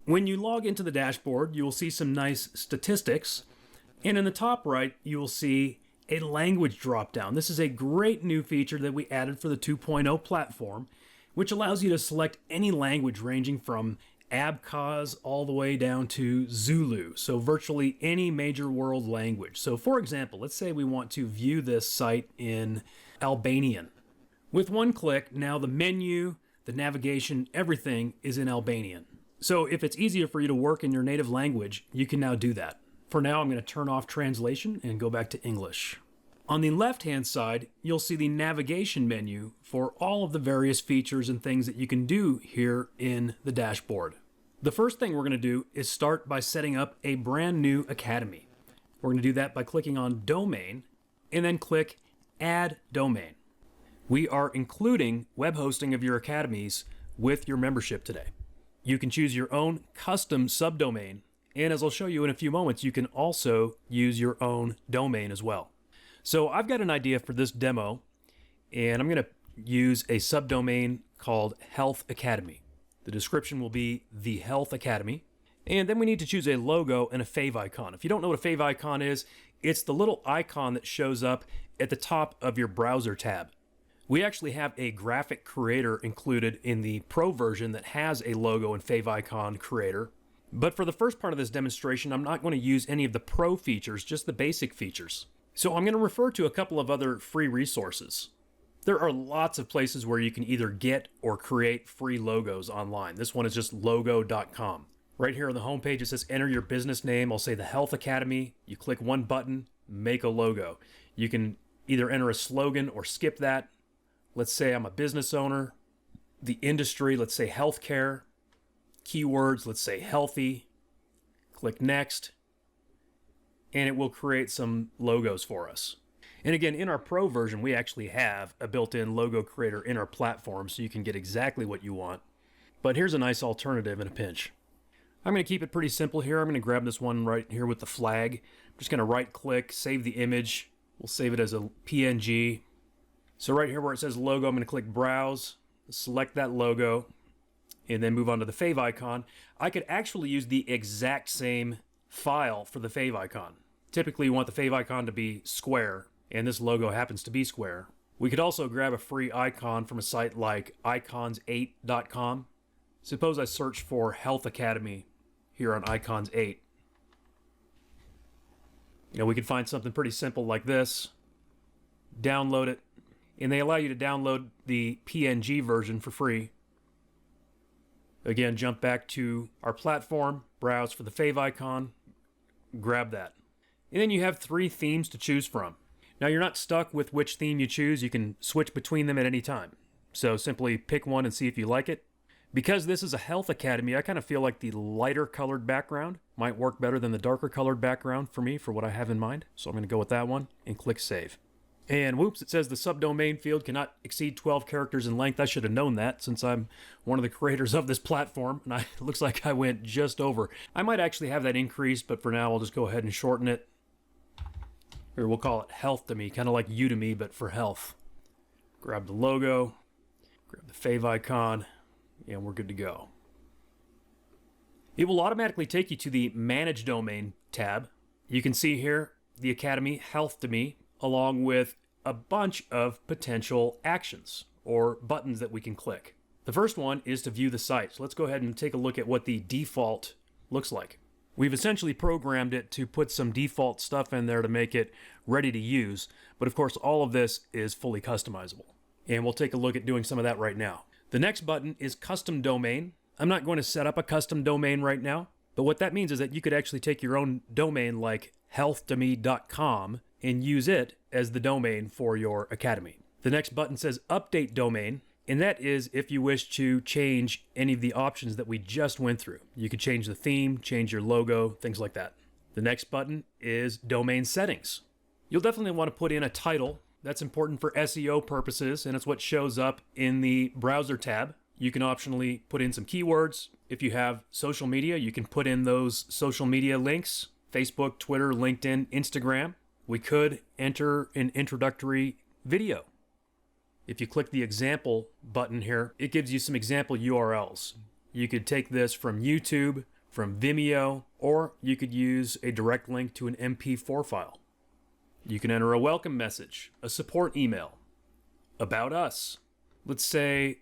When you log into the dashboard, you will see some nice statistics. And in the top right, you will see a language dropdown. This is a great new feature that we added for the 2.0 platform, which allows you to select any language ranging from Abkhaz all the way down to Zulu. So virtually any major world language. So for example, let's say we want to view this site in Albanian. With one click, now the menu, the navigation, everything is in Albanian. So if it's easier for you to work in your native language, you can now do that. For now, I'm going to turn off translation and go back to English. On the left-hand side, you'll see the navigation menu for all of the various features and things that you can do here in the dashboard. The first thing we're going to do is start by setting up a brand new academy. We're going to do that by clicking on Domain and then click Add Domain. We are including web hosting of your academies with your membership today. You can choose your own custom subdomain, and as I'll show you in a few moments, you can also use your own domain as well. So I've got an idea for this demo, and I'm going to use a subdomain called Health Academy. The description will be The Health Academy, and then we need to choose a logo and a favicon. If you don't know what a favicon is, it's the little icon that shows up at the top of your browser tab. We actually have a graphic creator included in the Pro version that has a logo and favicon creator. But for the first part of this demonstration, I'm not going to use any of the Pro features, just the basic features. So I'm going to refer to a couple of other free resources. There are lots of places where you can either get or create free logos online. This one is just logo.com. Right here on the homepage, it says enter your business name. I'll say the Health Academy. You click one button, make a logo. You can either enter a slogan or skip that. Let's say I'm a business owner. The industry, let's say healthcare. Keywords, let's say healthy. Click next. And it will create some logos for us. And again, in our Pro version, we actually have a built-in logo creator in our platform so you can get exactly what you want. But here's a nice alternative in a pinch. I'm going to keep it pretty simple here. I'm going to grab this one right here with the flag. I'm just going to right-click, save the image. We'll save it as a PNG. So right here where it says logo, I'm going to click Browse, select that logo, and then move on to the favicon. I could actually use the exact same file for the favicon. Typically, you want the favicon to be square, and this logo happens to be square. We could also grab a free icon from a site like icons8.com. Suppose I search for Health Academy here on Icons8. We could find something pretty simple like this, download it, and they allow you to download the PNG version for free. Again, jump back to our platform, browse for the favicon, grab that. And then you have 3 themes to choose from. Now you're not stuck with which theme you choose. You can switch between them at any time. So simply pick one and see if you like it. Because this is a health academy, I kind of feel like the lighter colored background might work better than the darker colored background for me, for what I have in mind. So I'm going to go with that one and click save. And whoops, it says the subdomain field cannot exceed 12 characters in length. I should have known that since I'm one of the creators of this platform, and it looks like I went just over. I might actually have that increased, but for now I'll just go ahead and shorten it. Here, we'll call it Health to Me, kind of like Udemy, but for health. Grab the logo, grab the favicon, and we're good to go. It will automatically take you to the Manage Domain tab. You can see here the Academy Health to Me, along with a bunch of potential actions or buttons that we can click. The first one is to view the site. So let's go ahead and take a look at what the default looks like. We've essentially programmed it to put some default stuff in there to make it ready to use, but of course all of this is fully customizable. And we'll take a look at doing some of that right now. The next button is Custom Domain. I'm not going to set up a custom domain right now, but what that means is that you could actually take your own domain like healthtome.com and use it as the domain for your academy. The next button says Update Domain, and that is if you wish to change any of the options that we just went through. You could change the theme, change your logo, things like that. The next button is Domain Settings. You'll definitely want to put in a title. That's important for SEO purposes, and it's what shows up in the browser tab. You can optionally put in some keywords. If you have social media, you can put in those social media links: Facebook, Twitter, LinkedIn, Instagram. We could enter an introductory video. If you click the example button here, it gives you some example URLs. You could take this from YouTube, from Vimeo, or you could use a direct link to an MP4 file. You can enter a welcome message, a support email, about us. Let's say,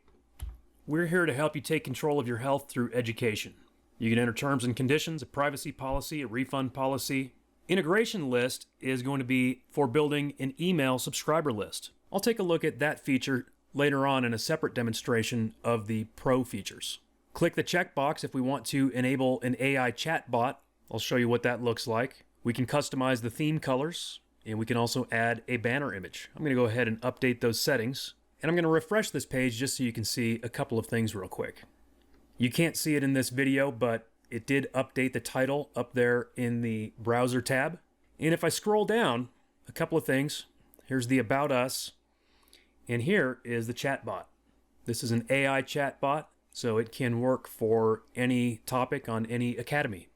we're here to help you take control of your health through education. You can enter terms and conditions, a privacy policy, a refund policy. Integration list is going to be for building an email subscriber list. I'll take a look at that feature later on in a separate demonstration of the Pro features. Click the checkbox if we want to enable an AI chatbot. I'll show you what that looks like. We can customize the theme colors, and we can also add a banner image. I'm going to go ahead and update those settings, and I'm going to refresh this page just so you can see a couple of things real quick. You can't see it in this video, but it did update the title up there in the browser tab. And if I scroll down, a couple of things. Here's the About Us, and here is the chatbot. This is an AI chatbot, so it can work for any topic on any academy.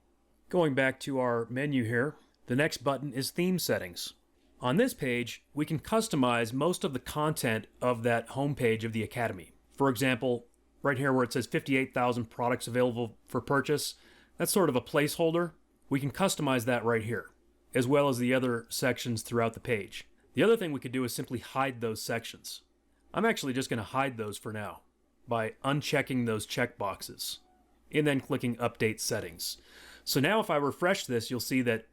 Going back to our menu here, the next button is Theme Settings. On this page, we can customize most of the content of that homepage of the academy. For example, right here where it says 58,000 products available for purchase, that's sort of a placeholder. We can customize that right here, as well as the other sections throughout the page. The other thing we could do is simply hide those sections. I'm actually just going to hide those for now by unchecking those checkboxes and then clicking Update Settings. So now if I refresh this, you'll see that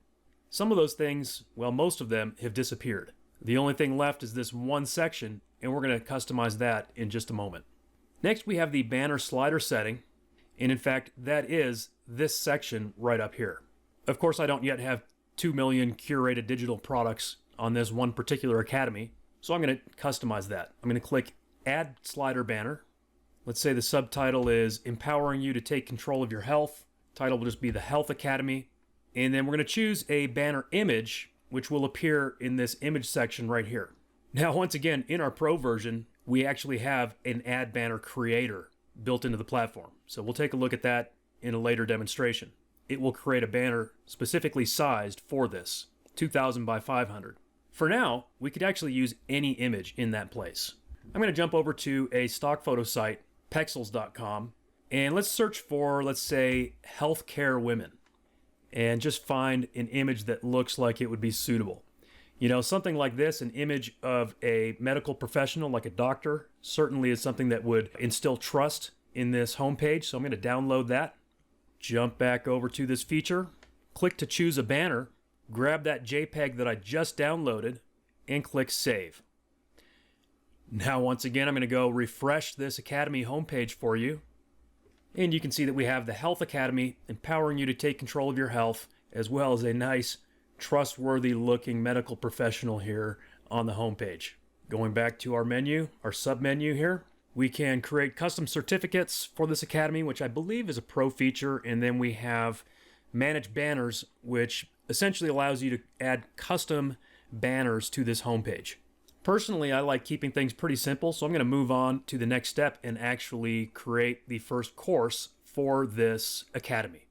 some of those things, well, most of them have disappeared. The only thing left is this one section, and we're going to customize that in just a moment. Next, we have the banner slider setting, and in fact, that is this section right up here. Of course, I don't yet have 2 million curated digital products on this one particular academy, so I'm going to customize that. I'm going to click Add Slider Banner. Let's say the subtitle is Empowering You to Take Control of Your Health. Title will just be the Health Academy. And then we're going to choose a banner image, which will appear in this image section right here. Now, once again, in our Pro version, we actually have an Add Banner Creator built into the platform. So we'll take a look at that in a later demonstration. It will create a banner specifically sized for this, 2000 by 500. For now, we could actually use any image in that place. I'm going to jump over to a stock photo site, pexels.com, and let's search for, let's say, healthcare women, and just find an image that looks like it would be suitable. You know, something like this, an image of a medical professional like a doctor, certainly is something that would instill trust in this homepage. So I'm going to download that, jump back over to this feature, click to choose a banner, grab that JPEG that I just downloaded, and click Save. Now, once again, I'm going to go refresh this Academy homepage for you. And you can see that we have the Health Academy, empowering you to take control of your health, as well as a nice, trustworthy looking medical professional here on the homepage. Going back to our menu, our sub-menu here, we can create custom certificates for this Academy, which I believe is a Pro feature. And then we have Manage Banners, which essentially allows you to add custom banners to this homepage. Personally, I like keeping things pretty simple, so I'm going to move on to the next step and actually create the first course for this academy.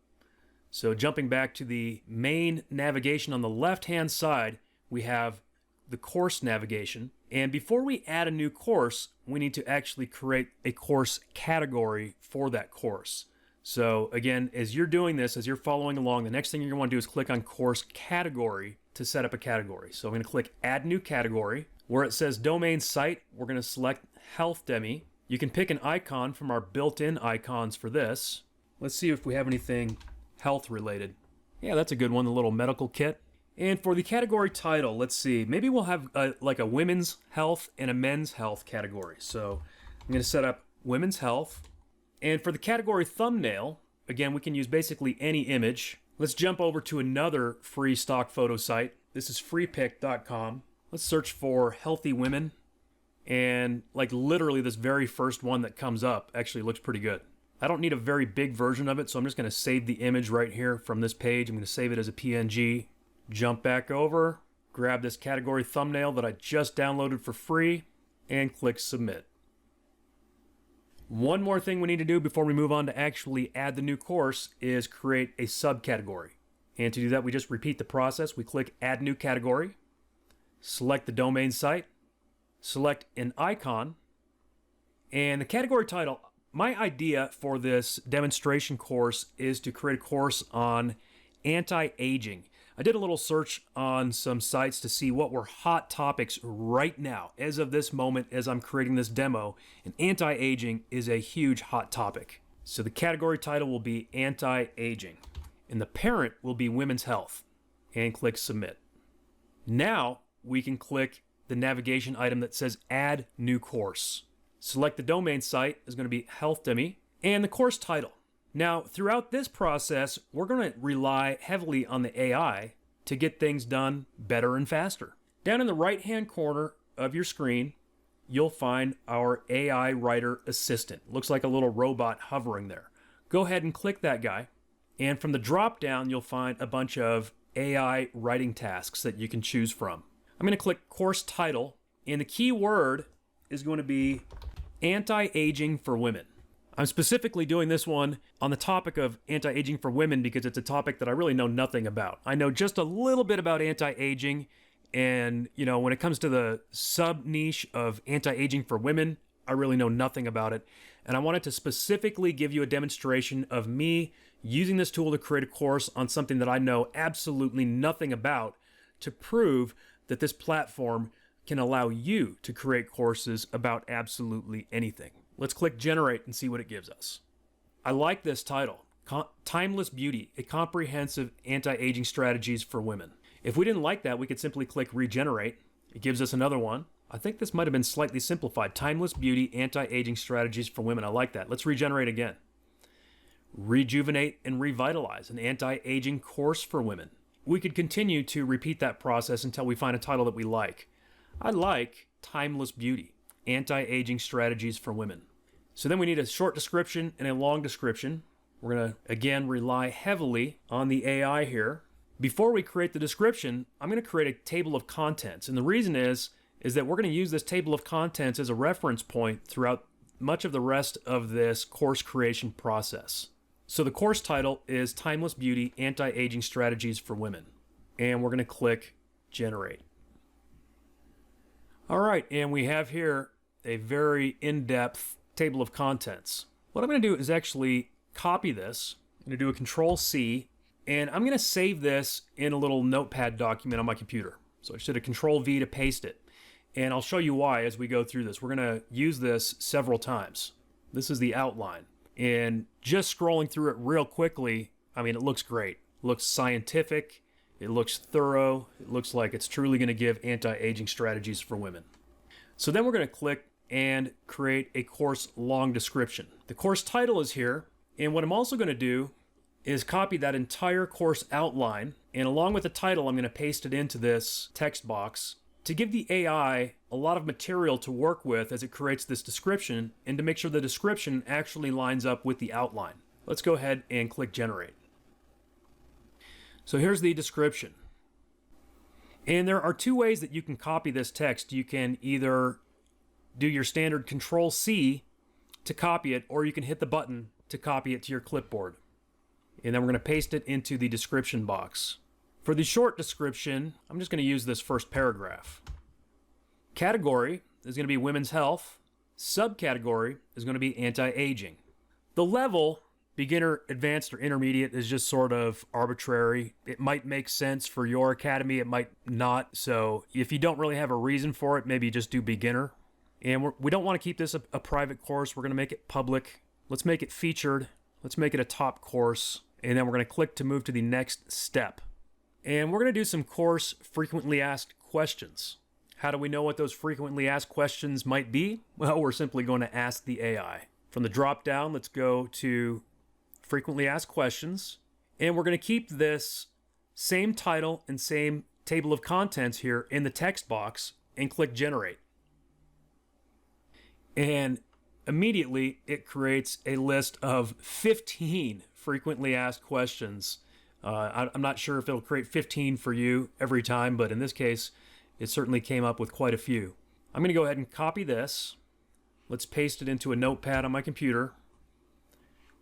So jumping back to the main navigation on the left-hand side, we have the course navigation. And before we add a new course, we need to actually create a course category for that course. So again, as you're doing this, as you're following along, the next thing you're going to want to do is click on Course Category to set up a category. So I'm going to click Add New Category. Where it says Domain Site, we're going to select Health Demi. You can pick an icon from our built-in icons for this. Let's see if we have anything health related. Yeah, that's a good one, the little medical kit. And for the category title, let's see, maybe we'll have like a women's health and a men's health category. So I'm going to set up women's health. And for the category thumbnail, again, we can use basically any image. Let's jump over to another free stock photo site. This is freepic.com. Let's search for healthy women. And like literally this very first one that comes up actually looks pretty good. I don't need a very big version of it, so I'm just going to save the image right here from this page. I'm going to save it as a PNG. Jump back over, grab this category thumbnail that I just downloaded for free, and click Submit. One more thing we need to do before we move on to actually add the new course is create a subcategory. And to do that, we just repeat the process. We click Add New Category, select the domain site, select an icon, and the category title, my idea for this demonstration course is to create a course on anti-aging. I did a little search on some sites to see what were hot topics right now, as of this moment, as I'm creating this demo, and anti-aging is a huge hot topic. So the category title will be anti-aging, and the parent will be women's health, and click submit. Now we can click the navigation item that says add new course. Select the domain site is going to be HealthDemi, and the course title. Now, throughout this process, we're going to rely heavily on the AI to get things done better and faster. Down in the right-hand corner of your screen, you'll find our AI Writer Assistant. Looks like a little robot hovering there. Go ahead and click that guy, and from the drop-down, you'll find a bunch of AI writing tasks that you can choose from. I'm going to click Course Title, and the key word is going to be Anti-Aging for Women. I'm specifically doing this one on the topic of anti-aging for women because it's a topic that I really know nothing about. I know just a little bit about anti-aging, and when it comes to the sub-niche of anti-aging for women, I really know nothing about it. And I wanted to specifically give you a demonstration of me using this tool to create a course on something that I know absolutely nothing about, to prove that this platform can allow you to create courses about absolutely anything. Let's click Generate and see what it gives us. I like this title, Timeless Beauty, a comprehensive anti-aging strategies for women. If we didn't like that, we could simply click Regenerate. It gives us another one. I think this might have been slightly simplified. Timeless Beauty, anti-aging strategies for women. I like that. Let's regenerate again. Rejuvenate and Revitalize, an anti-aging course for women. We could continue to repeat that process until we find a title that we like. I like Timeless Beauty, anti-aging strategies for women. So then we need a short description and a long description. We're going to, again, rely heavily on the AI here. Before we create the description, I'm going to create a table of contents. And the reason is that we're going to use this table of contents as a reference point throughout much of the rest of this course creation process. So the course title is Timeless Beauty, Anti-Aging Strategies for Women. And we're going to click Generate. All right, and we have here a very in-depth table of contents. What I'm going to do is actually copy this. I'm going to do a Control-C, and I'm going to save this in a little notepad document on my computer. So I just did a Control-V to paste it, and I'll show you why as we go through this. We're going to use this several times. This is the outline, and just scrolling through it real quickly, I mean, it looks great. It looks scientific. It looks thorough. It looks like it's truly going to give anti-aging strategies for women. So then we're going to click and create a course long description. The course title is here, and what I'm also going to do is copy that entire course outline, and along with the title, I'm going to paste it into this text box to give the AI a lot of material to work with as it creates this description, and to make sure the description actually lines up with the outline. Let's go ahead and click Generate. So here's the description. And there are two ways that you can copy this text. You can either do your standard Control-C to copy it, or you can hit the button to copy it to your clipboard. And then we're going to paste it into the description box. For the short description, I'm just going to use this first paragraph. Category is going to be women's health. Subcategory is going to be anti-aging. The level, beginner, advanced, or intermediate, is just sort of arbitrary. It might make sense for your academy, it might not. So if you don't really have a reason for it, maybe just do beginner. And we don't want to keep this a private course. We're going to make it public. Let's make it featured. Let's make it a top course. And then we're going to click to move to the next step. And we're going to do some course frequently asked questions. How do we know what those frequently asked questions might be? Well, we're simply going to ask the AI. From the drop down, let's go to frequently asked questions, and we're going to keep this same title and same table of contents here in the text box and click Generate. And immediately it creates a list of 15 frequently asked questions. I'm not sure if it'll create 15 for you every time, but in this case, it certainly came up with quite a few. I'm going to go ahead and copy this. Let's paste it into a notepad on my computer.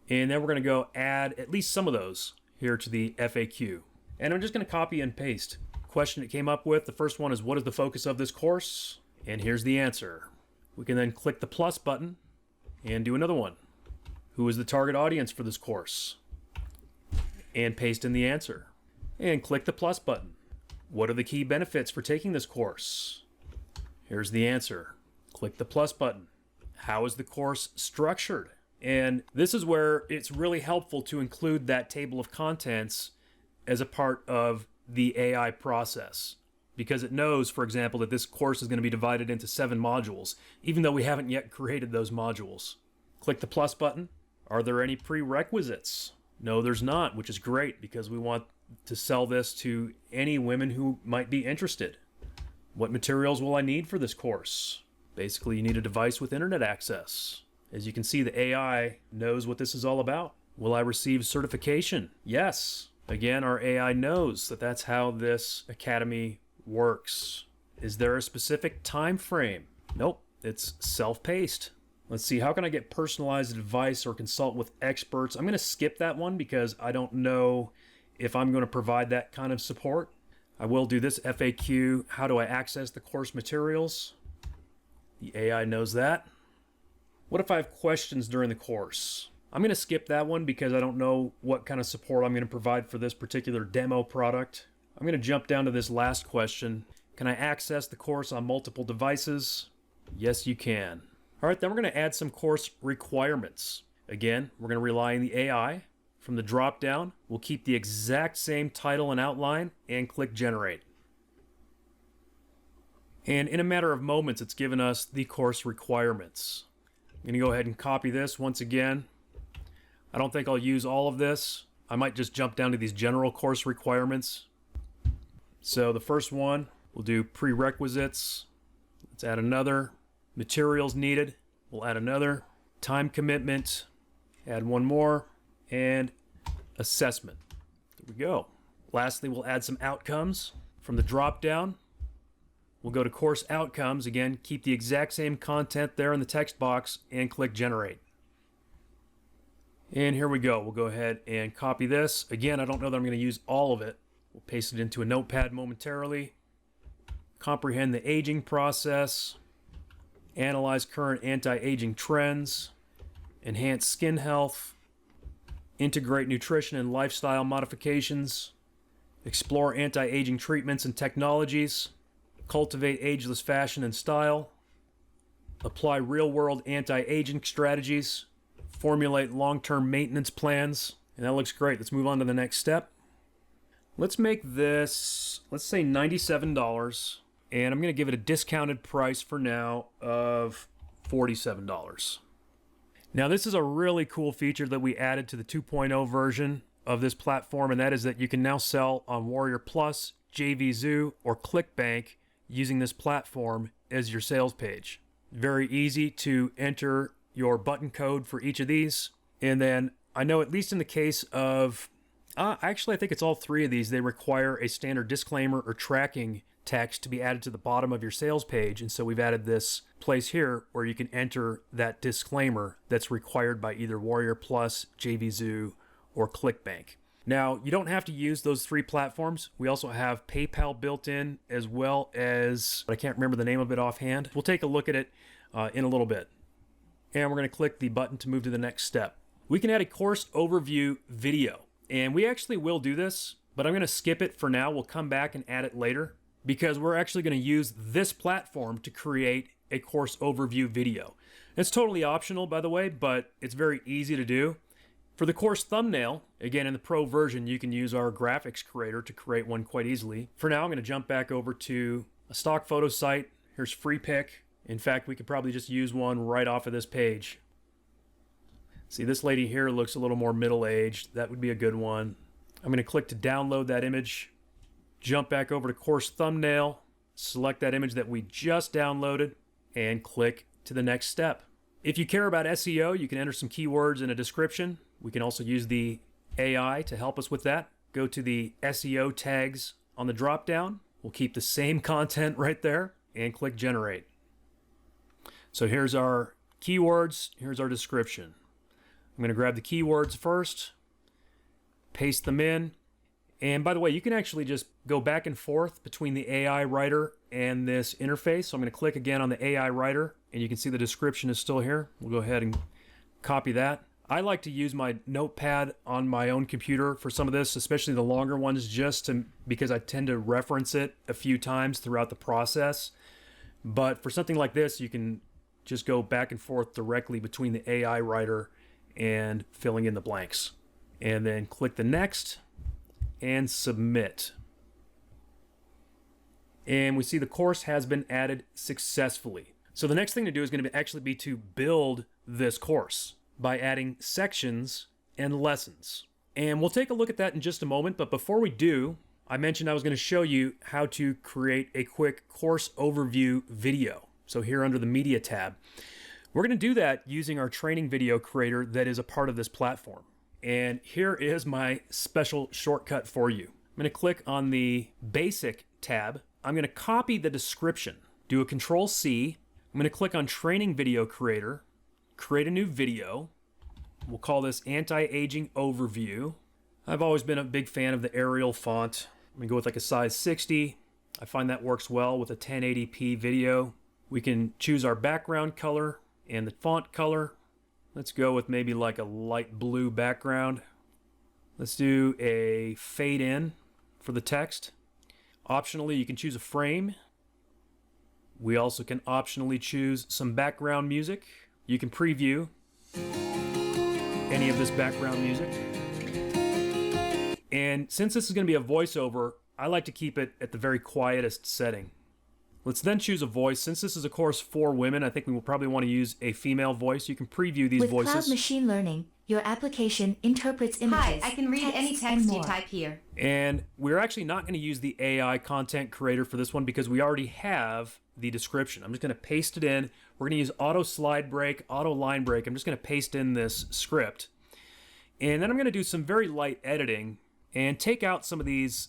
And then we're going to go add at least some of those here to the FAQ. And I'm just going to copy and paste. Question it came up with, the first one is, what is the focus of this course? And here's the answer. We can then click the plus button and do another one. Who is the target audience for this course? And paste in the answer. And click the plus button. What are the key benefits for taking this course? Here's the answer. Click the plus button. How is the course structured? And this is where it's really helpful to include that table of contents as a part of the AI process, because it knows, for example, that this course is going to be divided into 7 modules, even though we haven't yet created those modules. Click the plus button. Are there any prerequisites? No, there's not, which is great because we want to sell this to any women who might be interested. What materials will I need for this course? Basically, you need a device with internet access. As you can see, the AI knows what this is all about. Will I receive certification? Yes. Again, our AI knows that that's how this academy works. Is there a specific time frame? Nope, it's self-paced. Let's see, how can I get personalized advice or consult with experts? I'm going to skip that one because I don't know if I'm going to provide that kind of support. I will do this FAQ. How do I access the course materials? The AI knows that. What if I have questions during the course? I'm going to skip that one because I don't know what kind of support I'm going to provide for this particular demo product. I'm going to jump down to this last question. Can I access the course on multiple devices? Yes, you can. All right, then we're going to add some course requirements. Again, we're going to rely on the AI. From the drop-down, we'll keep the exact same title and outline and click Generate. And in a matter of moments, it's given us the course requirements. I'm going to go ahead and copy this once again. I don't think I'll use all of this. I might just jump down to these general course requirements. So the first one, we'll do prerequisites. Let's add another. Materials needed, we'll add another. Time commitment, add one more. And assessment. There we go. Lastly, we'll add some outcomes. From the drop down, we'll go to course outcomes. Again, keep the exact same content there in the text box and click Generate. And here we go. We'll go ahead and copy this. Again, I don't know that I'm going to use all of it. We'll paste it into a notepad momentarily. Comprehend the aging process. Analyze current anti-aging trends. Enhance skin health. Integrate nutrition and lifestyle modifications. Explore anti-aging treatments and technologies. Cultivate ageless fashion and style. Apply real-world anti-aging strategies. Formulate long-term maintenance plans. And that looks great. Let's move on to the next step. Let's make this, let's say $97. And I'm going to give it a discounted price for now of $47. Now, this is a really cool feature that we added to the 2.0 version of this platform, and that is that you can now sell on Warrior Plus, JVZoo, or ClickBank using this platform as your sales page. Very easy to enter your button code for each of these. And then I know, at least in the case of, actually I think it's all 3 of these, they require a standard disclaimer or tracking text to be added to the bottom of your sales page. And so we've added this place here where you can enter that disclaimer that's required by either Warrior Plus, JVZoo, or ClickBank. Now, you don't have to use those 3 platforms. We also have PayPal built in, as well as, I can't remember the name of it offhand. We'll take a look at it in a little bit. And we're going to click the button to move to the next step. We can add a course overview video. And we actually will do this, but I'm going to skip it for now. We'll come back and add it later, because we're actually going to use this platform to create a course overview video. It's totally optional, by the way, but it's very easy to do. For the course thumbnail, again, in the pro version, you can use our graphics creator to create one quite easily. For now, I'm going to jump back over to a stock photo site. Here's Free Pick. In fact, we could probably just use one right off of this page. See, this lady here looks a little more middle-aged. That would be a good one. I'm going to click to download that image. Jump back over to course thumbnail. Select that image that we just downloaded and click to the next step. If you care about SEO, you can enter some keywords in a description. We can also use the AI to help us with that. Go to the SEO tags on the drop-down. We'll keep the same content right there and click Generate. So here's our keywords. Here's our description. I'm going to grab the keywords first, paste them in. And by the way, you can actually just go back and forth between the AI writer and this interface. So I'm going to click again on the AI writer, and you can see the description is still here. We'll go ahead and copy that. I like to use my notepad on my own computer for some of this, especially the longer ones, because I tend to reference it a few times throughout the process. But for something like this, you can just go back and forth directly between the AI writer and filling in the blanks. And then click the next and submit. And we see the course has been added successfully. So the next thing to do is going to actually be to build this course by adding sections and lessons. And we'll take a look at that in just a moment. But before we do, I mentioned I was going to show you how to create a quick course overview video. So here under the Media tab, we're going to do that using our training video creator that is a part of this platform. And here is my special shortcut for you. I'm going to click on the Basic tab. I'm going to copy the description, do a Control-C. I'm going to click on Training Video Creator, create a new video. We'll call this Anti-Aging Overview. I've always been a big fan of the Arial font. I'm going to go with like a size 60. I find that works well with a 1080p video. We can choose our background color and the font color. Let's go with maybe like a light blue background. Let's do a fade in for the text. Optionally, you can choose a frame. We also can optionally choose some background music. You can preview any of this background music. And since this is going to be a voiceover, I like to keep it at the very quietest setting. Let's then choose a voice. Since this is a course for women, I think we will probably want to use a female voice. You can preview these voices. With cloud machine learning, your application interprets images. Hi, I can read any text you type here. And we're actually not going to use the AI content creator for this one because we already have the description. I'm just going to paste it in. We're going to use auto slide break, auto line break. I'm just going to paste in this script. And then I'm going to do some very light editing and take out some of these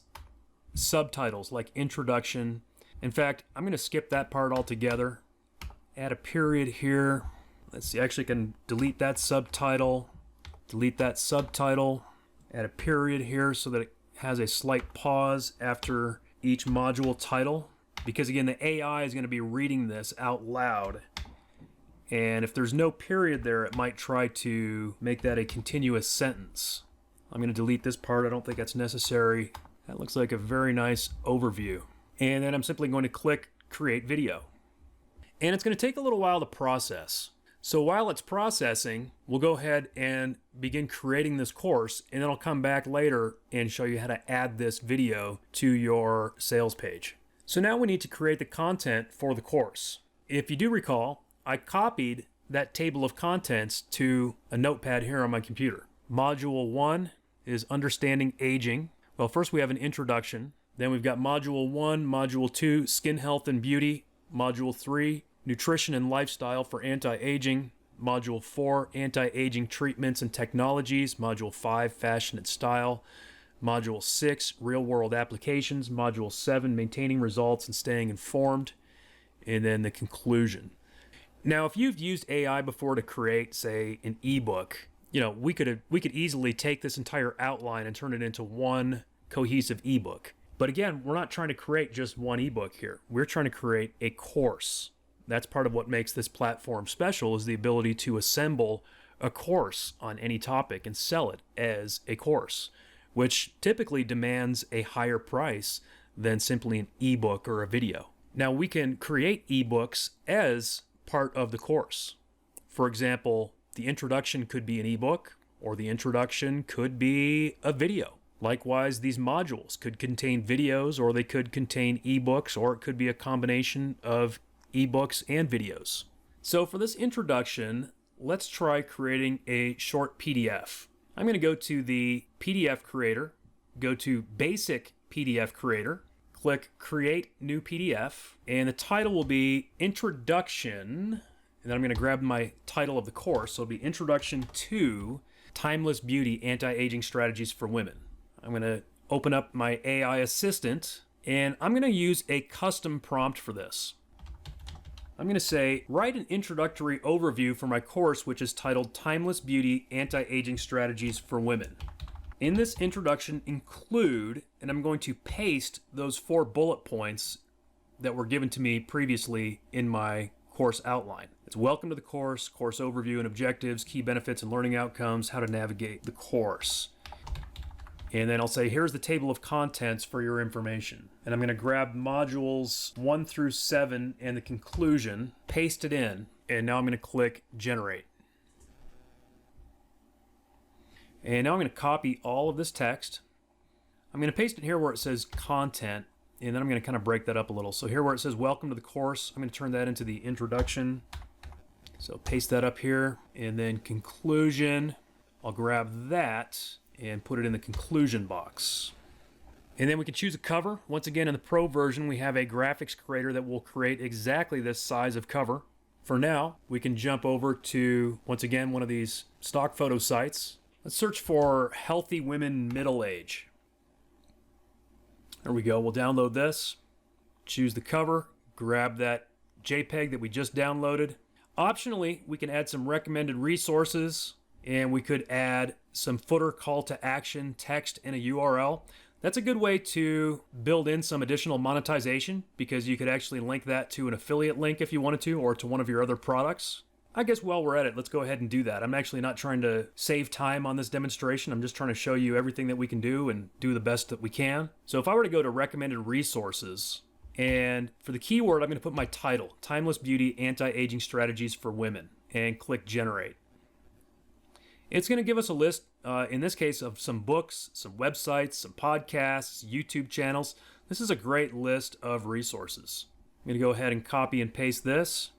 subtitles like introduction. In fact, I'm going to skip that part altogether. Add a period here. Let's see, actually I can delete that subtitle. Delete that subtitle. Add a period here so that it has a slight pause after each module title. Because again, the AI is going to be reading this out loud. And if there's no period there, it might try to make that a continuous sentence. I'm going to delete this part. I don't think that's necessary. That looks like a very nice overview. And then I'm simply going to click Create Video. And it's going to take a little while to process. So while it's processing, we'll go ahead and begin creating this course, and then I'll come back later and show you how to add this video to your sales page. So now we need to create the content for the course. If you do recall, I copied that table of contents to a notepad here on my computer. Module 1 is Understanding Aging. Well, first we have an introduction. Then we've got Module 1, Module 2, Skin Health and Beauty. Module 3, Nutrition and Lifestyle for Anti-Aging. Module 4, Anti-Aging Treatments and Technologies. Module 5, Fashion and Style. Module 6, Real-World Applications. Module 7, Maintaining Results and Staying Informed. And then the conclusion. Now, if you've used AI before to create, say, an ebook, we could easily take this entire outline and turn it into one cohesive ebook. But again, we're not trying to create just one ebook here. We're trying to create a course. That's part of what makes this platform special, is the ability to assemble a course on any topic and sell it as a course, which typically demands a higher price than simply an ebook or a video. Now, we can create ebooks as part of the course. For example, the introduction could be an ebook, or the introduction could be a video. Likewise, these modules could contain videos, or they could contain ebooks, or it could be a combination of ebooks and videos. So for this introduction, let's try creating a short PDF. I'm going to go to the PDF creator, go to Basic PDF Creator, click Create New PDF, and the title will be Introduction, and then I'm going to grab my title of the course, so it'll be Introduction to Timeless Beauty Anti-Aging Strategies for Women. I'm going to open up my AI assistant, and I'm going to use a custom prompt for this. I'm going to say, write an introductory overview for my course, which is titled Timeless Beauty Anti-Aging Strategies for Women. In this introduction, include, and I'm going to paste those 4 bullet points that were given to me previously in my course outline. It's welcome to the course, course overview and objectives, key benefits and learning outcomes, how to navigate the course. And then I'll say, here's the table of contents for your information. And I'm going to grab modules 1 through 7 and the conclusion, paste it in, and now I'm going to click generate. And now I'm going to copy all of this text. I'm going to paste it here where it says content, and then I'm going to kind of break that up a little. So here where it says welcome to the course, I'm going to turn that into the introduction. So paste that up here, and then conclusion, I'll grab that and put it in the conclusion box. And then we can choose a cover. Once again, in the Pro version, we have a graphics creator that will create exactly this size of cover. For now, we can jump over to, once again, one of these stock photo sites. Let's search for healthy women middle age. There we go. We'll download this, choose the cover, grab that JPEG that we just downloaded. Optionally, we can add some recommended resources, and we could add some footer call to action text and a URL. That's a good way to build in some additional monetization because you could actually link that to an affiliate link if you wanted to, or to one of your other products. I guess while we're at it, let's go ahead and do that. I'm actually not trying to save time on this demonstration. I'm just trying to show you everything that we can do and do the best that we can. So if I were to go to recommended resources, and for the keyword, I'm going to put my title, Timeless Beauty Anti-Aging Strategies for Women, and click generate. It's going to give us a list, in this case, of some books, some websites, some podcasts, YouTube channels. This is a great list of resources. I'm going to go ahead and copy and paste this.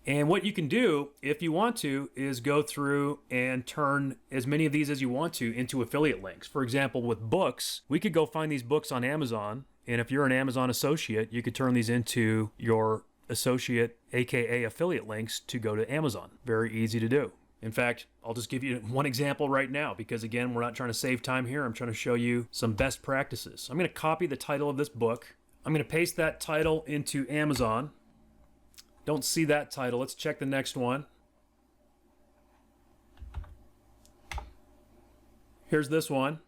And what you can do, if you want to, is go through and turn as many of these as you want to into affiliate links. For example, with books, we could go find these books on Amazon. And if you're an Amazon associate, you could turn these into your associate, aka affiliate links to go to Amazon. Very easy to do. In fact, I'll just give you one example right now because, again, we're not trying to save time here. I'm trying to show you some best practices. I'm going to copy the title of this book. I'm going to paste that title into Amazon. Don't see that title. Let's check the next one. Here's this one.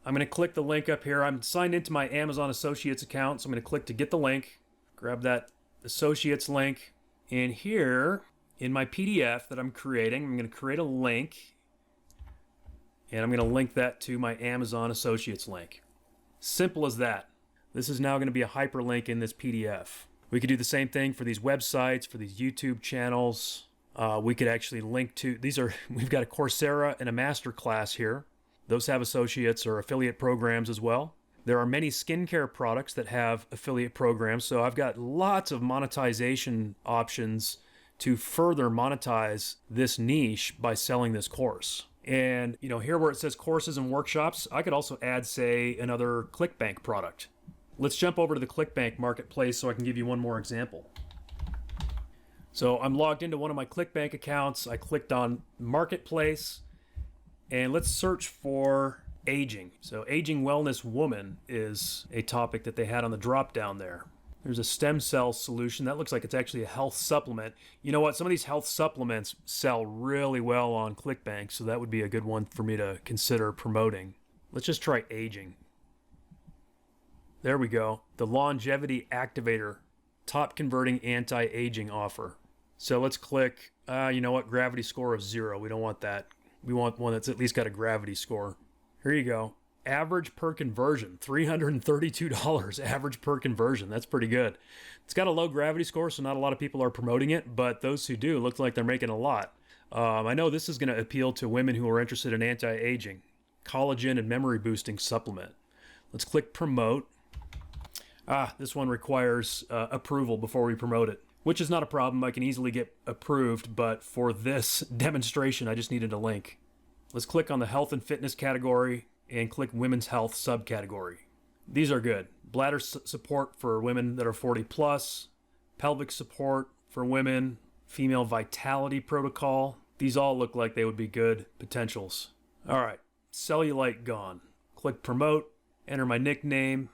I'm going to click the link up here. I'm signed into my Amazon Associates account, so I'm going to click to get the link. Grab that Associates link. And here, in my PDF that I'm creating, I'm going to create a link. And I'm going to link that to my Amazon Associates link. Simple as that. This is now going to be a hyperlink in this PDF. We could do the same thing for these websites, for these YouTube channels. We could actually link to, we've got a Coursera and a masterclass here. Those have associates or affiliate programs as well. There are many skincare products that have affiliate programs, so I've got lots of monetization options to further monetize this niche by selling this course. And, here where it says courses and workshops, I could also add, say, another ClickBank product. Let's jump over to the ClickBank marketplace so I can give you one more example. So I'm logged into one of my ClickBank accounts. I clicked on Marketplace, and let's search for aging. So aging wellness woman is a topic that they had on the drop down there. There's a stem cell solution. That looks like it's actually a health supplement. You know what? Some of these health supplements sell really well on ClickBank, so that would be a good one for me to consider promoting. Let's just try aging. There we go. The Longevity Activator, top converting anti-aging offer. So let's click, you know what? Gravity score of 0. We don't want that. We want one that's at least got a gravity score. Here you go. Average per conversion, $332 average per conversion. That's pretty good. It's got a low gravity score, so not a lot of people are promoting it, but those who do look like they're making a lot. I know this is going to appeal to women who are interested in anti-aging, collagen and memory boosting supplement. Let's click promote. This one requires approval before we promote it, which is not a problem. I can easily get approved, but for this demonstration, I just needed a link. Let's click on the health and fitness category and click women's health subcategory. These are good. Bladder support for women that are 40 plus, pelvic support for women, female vitality protocol. These all look like they would be good potentials. All right, cellulite gone. Click promote, enter my nickname,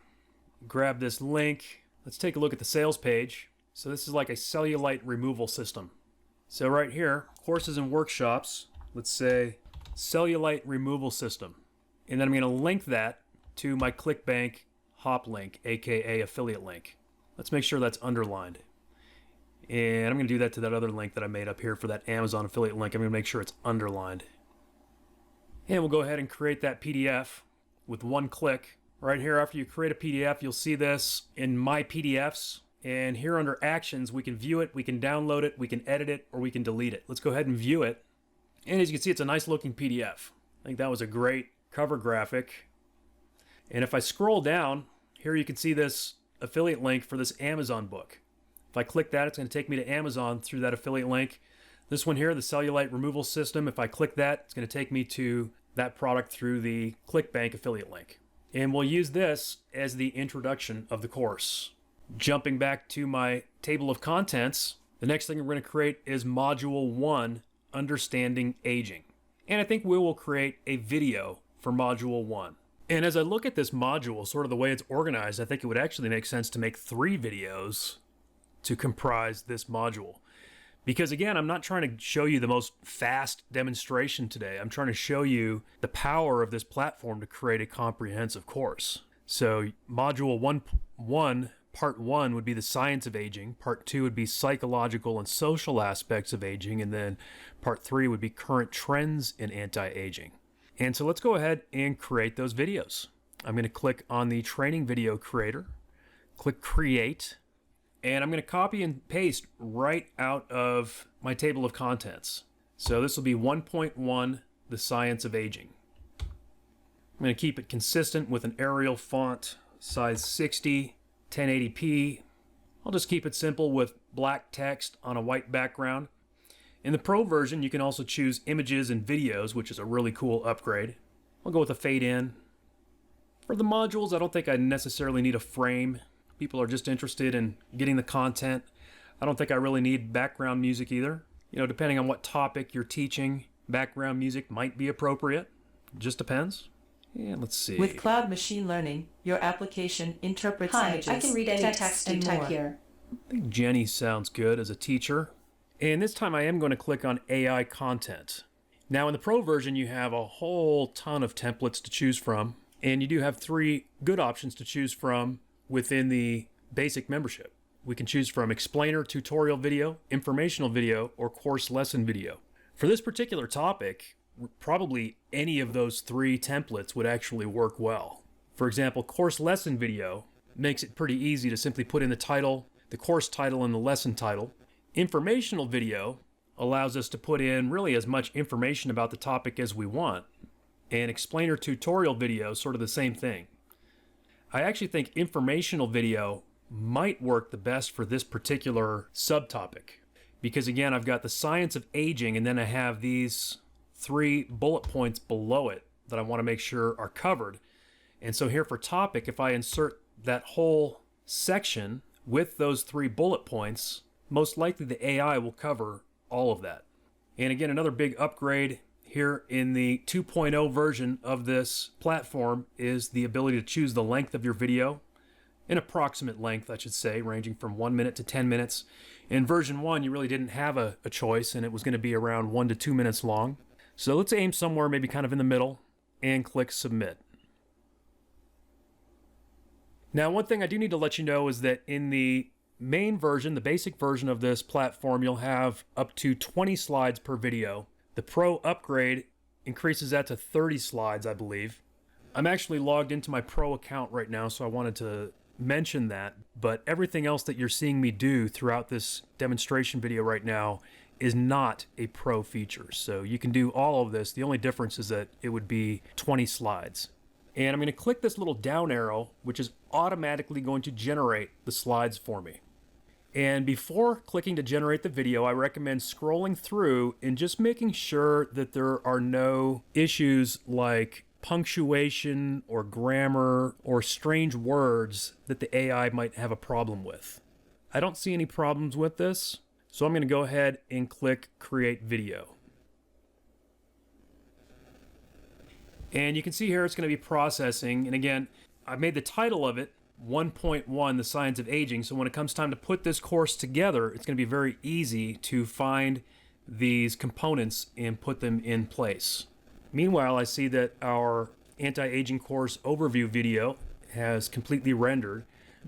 grab this link. Let's take a look at the sales page. So this is like a cellulite removal system. So right here, courses and workshops, let's say cellulite removal system. And then I'm going to link that to my ClickBank hop link, aka affiliate link. Let's make sure that's underlined. And I'm going to do that to that other link that I made up here for that Amazon affiliate link. I'm going to make sure it's underlined. And we'll go ahead and create that PDF with one click. Right here, after you create a PDF, you'll see this in My PDFs. And here under Actions, we can view it, we can download it, we can edit it, or we can delete it. Let's go ahead and view it. And as you can see, it's a nice looking PDF. I think that was a great cover graphic. And if I scroll down, here you can see this affiliate link for this Amazon book. If I click that, it's going to take me to Amazon through that affiliate link. This one here, the cellulite removal system, if I click that, it's going to take me to that product through the ClickBank affiliate link. And we'll use this as the introduction of the course. Jumping back to my table of contents, the next thing we're going to create is Module 1, Understanding Aging. And I think we will create a video for Module 1. And as I look at this module, sort of the way it's organized, I think it would actually make sense to make 3 videos to comprise this module. Because again, I'm not trying to show you the most fast demonstration today. I'm trying to show you the power of this platform to create a comprehensive course. So Module 1, Part 1 would be the science of aging. Part 2 would be psychological and social aspects of aging. And then Part 3 would be current trends in anti-aging. And so let's go ahead and create those videos. I'm going to click on the training video creator, click create, and I'm going to copy and paste right out of my table of contents. So this will be 1.1, the science of aging. I'm going to keep it consistent with an Arial font, size 60, 1080p. I'll just keep it simple with black text on a white background. In the Pro version, you can also choose images and videos, which is a really cool upgrade. I'll go with a fade in. For the modules, I don't think I necessarily need a frame. People are just interested in getting the content. I don't think I really need background music either. You know, depending on what topic you're teaching, background music might be appropriate. It just depends. And let's see. With cloud machine learning, your application interprets Hi, images, I can read any text you and type more. here. I think Jenny sounds good as a teacher. And this time I am going to click on AI content. Now in the Pro version, you have a whole ton of templates to choose from. And you do have 3 good options to choose from within the basic membership. We can choose from explainer, tutorial video, informational video, or course lesson video. For this particular topic, probably any of those 3 templates would actually work well. For example, course lesson video makes it pretty easy to simply put in the title, the course title, and the lesson title. Informational video allows us to put in really as much information about the topic as we want. And explainer tutorial video, sort of the same thing. I actually think informational video might work the best for this particular subtopic. Because again, I've got the science of aging, and then I have these 3 bullet points below it that I want to make sure are covered. And so here for topic, if I insert that whole section with those 3 bullet points, most likely the AI will cover all of that. And again, another big upgrade here in the 2.0 version of this platform is the ability to choose the length of your video, an approximate length, I should say, ranging from 1 minute to 10 minutes. In version 1, you really didn't have a choice, and it was going to be around 1 to 2 minutes long. So let's aim somewhere maybe kind of in the middle and click submit. Now, one thing I do need to let you know is that in the main version, the basic version of this platform, you'll have up to 20 slides per video. The Pro upgrade increases that to 30 slides, I believe. I'm actually logged into my Pro account right now, so I wanted to mention that. But everything else that you're seeing me do throughout this demonstration video right now is not a Pro feature. So you can do all of this. The only difference is that it would be 20 slides. And I'm going to click this little down arrow, which is automatically going to generate the slides for me. And before clicking to generate the video, I recommend scrolling through and just making sure that there are no issues like punctuation or grammar or strange words that the AI might have a problem with. I don't see any problems with this, so I'm going to go ahead and click Create Video. And you can see here it's going to be processing. And again, I made the title of it 1.1, the science of aging. So when it comes time to put this course together, it's going to be very easy to find these components and put them in place. Meanwhile, I see that our anti-aging course overview video has completely rendered.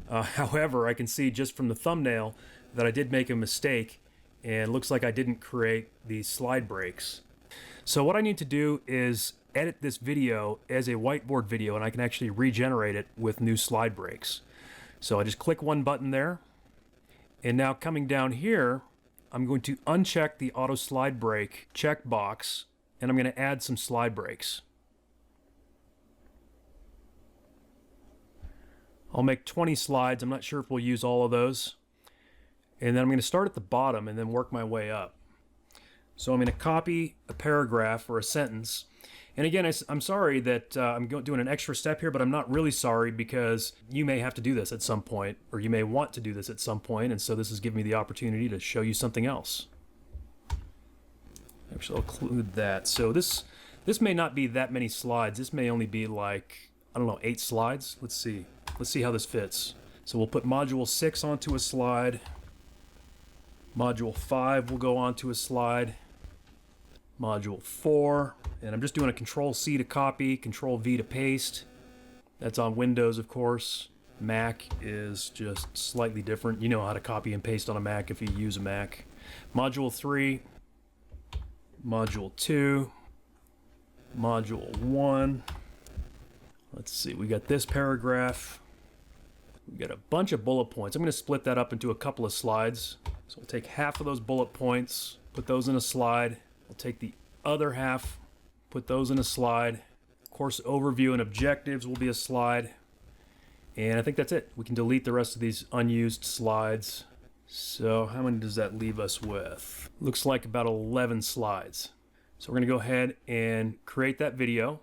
However, I can see just from the thumbnail that I did make a mistake, and it looks like I didn't create these slide breaks. So what I need to do is edit this video as a whiteboard video, and I can actually regenerate it with new slide breaks. So I just click one button there, and now coming down here, I'm going to uncheck the auto slide break checkbox, and I'm going to add some slide breaks. I'll make 20 slides. I'm not sure if we'll use all of those. And then I'm going to start at the bottom and then work my way up. So I'm going to copy a paragraph or a sentence. And again, I'm sorry that I'm doing an extra step here, but I'm not really sorry because you may have to do this at some point, or you may want to do this at some point, and so this is giving me the opportunity to show you something else. Actually, I'll include that. So this may not be that many slides. This may only be like, I don't know, 8 slides. Let's see. Let's see how this fits. So we'll put Module 6 onto a slide. Module 5 will go onto a slide. Module 4, and I'm just doing a Control-C to copy, Control-V to paste. That's on Windows, of course. Mac is just slightly different. You know how to copy and paste on a Mac if you use a Mac. Module 3, Module 2, Module 1. Let's see, we got this paragraph. We got a bunch of bullet points. I'm going to split that up into a couple of slides. So we'll take half of those bullet points, put those in a slide. We'll take the other half, put those in a slide. Course overview and objectives will be a slide. And I think that's it. We can delete the rest of these unused slides. So how many does that leave us with? Looks like about 11 slides. So we're going to go ahead and create that video.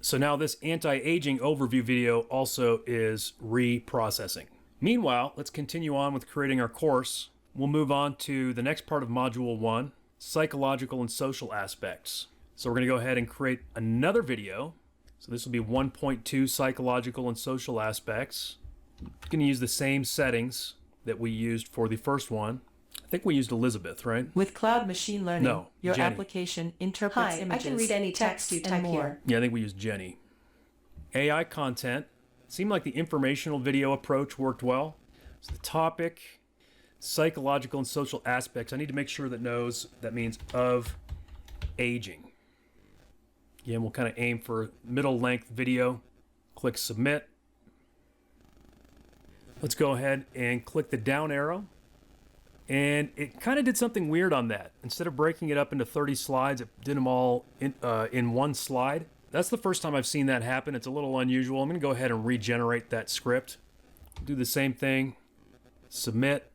So now this anti-aging overview video also is reprocessing. Meanwhile, let's continue on with creating our course. We'll move on to the next part of Module 1, psychological and social aspects. So we're going to go ahead and create another video. So this will be 1.2 psychological and social aspects. I'm going to use the same settings that we used for the first one. I think we used Elizabeth, right? With cloud machine learning, No, your Jenny. application interprets Hi, images, I can read any text you type here. Yeah, I think we used Jenny. AI content. Seemed like the informational video approach worked well. So the topic, psychological and social aspects. I need to make sure that means of aging. Again, we'll kind of aim for middle length video. Click submit. Let's go ahead and click the down arrow. And it kind of did something weird on that. Instead of breaking it up into 30 slides, it did them all in one slide. That's the first time I've seen that happen. It's a little unusual. I'm going to go ahead and regenerate that script. Do the same thing. Submit.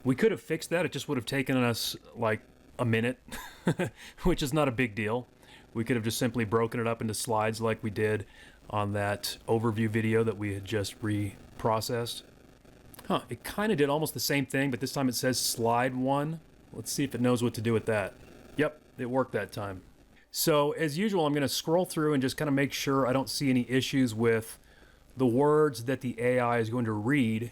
We could have fixed that. It just would have taken us like a minute, which is not a big deal. We could have just simply broken it up into slides like we did on that overview video that we had just reprocessed. It kind of did almost the same thing, but this time it says slide 1. Let's see if it knows what to do with that. Yep, it worked that time. So as usual, I'm going to scroll through and just kind of make sure I don't see any issues with the words that the AI is going to read.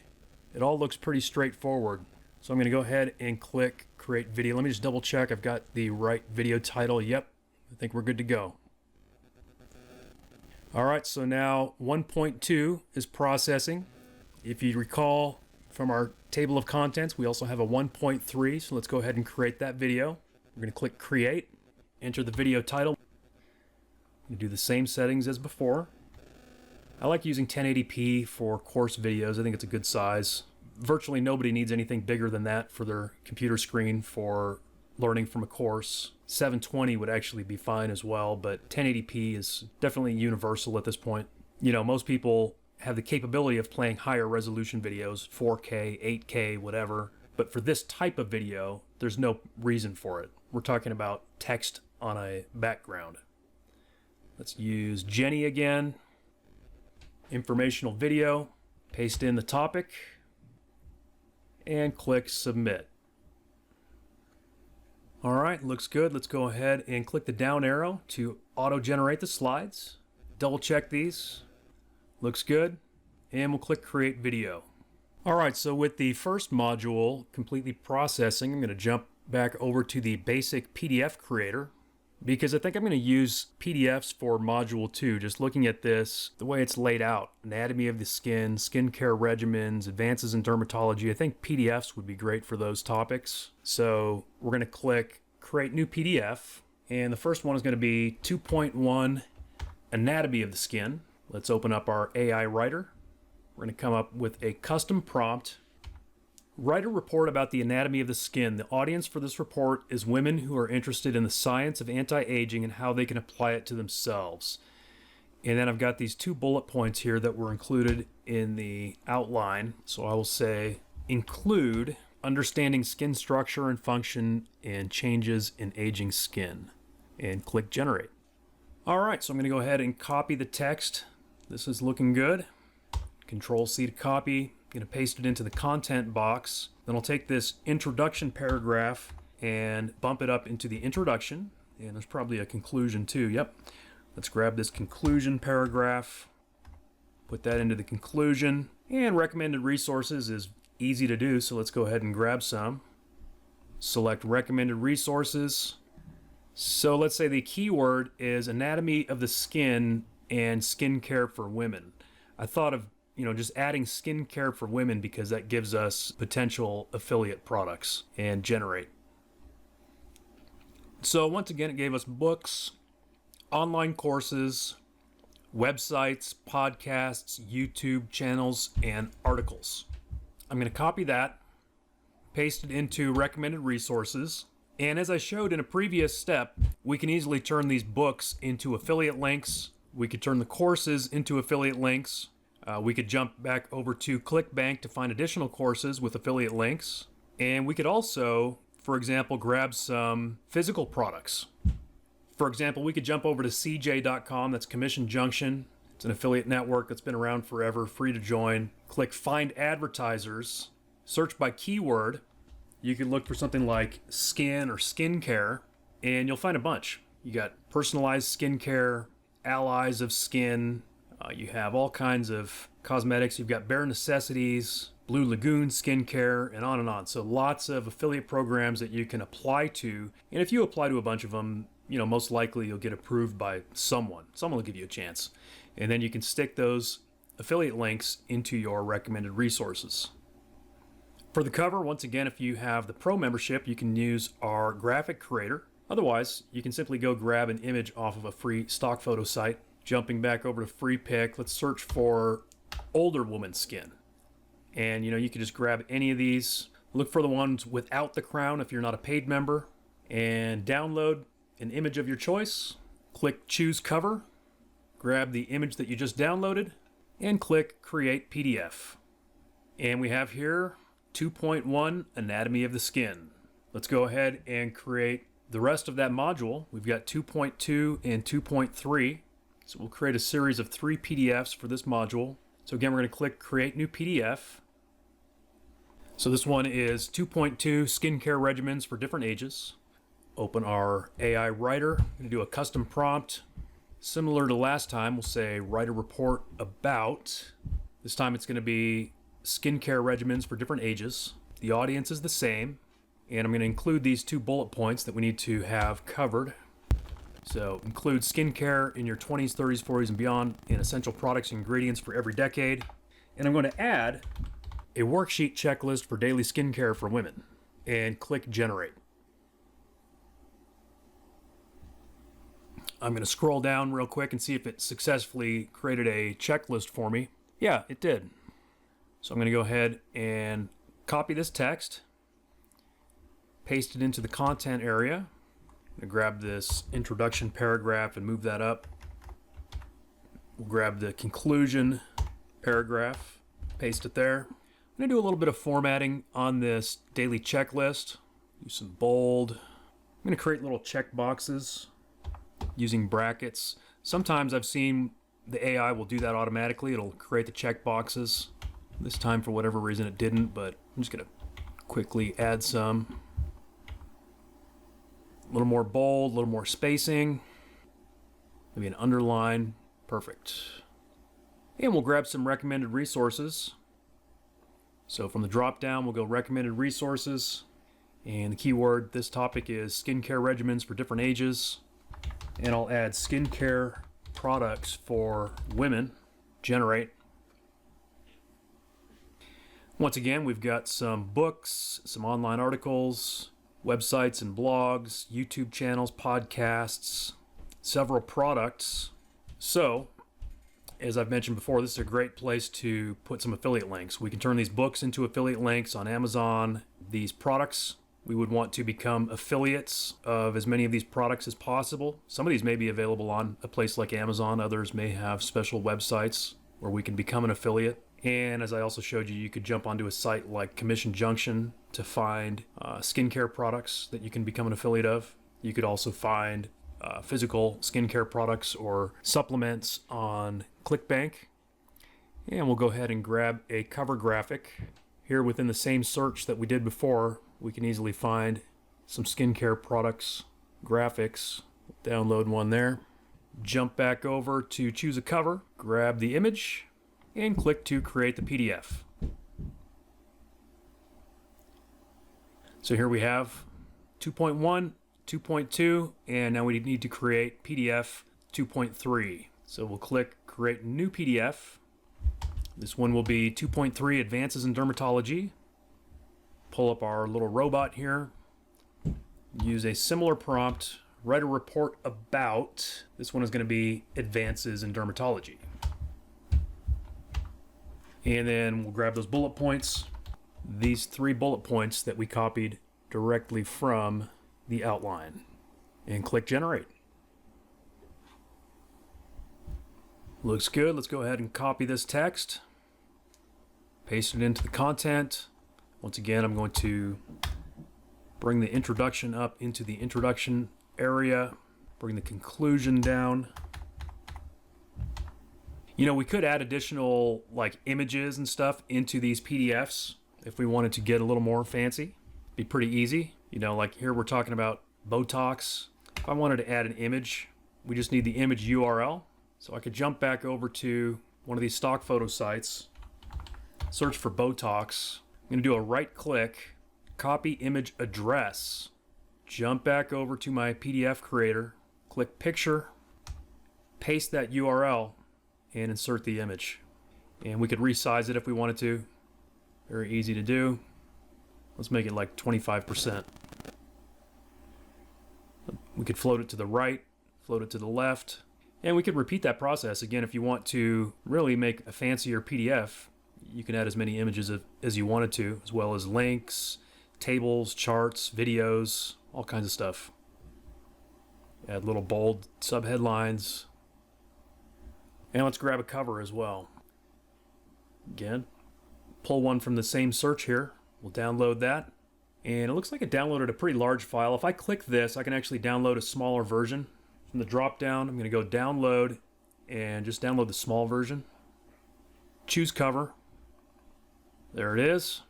It all looks pretty straightforward. So I'm going to go ahead and click create video. Let me just double check I've got the right video title. Yep, I think we're good to go. All right, so now 1.2 is processing. If you recall from our table of contents, we also have a 1.3, so let's go ahead and create that video. We're going to click create, enter the video title. We do the same settings as before. I like using 1080p for course videos. I think it's a good size. Virtually nobody needs anything bigger than that for their computer screen for learning from a course. 720 would actually be fine as well, but 1080p is definitely universal at this point. You know, most people have the capability of playing higher resolution videos, 4K, 8K, whatever. But for this type of video, there's no reason for it. We're talking about text on a background. Let's use Jenny again. Informational video. Paste in the topic. And click submit. All right, looks good. Let's go ahead and click the down arrow to auto-generate the slides. Double check these. Looks good. And we'll click create video. All right, so with the first module completely processing, I'm going to jump back over to the basic PDF creator. because I think I'm going to use PDFs for Module 2. Just looking at this, the way it's laid out, anatomy of the skin, skincare regimens, advances in dermatology, I think PDFs would be great for those topics. So we're going to click Create New PDF, and the first one is going to be 2.1 Anatomy of the Skin. Let's open up our AI writer. We're going to come up with a custom prompt. Write a report about the anatomy of the skin. The audience for this report is women who are interested in the science of anti-aging and how they can apply it to themselves. And then I've got these 2 bullet points here that were included in the outline. So I will say include understanding skin structure and function and changes in aging skin, and click generate. All right, so I'm going to go ahead and copy the text. This is looking good. Control C to copy. I'm going to paste it into the content box. Then I'll take this introduction paragraph and bump it up into the introduction. And there's probably a conclusion too. Yep. Let's grab this conclusion paragraph, put that into the conclusion. And recommended resources is easy to do, so let's go ahead and grab some. Select recommended resources. So let's say the keyword is anatomy of the skin and skincare for women. I thought of just adding skincare for women because that gives us potential affiliate products, and generate. So once again, it gave us books, online courses, websites, podcasts, YouTube channels, and articles. I'm going to copy that, paste it into recommended resources. And as I showed in a previous step, we can easily turn these books into affiliate links. We could turn the courses into affiliate links. We could jump back over to ClickBank to find additional courses with affiliate links. And we could also, for example, grab some physical products. For example, we could jump over to cj.com, that's Commission Junction. It's an affiliate network that's been around forever, free to join. Click Find Advertisers, search by keyword. You can look for something like skin or skincare, and you'll find a bunch. You got personalized skincare, allies of skin. You have all kinds of cosmetics. You've got Bare Necessities, Blue Lagoon skincare, and on and on. So lots of affiliate programs that you can apply to. And if you apply to a bunch of them, most likely you'll get approved by someone. Someone will give you a chance. And then you can stick those affiliate links into your recommended resources. For the cover, once again, if you have the Pro membership, you can use our graphic creator. Otherwise, you can simply go grab an image off of a free stock photo site. Jumping back over to free pick, let's search for older woman skin. And you can just grab any of these. Look for the ones without the crown if you're not a paid member. And download an image of your choice. Click choose cover. Grab the image that you just downloaded. And click create PDF. And we have here 2.1 Anatomy of the Skin. Let's go ahead and create the rest of that module. We've got 2.2 and 2.3. So we'll create a series of 3 PDFs for this module. So again, we're going to click Create New PDF. So this one is 2.2 Skincare Regimens for Different Ages. Open our AI writer. I'm going to do a custom prompt. Similar to last time, we'll say write a report about. This time it's going to be skincare regimens for different ages. The audience is the same. And I'm going to include these 2 bullet points that we need to have covered. So include skincare in your 20s, 30s, 40s, and beyond, and essential products and ingredients for every decade. And I'm going to add a worksheet checklist for daily skincare for women. And click generate. I'm going to scroll down real quick and see if it successfully created a checklist for me. Yeah, it did. So I'm going to go ahead and copy this text, paste it into the content area. I'm going to grab this introduction paragraph and move that up. We'll grab the conclusion paragraph, paste it there. I'm going to do a little bit of formatting on this daily checklist. Use some bold. I'm going to create little check boxes using brackets. Sometimes I've seen the AI will do that automatically. It'll create the check boxes. This time, for whatever reason, it didn't, but I'm just going to quickly add some. A little more bold, a little more spacing. Maybe an underline. Perfect. And we'll grab some recommended resources. So from the drop down, we'll go recommended resources. And the keyword, this topic is skincare regimens for different ages. And I'll add skincare products for women. Generate. Once again, we've got some books, some online articles, websites and blogs, YouTube channels, podcasts, several products. So, as I've mentioned before, this is a great place to put some affiliate links. We can turn these books into affiliate links on Amazon. These products, we would want to become affiliates of as many of these products as possible. Some of these may be available on a place like Amazon. Others may have special websites where we can become an affiliate. And as I also showed you, you could jump onto a site like Commission Junction to find skincare products that you can become an affiliate of. You could also find physical skincare products or supplements on ClickBank. And we'll go ahead and grab a cover graphic. Here within the same search that we did before, we can easily find some skincare products, graphics. Download one there. Jump back over to choose a cover, grab the image, and click to create the PDF. So here we have 2.1, 2.2, and now we need to create PDF 2.3. So we'll click create new PDF. This one will be 2.3 Advances in Dermatology. Pull up our little robot here. Use a similar prompt. Write a report about. This one is going to be Advances in Dermatology. And then we'll grab those bullet points. These 3 bullet points that we copied directly from the outline. And click generate. Looks good. Let's go ahead and copy this text. Paste it into the content. Once again, I'm going to bring the introduction up into the introduction area. Bring the conclusion down. You know, we could add additional like images and stuff into these PDFs if we wanted to get a little more fancy. Be pretty easy. You know, like here we're talking about Botox. If I wanted to add an image, we just need the image URL. So I could jump back over to one of these stock photo sites, search for Botox. I'm going to do a right click, copy image address, jump back over to my PDF creator, click picture, paste that URL, and insert the image. And we could resize it if we wanted to. Very easy to do. Let's make it like 25%. We could float it to the right, float it to the left, and we could repeat that process. Again, if you want to really make a fancier PDF, you can add as many images as you wanted to, as well as links, tables, charts, videos, all kinds of stuff. Add little bold subheadlines. And let's grab a cover as well. Again, pull one from the same search here. We'll download that. And it looks like it downloaded a pretty large file. If I click this, I can actually download a smaller version. From the drop down, I'm going to go download and just download the small version. Choose cover. There it is.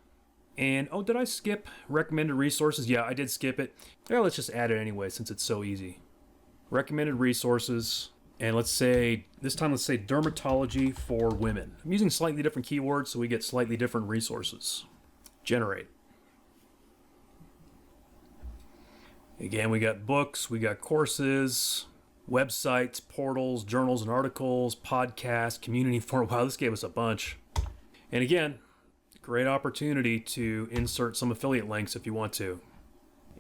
And oh, did I skip recommended resources? Yeah, I did skip it. Well, let's just add it anyway since it's so easy. Recommended resources. And let's say, this time let's say dermatology for women. I'm using slightly different keywords so we get slightly different resources. Generate. Again, we got books, we got courses, websites, portals, journals and articles, podcasts, community forum. Wow, this gave us a bunch. And again, great opportunity to insert some affiliate links if you want to.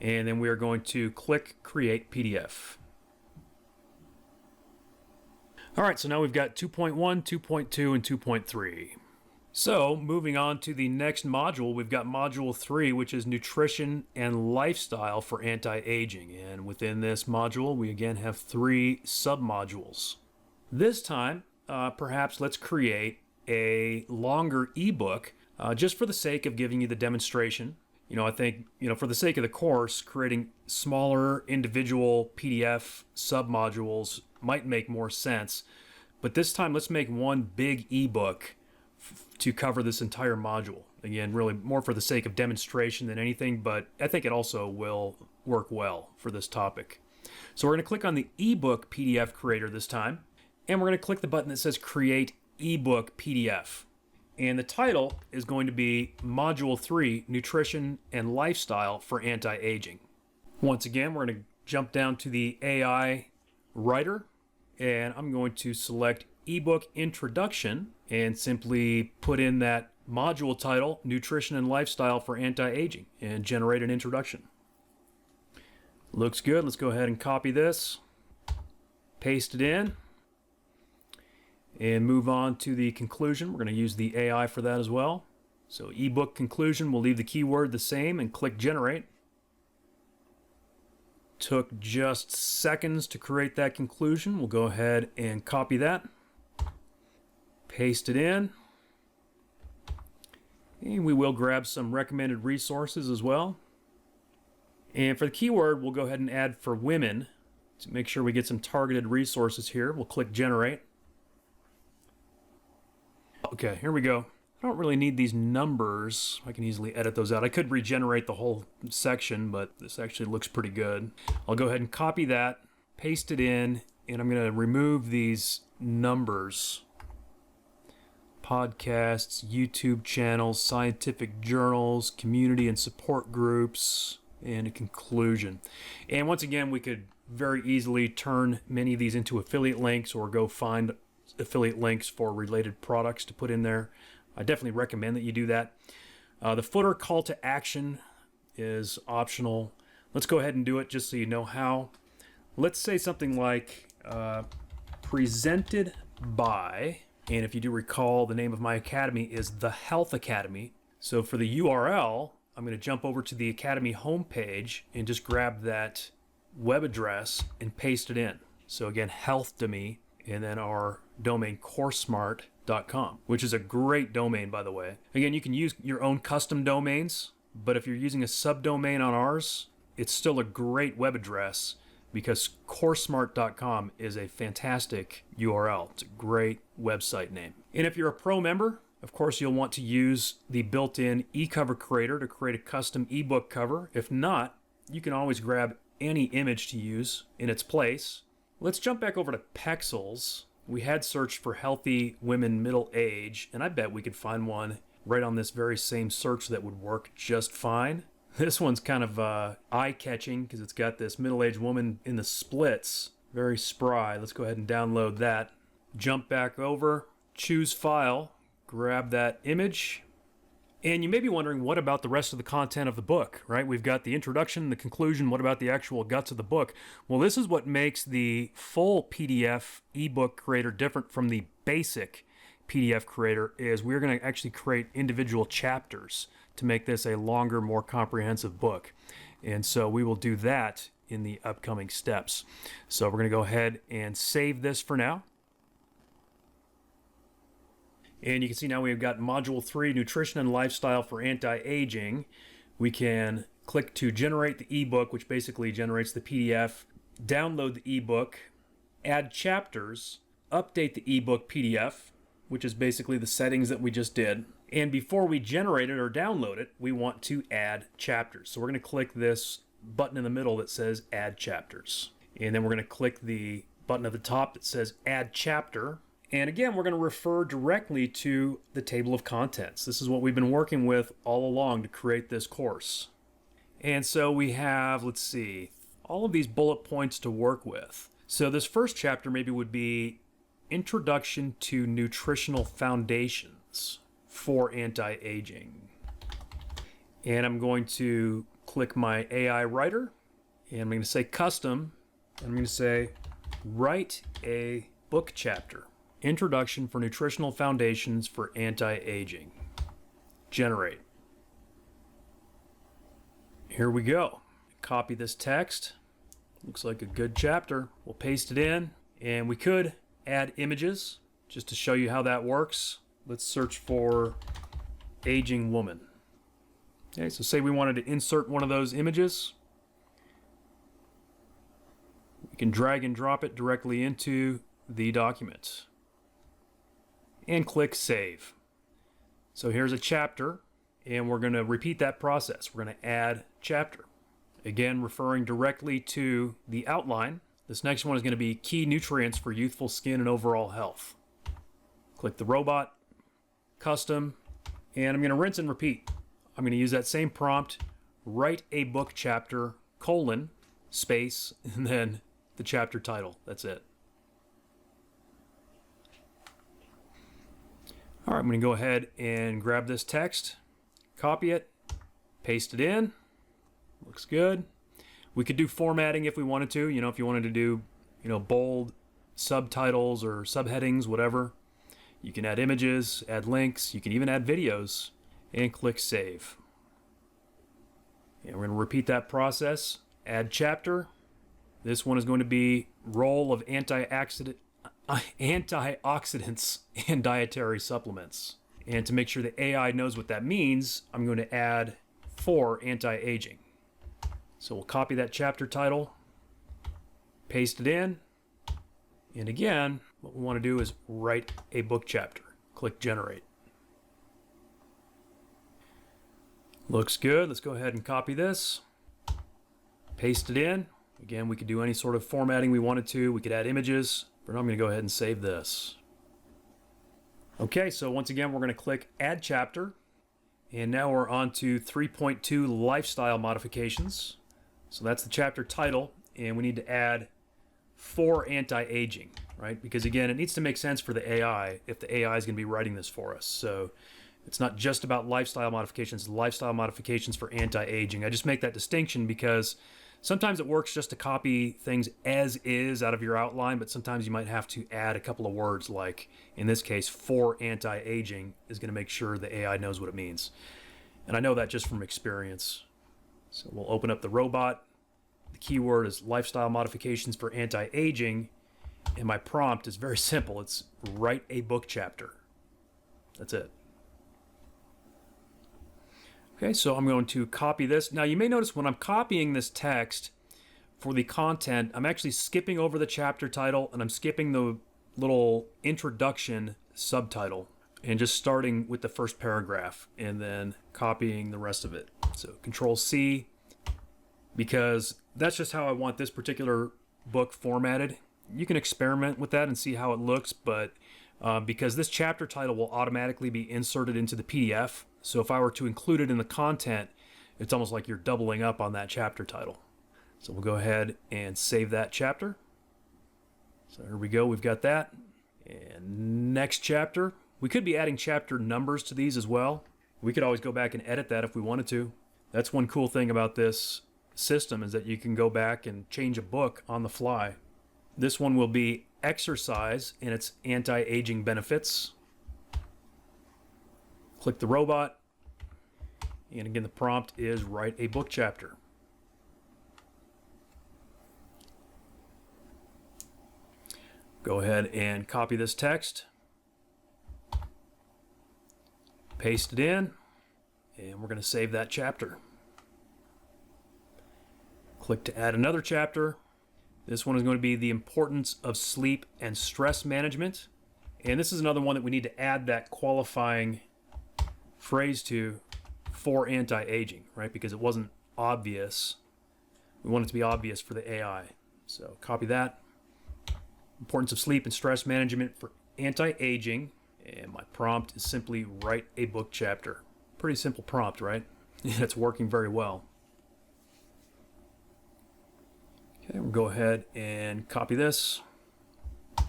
And then we are going to click Create PDF. All right, so now we've got 2.1, 2.2, and 2.3. So moving on to the next module, we've got module 3, which is nutrition and lifestyle for anti-aging. And within this module, we again have 3 sub-modules. This time, perhaps let's create a longer ebook just for the sake of giving you the demonstration. You know, I think, for the sake of the course, creating smaller individual PDF sub-modules might make more sense. But this time, let's make one big ebook to cover this entire module. Again, really more for the sake of demonstration than anything, but I think it also will work well for this topic. So we're going to click on the ebook PDF creator this time, and we're going to click the button that says Create ebook PDF. And the title is going to be Module 3, Nutrition and Lifestyle for Anti-Aging. Once again, we're going to jump down to the AI writer, and I'm going to select ebook introduction and simply put in that module title, Nutrition and Lifestyle for Anti-Aging, and generate an introduction. Looks good. Let's go ahead and copy this, paste it in, and move on to the conclusion. We're going to use the AI for that as well. So ebook conclusion, we'll leave the keyword the same and click generate. Took just seconds to create that conclusion. We'll go ahead and copy that, paste it in, and we will grab some recommended resources as well. And for the keyword, we'll go ahead and add for women to make sure we get some targeted resources here. We'll click generate. Okay, here we go. I don't really need these numbers. I can easily edit those out. I could regenerate the whole section, but this actually looks pretty good. I'll go ahead and copy that, paste it in, and I'm going to remove these numbers. Podcasts, YouTube channels, scientific journals, community and support groups, and a conclusion. And once again, we could very easily turn many of these into affiliate links or go find affiliate links for related products to put in there. I definitely recommend that you do that. The footer call to action is optional. Let's go ahead and do it just so you know how. Let's say something like presented by, and if you do recall, the name of my academy is The Health Academy. So for the URL, I'm going to jump over to the Academy homepage and just grab that web address and paste it in. So again, health to me, and then our domain CourseSmate.com, which is a great domain, by the way. Again, you can use your own custom domains, but if you're using a subdomain on ours, it's still a great web address because CourseSmate.com is a fantastic URL. It's a great website name. And if you're a pro member, of course, you'll want to use the built-in eCover creator to create a custom ebook cover. If not, you can always grab any image to use in its place. Let's jump back over to Pexels. We had searched for healthy women middle age, and I bet we could find one right on this very same search that would work just fine. This one's kind of eye-catching because it's got this middle-aged woman in the splits. Very spry. Let's go ahead and download that. Jump back over, choose file, grab that image. And you may be wondering, what about the rest of the content of the book, right? We've got the introduction, the conclusion. What about the actual guts of the book? Well, this is what makes the full PDF ebook creator different from the basic PDF creator is we're going to actually create individual chapters to make this a longer, more comprehensive book. And so we will do that in the upcoming steps. So we're going to go ahead and save this for now. And you can see now we've got Module 3, Nutrition and Lifestyle for Anti-Aging. We can click to generate the ebook, which basically generates the PDF, download the ebook, add chapters, update the ebook PDF, which is basically the settings that we just did. And before we generate it or download it, we want to add chapters. So we're going to click this button in the middle that says Add Chapters. And then we're going to click the button at the top that says Add Chapter. And again, we're going to refer directly to the table of contents. This is what we've been working with all along to create this course. And so we have, let's see, all of these bullet points to work with. So this first chapter maybe would be Introduction to Nutritional Foundations for Anti-Aging. And I'm going to click my AI writer, and I'm going to say Custom, and I'm going to say Write a Book Chapter. Introduction for Nutritional Foundations for Anti-Aging. Generate. Here we go. Copy this text. Looks like a good chapter. We'll paste it in, and we could add images just to show you how that works. Let's search for aging woman. Okay, so say we wanted to insert one of those images. We can drag and drop it directly into the document. And click Save. So here's a chapter, and we're going to repeat that process. We're going to add chapter. Again, referring directly to the outline. This next one is going to be Key Nutrients for Youthful Skin and Overall Health. Click the robot, Custom, and I'm going to rinse and repeat. I'm going to use that same prompt, write a book chapter, : space, and then the chapter title. That's it. All right, I'm going to go ahead and grab this text, copy it, paste it in. Looks good. We could do formatting if we wanted to, if you wanted to do, bold subtitles or subheadings, whatever. You can add images, add links, you can even add videos, and click Save. And we're going to repeat that process. Add chapter. This one is going to be role of antioxidants and dietary supplements. And to make sure the AI knows what that means, I'm going to add for anti-aging. So we'll copy that chapter title, paste it in, and again, what we want to do is write a book chapter. Click Generate. Looks good. Let's go ahead and copy this, paste it in. Again, we could do any sort of formatting we wanted to. We could add images. But I'm going to go ahead and save this. Okay, so once again, we're going to click Add Chapter. And now we're on to 3.2 Lifestyle Modifications. So that's the chapter title. And we need to add for anti-aging, right? Because again, it needs to make sense for the AI if the AI is going to be writing this for us. So it's not just about lifestyle modifications for anti-aging. I just make that distinction because sometimes it works just to copy things as is out of your outline, but sometimes you might have to add a couple of words, like in this case, for anti-aging is going to make sure the AI knows what it means. And I know that just from experience. So we'll open up the robot. The keyword is lifestyle modifications for anti-aging. And my prompt is very simple. It's write a book chapter. That's it. Okay, so I'm going to copy this. Now you may notice when I'm copying this text for the content, I'm actually skipping over the chapter title and I'm skipping the little introduction subtitle and just starting with the first paragraph and then copying the rest of it. So Control C, because that's just how I want this particular book formatted. You can experiment with that and see how it looks, but because this chapter title will automatically be inserted into the PDF, so if I were to include it in the content, it's almost like you're doubling up on that chapter title. So we'll go ahead and save that chapter. So here we go, we've got that. And next chapter, we could be adding chapter numbers to these as well. We could always go back and edit that if we wanted to. That's one cool thing about this system is that you can go back and change a book on the fly. This one will be exercise and its anti-aging benefits. Click the robot, and again the prompt is write a book chapter. Go ahead and copy this text, paste it in, and we're going to save that chapter. Click to add another chapter. This one is going to be the importance of sleep and stress management, and this is another one that we need to add that qualifying phrase to for anti-aging, right? Because it wasn't obvious. We want it to be obvious for the AI. So copy that. Importance of sleep and stress management for anti-aging. And my prompt is simply write a book chapter. Pretty simple prompt, right? It's working very well. Okay, we'll go ahead and copy this. I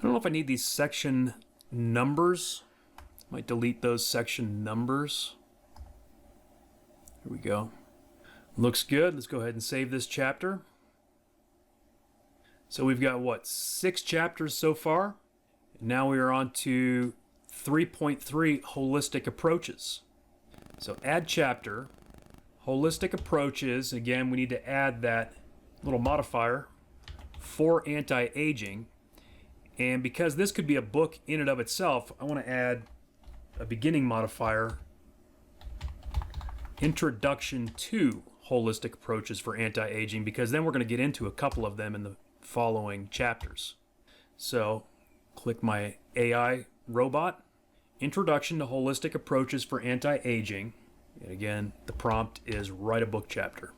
don't know if I need these section numbers. Might delete those section numbers. Here we go. Looks good. Let's go ahead and save this chapter. So we've got what, 6 chapters so far. Now we are on to 3.3 holistic approaches. So add chapter, holistic approaches. Again, we need to add that little modifier for anti-aging. And because this could be a book in and of itself, I want to add a beginning modifier, Introduction to Holistic Approaches for Anti-Aging, because then we're going to get into a couple of them in the following chapters. So click my AI robot, Introduction to Holistic Approaches for Anti-Aging. And again, the prompt is write a book chapter.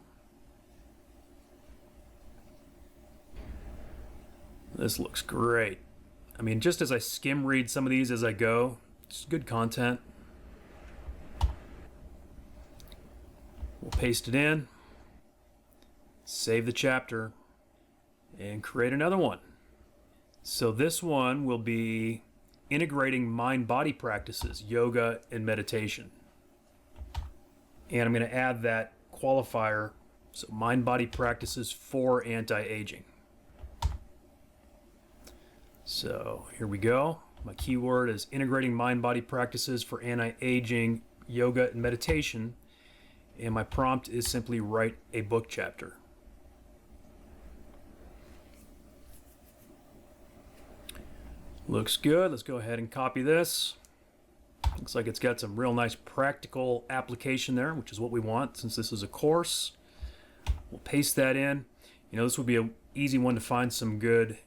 This looks great. I mean, just as I skim read some of these as I go, it's good content. We'll paste it in. Save the chapter and create another one. So this one will be integrating mind-body practices, yoga and meditation. And I'm going to add that qualifier, so mind-body practices for anti-aging. So here we go. My keyword is integrating mind-body practices for anti-aging, yoga, and meditation. And my prompt is simply write a book chapter. Looks good. Let's go ahead and copy this. Looks like it's got some real nice practical application there, which is what we want since this is a course. We'll paste that in. You know, this would be an easy one to find some good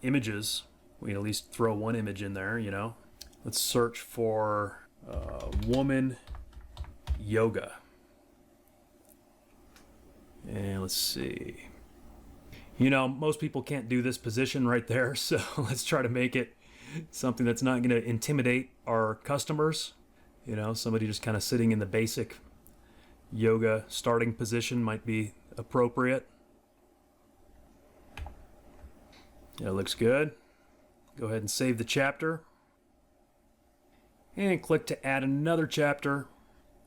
images. We can at least throw one image in there, you know. Let's search for woman yoga. And let's see. You know, most people can't do this position right there, so let's try to make it something that's not going to intimidate our customers. You know, somebody just kind of sitting in the basic yoga starting position might be appropriate. Yeah, looks good. Go ahead and save the chapter. And click to add another chapter.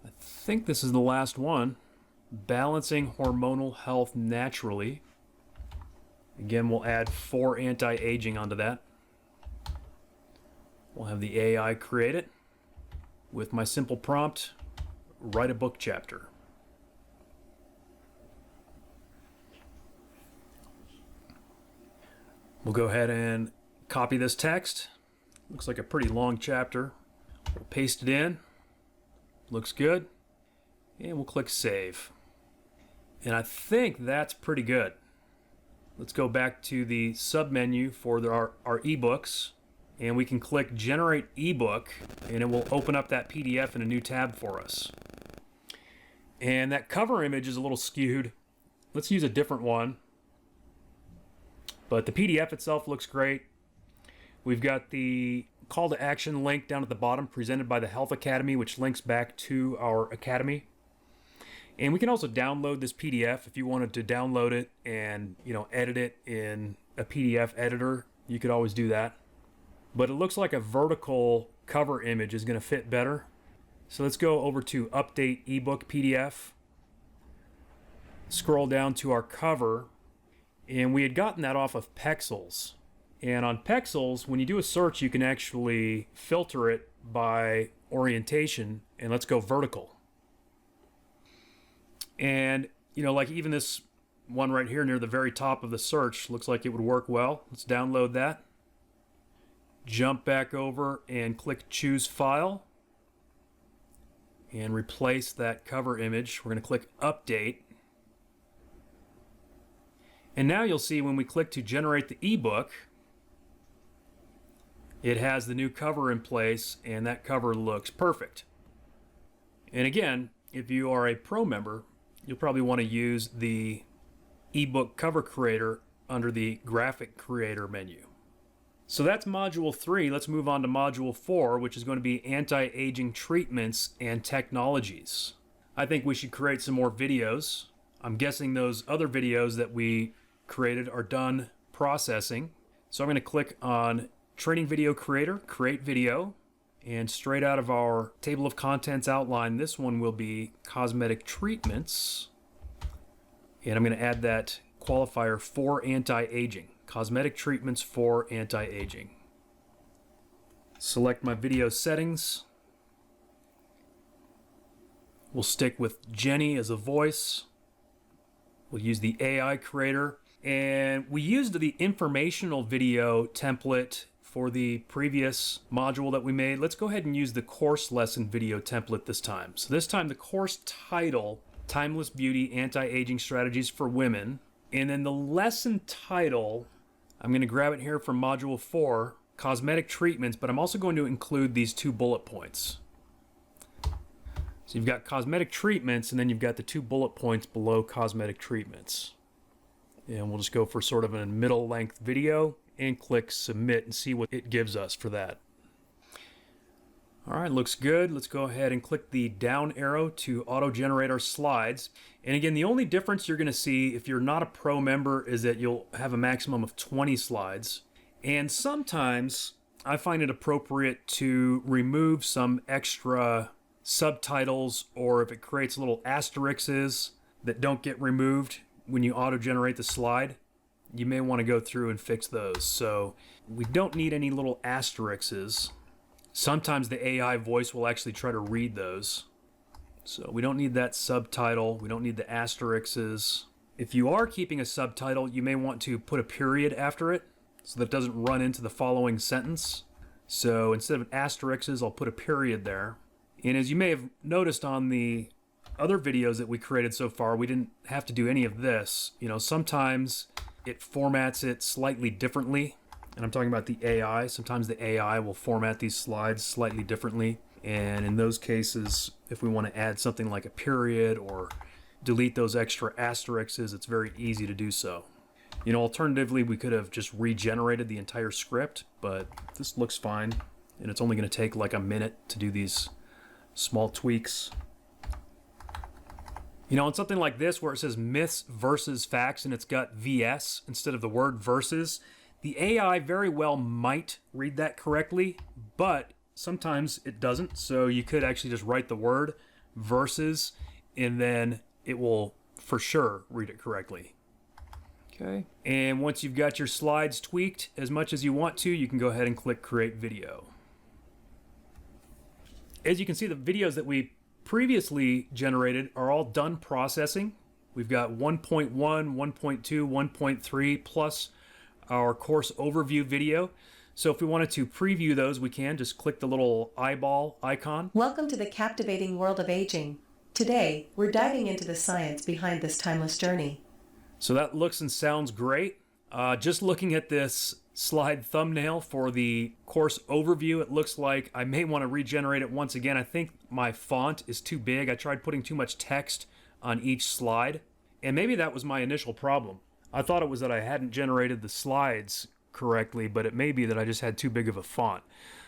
I think this is the last one. Balancing hormonal health naturally. Again, we'll add for anti-aging onto that. We'll have the AI create it with my simple prompt, write a book chapter. We'll go ahead and copy this text. Looks like a pretty long chapter. We'll paste it in. Looks good. And we'll click save. And I think that's pretty good. Let's go back to the submenu for our ebooks, and we can click generate ebook, and it will open up that PDF in a new tab for us. And that cover image is a little skewed. Let's use a different one. But the PDF itself looks great. We've got the call to action link down at the bottom presented by the Health Academy, which links back to our academy. And we can also download this PDF if you wanted to download it and, you know, edit it in a PDF editor. You could always do that. But it looks like a vertical cover image is going to fit better. So let's go over to Update ebook PDF. Scroll down to our cover. And we had gotten that off of Pexels. And on Pexels, when you do a search, you can actually filter it by orientation. And let's go vertical. And, you know, like even this one right here near the very top of the search looks like it would work well. Let's download that. Jump back over and click Choose File. And replace that cover image. We're going to click Update. And now you'll see when we click to generate the ebook, it has the new cover in place, and that cover looks perfect. And again, if you are a pro member, you'll probably want to use the ebook cover creator under the graphic creator menu. So that's module 3. Let's move on to module 4, which is going to be anti-aging treatments and technologies. I think we should create some more videos. I'm guessing those other videos that we created are done processing. So I'm going to click on Training Video Creator, Create Video. And straight out of our table of contents outline, this one will be cosmetic treatments. And I'm going to add that qualifier for anti-aging. Cosmetic treatments for anti-aging. Select my video settings. We'll stick with Jenny as a voice. We'll use the AI creator. And we used the informational video template for the previous module that we made. Let's go ahead and use the course lesson video template this time. So this time the course title, Timeless Beauty Anti-Aging Strategies for Women. And then the lesson title, I'm going to grab it here from module 4, Cosmetic Treatments, but I'm also going to include these 2 bullet points. So you've got cosmetic treatments, and then you've got the 2 bullet points below cosmetic treatments. And we'll just go for sort of a middle length video and click submit and see what it gives us for that. All right, looks good. Let's go ahead and click the down arrow to auto-generate our slides. And again, the only difference you're going to see if you're not a pro member is that you'll have a maximum of 20 slides. And sometimes I find it appropriate to remove some extra subtitles, or if it creates little asterisks that don't get removed when you auto-generate the slide, you may want to go through and fix those. So we don't need any little asterisks. Sometimes the AI voice will actually try to read those. So we don't need that subtitle. We don't need the asterisks. If you are keeping a subtitle, you may want to put a period after it so that it doesn't run into the following sentence. So instead of asterisks, I'll put a period there. And as you may have noticed on the other videos that we created so far, we didn't have to do any of this. You know, sometimes it formats it slightly differently. And I'm talking about the AI. Sometimes the AI will format these slides slightly differently. And in those cases, if we want to add something like a period or delete those extra asterisks, it's very easy to do so. You know, alternatively, we could have just regenerated the entire script, but this looks fine. And it's only going to take like a minute to do these small tweaks. You know, on something like this where it says myths versus facts and it's got VS instead of the word versus, the AI very well might read that correctly, but sometimes it doesn't. So you could actually just write the word versus, and then it will for sure read it correctly. Okay. And once you've got your slides tweaked as much as you want to, you can go ahead and click Create Video. As you can see, the videos that we previously generated are all done processing. We've got 1.1, 1.2, 1.3, plus our course overview video. So if we wanted to preview those, we can just click the little eyeball icon. Welcome to the captivating world of aging. Today, we're diving into the science behind this timeless journey. So that looks and sounds great. Just looking at this slide thumbnail for the course overview, it looks like I may want to regenerate it once again. I think my font is too big. I tried putting too much text on each slide, and maybe that was my initial problem. I thought it was that I hadn't generated the slides correctly, but it may be that I just had too big of a font.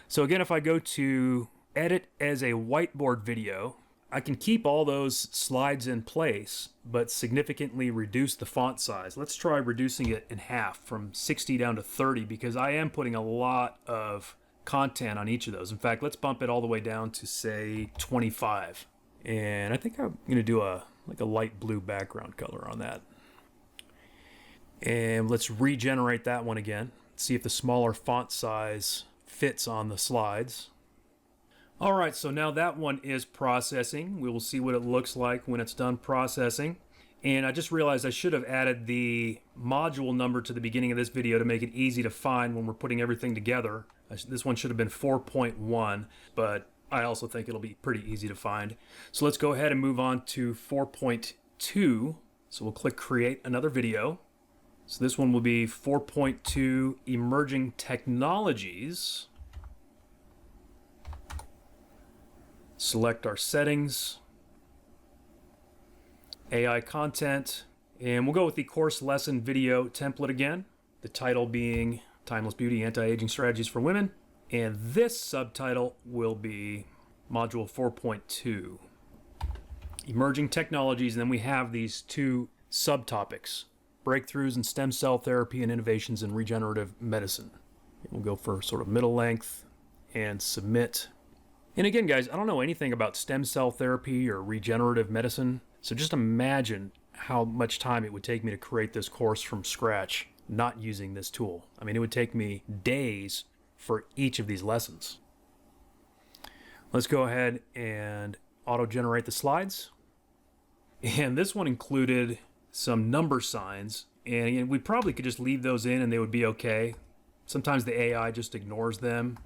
So again, if I go to edit as a whiteboard video, I can keep all those slides in place, but significantly reduce the font size. Let's try reducing it in half from 60 down to 30, because I am putting a lot of content on each of those. In fact, let's bump it all the way down to say 25. And I think I'm going to do a light blue background color on that. And let's regenerate that one again. See if the smaller font size fits on the slides. All right, so now that one is processing. We will see what it looks like when it's done processing. And I just realized I should have added the module number to the beginning of this video to make it easy to find when we're putting everything together. This one should have been 4.1, but I also think it'll be pretty easy to find. So let's go ahead and move on to 4.2. So we'll click Create Another Video. So this one will be 4.2 Emerging Technologies. Select our settings, AI content, and we'll go with the course lesson video template again. The title being Timeless Beauty, Anti-Aging Strategies for Women. And this subtitle will be Module 4.2, Emerging Technologies. And then we have these two subtopics, Breakthroughs in Stem Cell Therapy and Innovations in Regenerative Medicine. We'll go for sort of middle length and submit. And again, guys, I don't know anything about stem cell therapy or regenerative medicine, so just imagine how much time it would take me to create this course from scratch, not using this tool. I mean, it would take me days for each of these lessons. Let's go ahead and auto-generate the slides. And this one included some number signs, and again, we probably could just leave those in and they would be okay. Sometimes the AI just ignores them.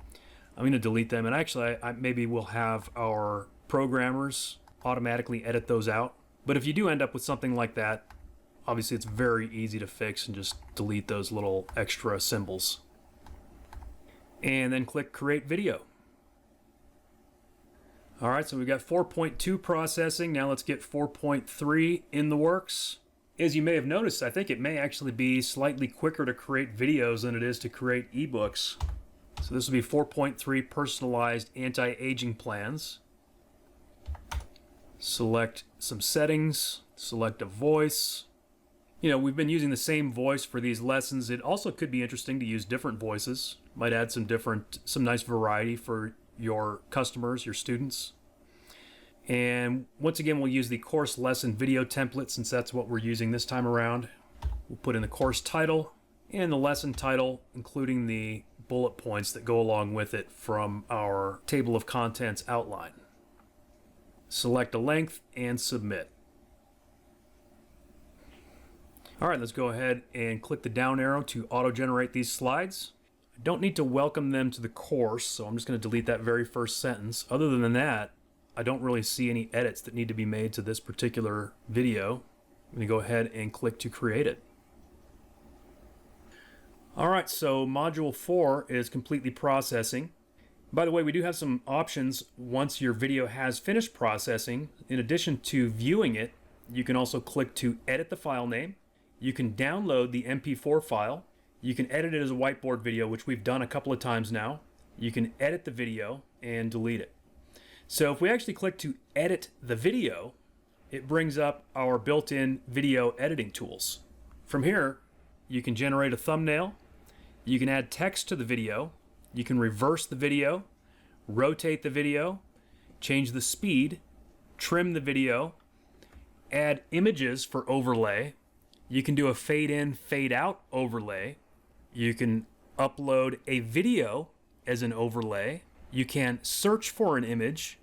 I'm going to delete them, and actually maybe we'll have our programmers automatically edit those out. But if you do end up with something like that, obviously it's very easy to fix and just delete those little extra symbols. And then click Create Video. All right, so we've got 4.2 processing. Now let's get 4.3 in the works. As you may have noticed, I think it may actually be slightly quicker to create videos than it is to create ebooks. So this will be 4.3 personalized anti-aging plans. Select some settings, select a voice. You know, we've been using the same voice for these lessons. It also could be interesting to use different voices. Might add some nice variety for your customers, your students. And once again, we'll use the course lesson video template since that's what we're using this time around. We'll put in the course title and the lesson title, including the bullet points that go along with it from our table of contents outline. Select a length and submit. All right, let's go ahead and click the down arrow to auto-generate these slides. I don't need to welcome them to the course, so I'm just going to delete that very first sentence. Other than that, I don't really see any edits that need to be made to this particular video. I'm going to go ahead and click to create it. All right, so Module 4 is completely processing. By the way, we do have some options once your video has finished processing. In addition to viewing it, you can also click to edit the file name. You can download the MP4 file. You can edit it as a whiteboard video, which we've done a couple of times now. You can edit the video and delete it. So if we actually click to edit the video, it brings up our built-in video editing tools. From here, you can generate a thumbnail. You can add text to the video. You can reverse the video, rotate the video, change the speed, trim the video, add images for overlay. You can do a fade in, fade out overlay. You can upload a video as an overlay. You can search for an image.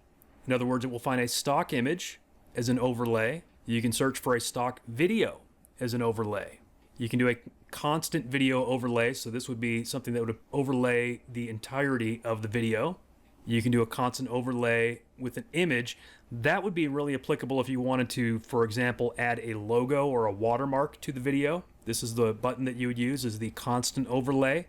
In other words, it will find a stock image as an overlay. You can search for a stock video as an overlay. You can do a constant video overlay, so this would be something that would overlay the entirety of the video. You can do a constant overlay with an image. That would be really applicable if you wanted to, for example, add a logo or a watermark to the video. This is the button that you would use, is the constant overlay.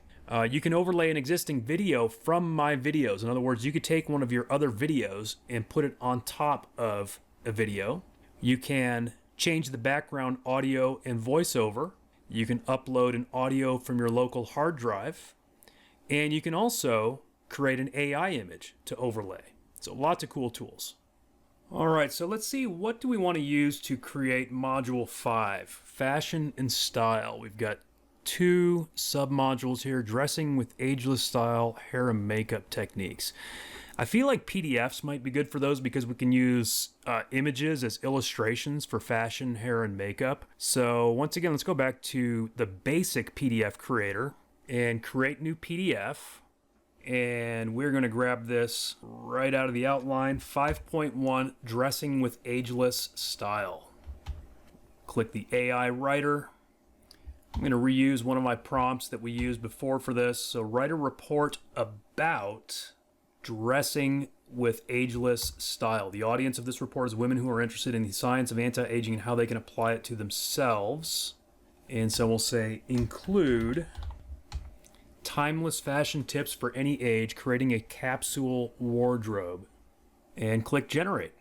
You can overlay an existing video from my videos. In other words, you could take one of your other videos and put it on top of a video. You can change the background audio and voiceover. You can upload an audio from your local hard drive. And you can also create an AI image to overlay. So lots of cool tools. All right, so let's see, what do we want to use to create Module 5? Fashion and style. We've got 2 sub-modules here, dressing with ageless style, hair and makeup techniques. I feel like PDFs might be good for those because we can use images as illustrations for fashion, hair, and makeup. So once again, let's go back to the basic PDF creator and create new PDF. And we're going to grab this right out of the outline, 5.1, dressing with ageless style. Click the AI writer. I'm going to reuse one of my prompts that we used before for this. So write a report about dressing with ageless style. The audience of this report is women who are interested in the science of anti-aging and how they can apply it to themselves. And so we'll say include timeless fashion tips for any age, creating a capsule wardrobe. And click generate.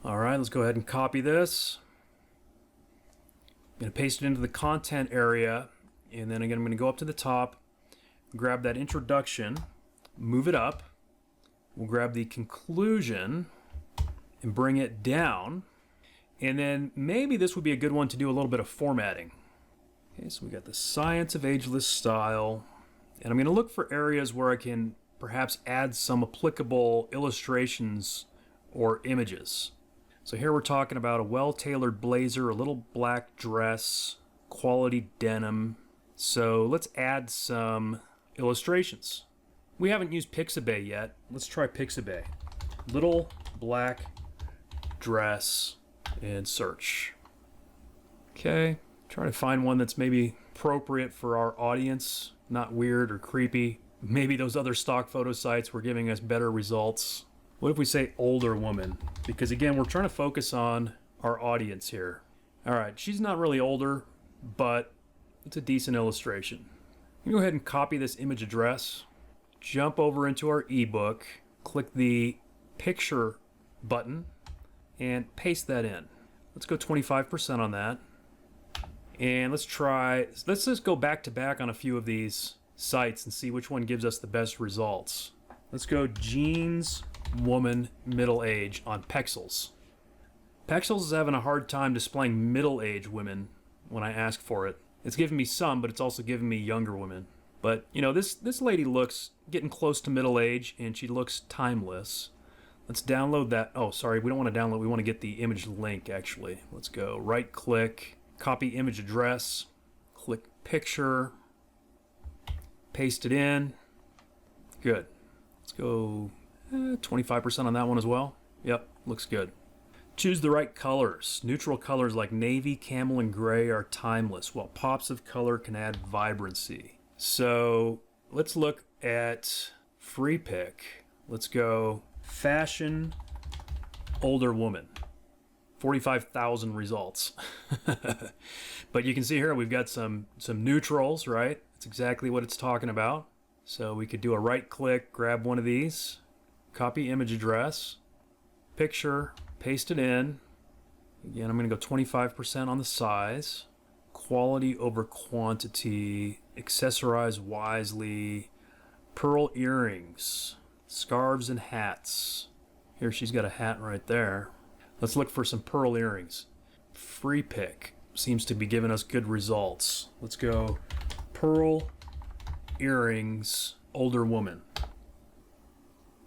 All right, let's go ahead and copy this. I'm going to paste it into the content area, and then again I'm going to go up to the top, grab that introduction, move it up. We'll grab the conclusion and bring it down. And then maybe this would be a good one to do a little bit of formatting. Okay, so we got the science of ageless style, and I'm going to look for areas where I can perhaps add some applicable illustrations or images. So here we're talking about a well-tailored blazer, a little black dress, quality denim. So let's add some illustrations. We haven't used Pixabay yet. Let's try Pixabay. Little black dress and search. Okay, try to find one that's maybe appropriate for our audience, not weird or creepy. Maybe those other stock photo sites were giving us better results. What if we say older woman? Because again, we're trying to focus on our audience here. All right, she's not really older, but it's a decent illustration. I'm gonna go ahead and copy this image address, jump over into our ebook, click the picture button, and paste that in. Let's go 25% on that. And let's just go back to back on a few of these sites and see which one gives us the best results. Let's go jeans, woman, middle age on Pexels. Pexels is having a hard time displaying middle-aged women when I ask for it. It's giving me some, but it's also giving me younger women. But, you know, this lady looks getting close to middle age, and she looks timeless. Let's download that. Oh, sorry, we don't want to download. We want to get the image link, actually. Let's go right-click, copy image address, click picture, paste it in. Good. Let's go 25% on that one as well. Yep, looks good. Choose the right colors. Neutral colors like navy, camel, and gray are timeless, while pops of color can add vibrancy. So let's look at free pick. Let's go fashion, older woman. 45,000 results. But you can see here we've got some neutrals, right? That's exactly what it's talking about. So we could do a right click, grab one of these, copy image address, picture, paste it in. Again, I'm going to go 25% on the size. Quality over quantity. Accessorize wisely. Pearl earrings. Scarves and hats. Here she's got a hat right there. Let's look for some pearl earrings. Free pick seems to be giving us good results. Let's go pearl earrings, older woman.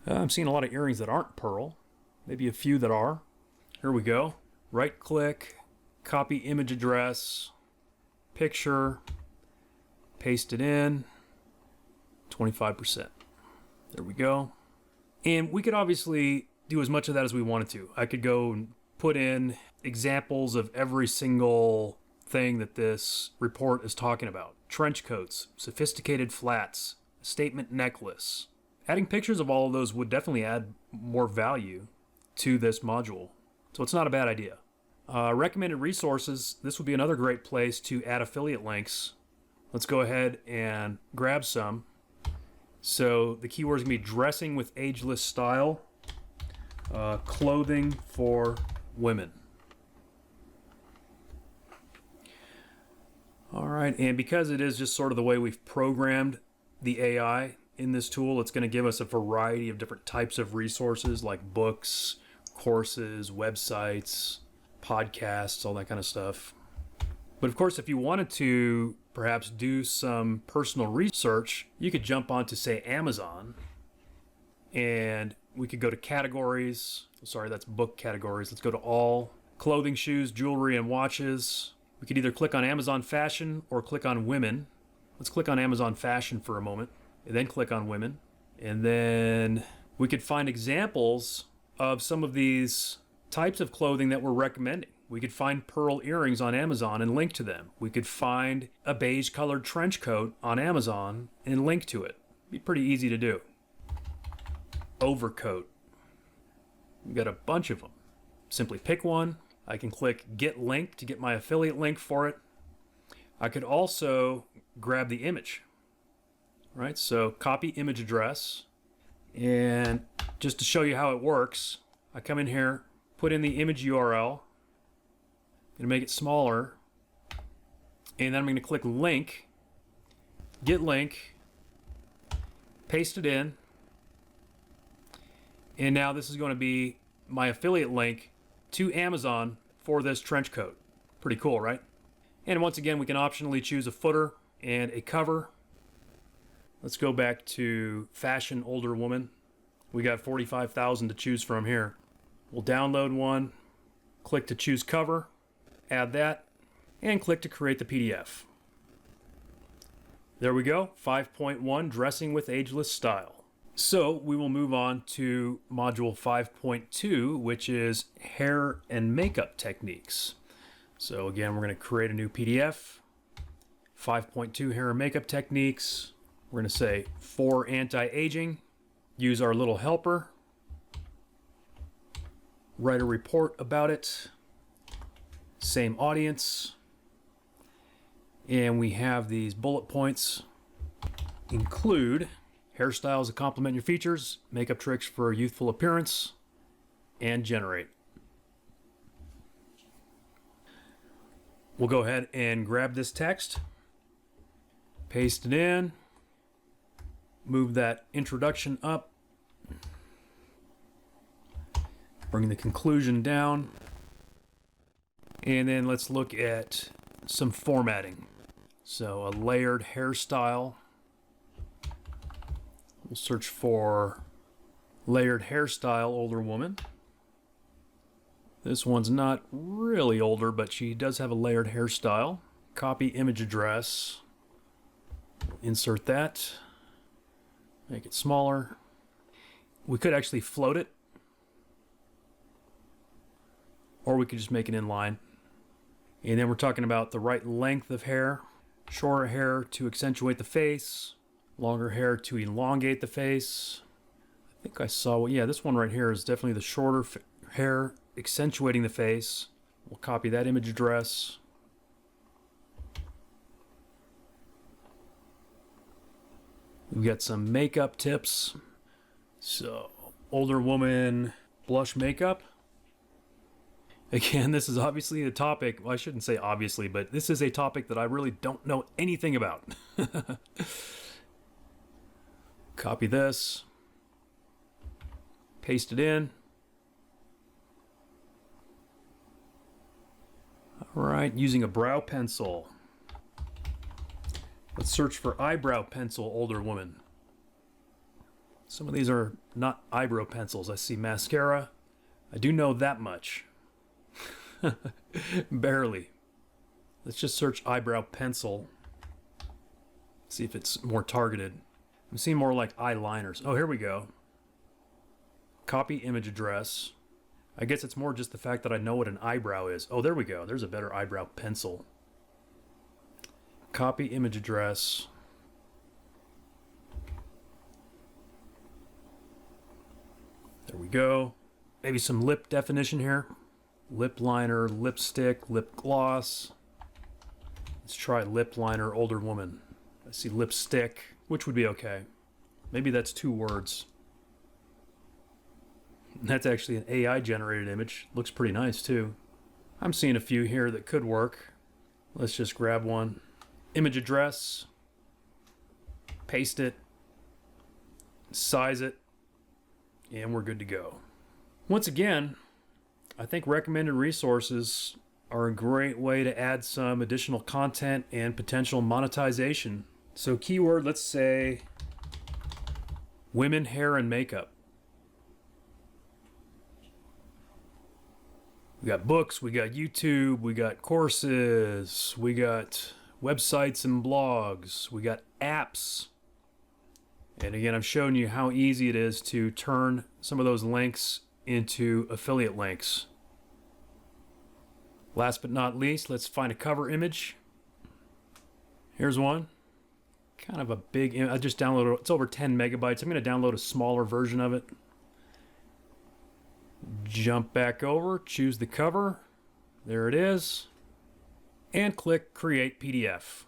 I'm seeing a lot of earrings that aren't pearl. Maybe a few that are. Here we go. Right click, copy image address, picture, paste it in, 25%. There we go. And we could obviously do as much of that as we wanted to. I could go and put in examples of every single thing that this report is talking about. Trench coats, sophisticated flats, statement necklace. Adding pictures of all of those would definitely add more value to this module. So it's not a bad idea. Recommended resources. This would be another great place to add affiliate links. Let's go ahead and grab some. So the keyword is going to be dressing with ageless style, clothing for women. All right, and because it is just sort of the way we've programmed the AI in this tool, it's going to give us a variety of different types of resources like books, courses, websites, podcasts, all that kind of stuff. But of course, if you wanted to perhaps do some personal research, you could jump onto, say, Amazon, and we could go to categories. Sorry, that's book categories. Let's go to all. Clothing, shoes, jewelry, and watches. We could either click on Amazon Fashion or click on Women. Let's click on Amazon Fashion for a moment, and then click on Women. And then we could find examples of some of these types of clothing that we're recommending. We could find pearl earrings on Amazon and link to them. We could find a beige colored trench coat on Amazon and link to it. Be pretty easy to do. Overcoat. We've got a bunch of them. Simply pick one. I can click Get Link to get my affiliate link for it. I could also grab the image. Right, so copy image address. And just to show you how it works, I come in here, put in the image URL. I'm going to make it smaller. And then I'm going to click Link, Get Link, paste it in. And now this is going to be my affiliate link to Amazon for this trench coat. Pretty cool, right? And once again, we can optionally choose a footer and a cover. Let's go back to Fashion Older Woman. We got 45,000 to choose from here. We'll download one, click to choose cover, add that, and click to create the PDF. There we go, 5.1, Dressing with Ageless Style. So we will move on to module 5.2, which is hair and makeup techniques. So again, we're going to create a new PDF, 5.2 hair and makeup techniques. We're going to say for anti-aging, use our little helper, write a report about it, same audience, and we have these bullet points. Include hairstyles that complement your features, makeup tricks for a youthful appearance, and generate. We'll go ahead and grab this text, paste it in, move that introduction up, bring the conclusion down, and then let's look at some formatting. So a layered hairstyle. We'll search for layered hairstyle older woman. This one's not really older, but she does have a layered hairstyle. Copy image address. Insert that. Make it smaller. We could actually float it, or we could just make it inline. And then we're talking about the right length of hair. Shorter hair to accentuate the face. Longer hair to elongate the face. I think I saw, yeah, this one right here is definitely the shorter hair accentuating the face. We'll copy that image address. We've got some makeup tips. So, older woman blush makeup. Again, this is obviously a topic, well, I shouldn't say obviously, but this is a topic that I really don't know anything about. Copy this. Paste it in. All right, using a brow pencil. Let's search for eyebrow pencil, older woman. Some of these are not eyebrow pencils. I see mascara. I do know that much. Barely. Let's just search eyebrow pencil. See if it's more targeted. I'm seeing more like eyeliners. Oh, here we go. Copy image address. I guess it's more just the fact that I know what an eyebrow is. Oh, there we go. There's a better eyebrow pencil. Copy image address. There we go. Maybe some lip definition here. Lip liner, lipstick, lip gloss. Let's try lip liner, older woman. I see lipstick, which would be okay. Maybe that's 2 words. That's actually an AI generated image. Looks pretty nice too. I'm seeing a few here that could work. Let's just grab one. Image address. Paste it. Size it. And we're good to go. Once again, I think recommended resources are a great way to add some additional content and potential monetization. So keyword, let's say women, hair, and makeup. We got books, we got YouTube, we got courses, we got websites and blogs, we got apps. And again, I've shown you how easy it is to turn some of those links into affiliate links. Last but not least, let's find a cover image. Here's one. Kind of a big image. I just downloaded it. It's over 10 megabytes. I'm going to download a smaller version of it. Jump back over, choose the cover. There it is. And click Create PDF.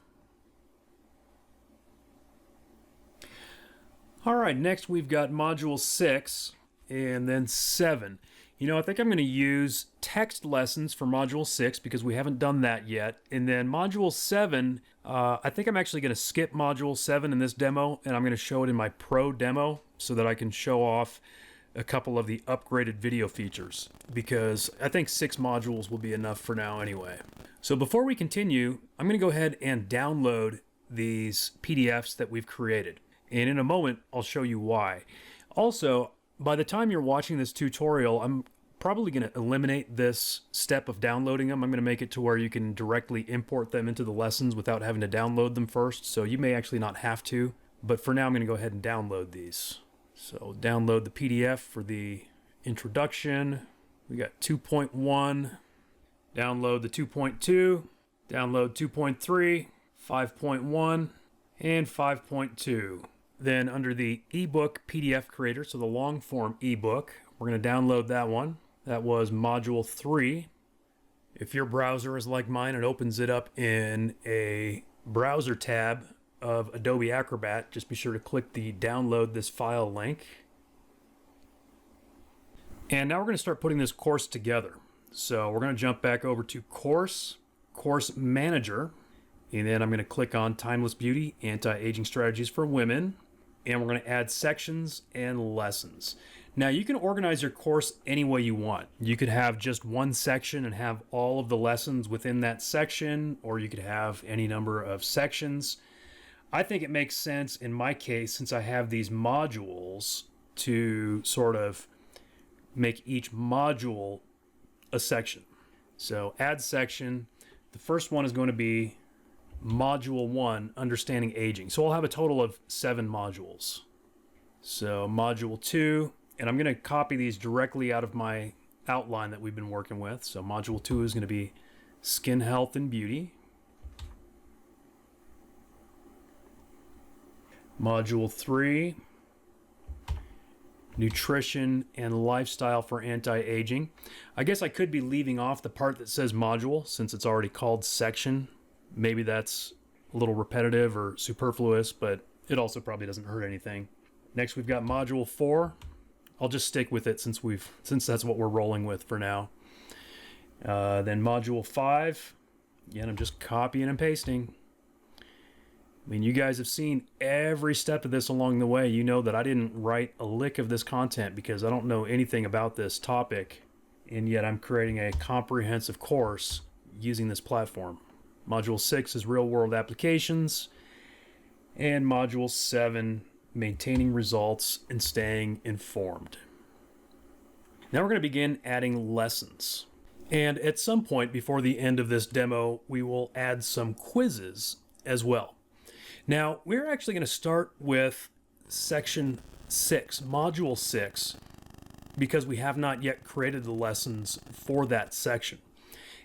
All right, next we've got Module 6 and then 7. You know, I think I'm going to use text lessons for Module 6 because we haven't done that yet. And then Module 7, I think I'm actually going to skip Module 7 in this demo, and I'm going to show it in my Pro demo so that I can show off a couple of the upgraded video features, because I think 6 modules will be enough for now anyway. So before we continue, I'm going to go ahead and download these PDFs that we've created. And in a moment, I'll show you why. Also, by the time you're watching this tutorial, I'm probably going to eliminate this step of downloading them. I'm going to make it to where you can directly import them into the lessons without having to download them first. So you may actually not have to, but for now I'm going to go ahead and download these. So download the PDF for the introduction. We got 2.1. Download the 2.2. Download 2.3, 5.1, and 5.2. Then under the ebook PDF creator, so the long form ebook, we're going to download that one. That was module 3. If your browser is like mine, it opens it up in a browser tab of Adobe Acrobat. Just be sure to click the download this file link. And now we're going to start putting this course together. So we're going to jump back over to course. Course Manager, and then I'm going to click on Timeless Beauty, Anti-Aging Strategies for Women, and we're going to add sections and lessons. Now you can organize your course any way you want. You could have just one section and have all of the lessons within that section, or you could have any number of sections. I think it makes sense in my case, since I have these modules, to sort of make each module a section. So add section. The first one is going to be Module 1, Understanding Aging. So I'll have a total of 7 modules. So Module 2, and I'm going to copy these directly out of my outline that we've been working with. So Module 2 is going to be Skin Health and Beauty. Module 3, Nutrition and Lifestyle for Anti-Aging. I guess I could be leaving off the part that says module since it's already called section. Maybe that's a little repetitive or superfluous, but it also probably doesn't hurt anything. Next we've got Module 4. I'll just stick with it since that's what we're rolling with for now. Then Module 5. Again, I'm just copying and pasting. I mean, you guys have seen every step of this along the way. You know that I didn't write a lick of this content because I don't know anything about this topic, and yet I'm creating a comprehensive course using this platform. Module 6 is Real-World Applications, and Module 7, Maintaining Results and Staying Informed. Now we're going to begin adding lessons. And at some point before the end of this demo, we will add some quizzes as well. Now, we're actually going to start with Section 6, Module 6, because we have not yet created the lessons for that section.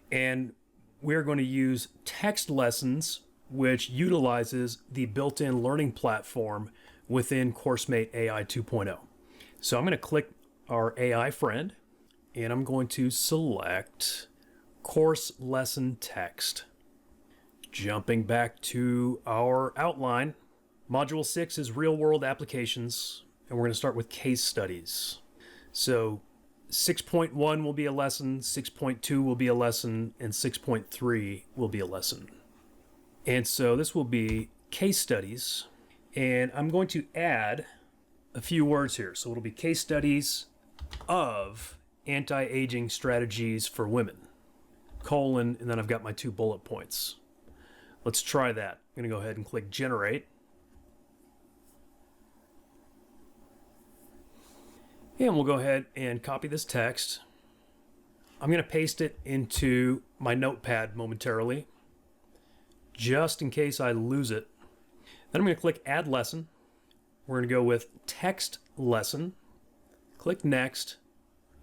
And we're going to use text lessons, which utilizes the built-in learning platform within CourseMateAi 2.0. So I'm going to click our AI friend, and I'm going to select Course Lesson Text. Jumping back to our outline, Module 6 is Real-World Applications, and we're going to start with case studies. So 6.1 will be a lesson, 6.2 will be a lesson, and 6.3 will be a lesson. And so this will be case studies, and I'm going to add a few words here. So it'll be case studies of anti-aging strategies for women, colon, and then I've got my 2 bullet points. Let's try that. I'm going to go ahead and click Generate. And we'll go ahead and copy this text. I'm going to paste it into my notepad momentarily, just in case I lose it. Then I'm going to click Add Lesson. We're going to go with Text Lesson. Click Next.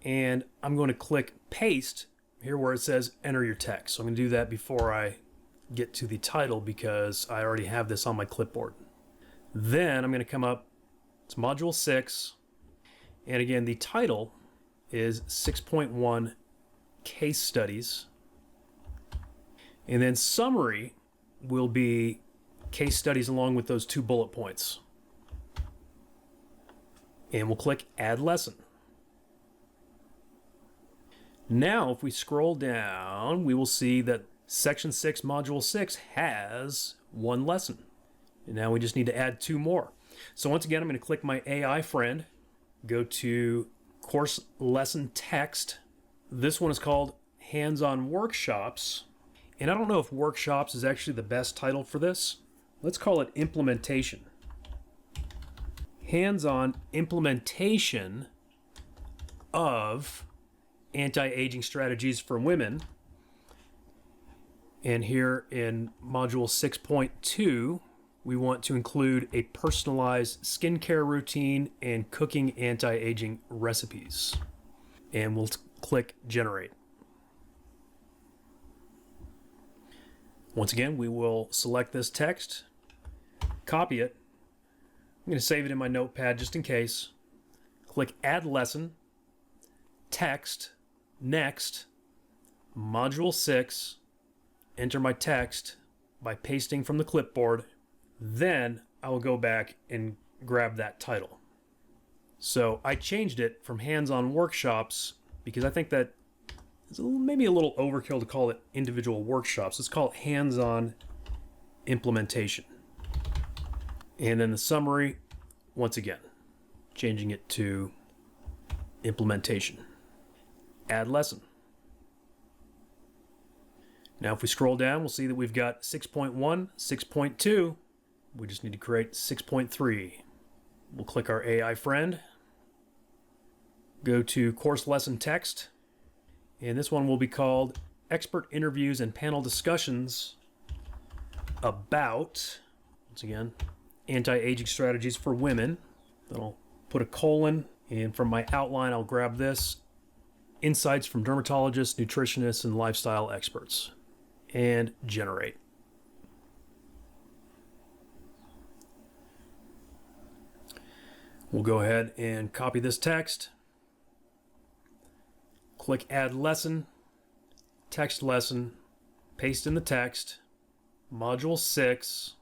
And I'm going to click Paste here where it says Enter Your Text. So I'm going to do that before I get to the title because I already have this on my clipboard. Then I'm going to come up, it's Module 6, and again the title is 6.1 Case Studies, and then summary will be case studies along with those 2 bullet points. And we'll click Add Lesson. Now if we scroll down, we will see that Section 6, Module 6 has 1 lesson. And now we just need to add 2 more. So once again, I'm going to click my AI friend, go to Course Lesson Text. This one is called Hands-on Workshops. And I don't know if Workshops is actually the best title for this. Let's call it Implementation. Hands-on implementation of anti-aging strategies for women. And here in Module 6.2, we want to include a personalized skincare routine and cooking anti-aging recipes. And we'll click Generate. Once again, we will select this text, copy it. I'm going to save it in my notepad just in case. Click Add Lesson, Text, Next, Module 6, enter my text by pasting from the clipboard. Then I will go back and grab that title. So I changed it from Hands-on Workshops because I think that It's maybe a little overkill to call it individual workshops. Let's call it hands-on implementation. And then the summary, once again, changing it to implementation. Add lesson. Now if we scroll down, we'll see that we've got 6.1, 6.2. We just need to create 6.3. We'll click our AI friend. Go to course lesson text. And this one will be called Expert Interviews and Panel Discussions about, once again, anti-aging strategies for women. Then I'll put a colon, and from my outline I'll grab this, insights from dermatologists, nutritionists, and lifestyle experts, and generate. We'll go ahead and copy this text. Click Add Lesson, Text Lesson, paste in the text, Module 6.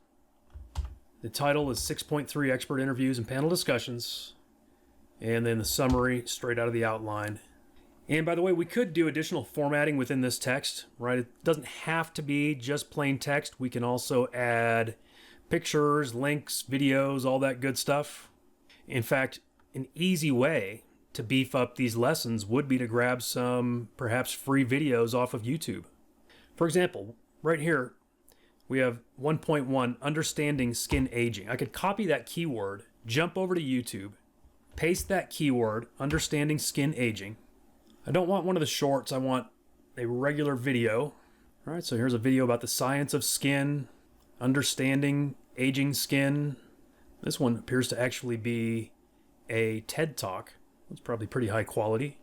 The title is 6.3 Expert Interviews and Panel Discussions, and then the summary straight out of the outline. And by the way, we could do additional formatting within this text, right? It doesn't have to be just plain text. We can also add pictures, links, videos, all that good stuff. In fact, an easy way to beef up these lessons would be to grab some perhaps free videos off of YouTube. For example, right here, we have 1.1, Understanding Skin Aging. I could copy that keyword, jump over to YouTube, paste that keyword, Understanding Skin Aging. I don't want one of the shorts, I want a regular video. All right, so here's a video about the science of skin, understanding aging skin. This one appears to actually be a TED Talk. It's probably pretty high quality.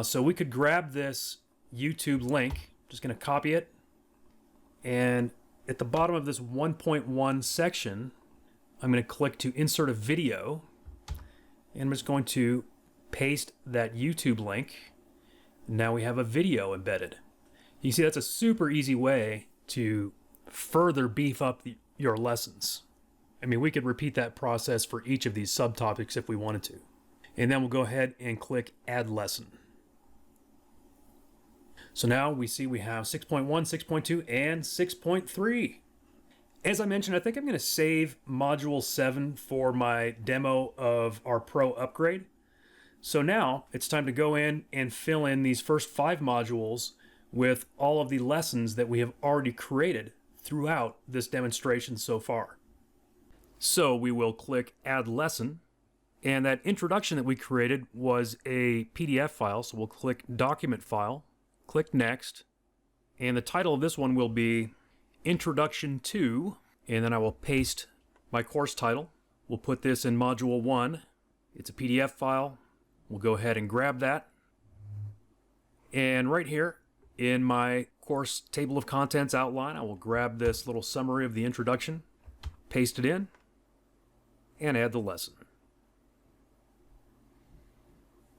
So we could grab this YouTube link, just going to copy it, and at the bottom of this 1.1 section, I'm going to click to insert a video, and I'm just going to paste that YouTube link. Now we have a video embedded. You see, that's a super easy way to further beef up your lessons. I mean, we could repeat that process for each of these subtopics if we wanted to. And then we'll go ahead and click Add Lesson. So now we see we have 6.1, 6.2, and 6.3. As I mentioned, I think I'm going to save Module 7 for my demo of our Pro upgrade. So now it's time to go in and fill in these first 5 modules with all of the lessons that we have already created throughout this demonstration so far. So we will click Add Lesson. And that introduction that we created was a PDF file, so we'll click Document File, click Next, and the title of this one will be Introduction to, and then I will paste my course title. We'll put this in Module 1. It's a PDF file. We'll go ahead and grab that. And right here in my course table of contents outline, I will grab this little summary of the introduction, paste it in, and add the lesson.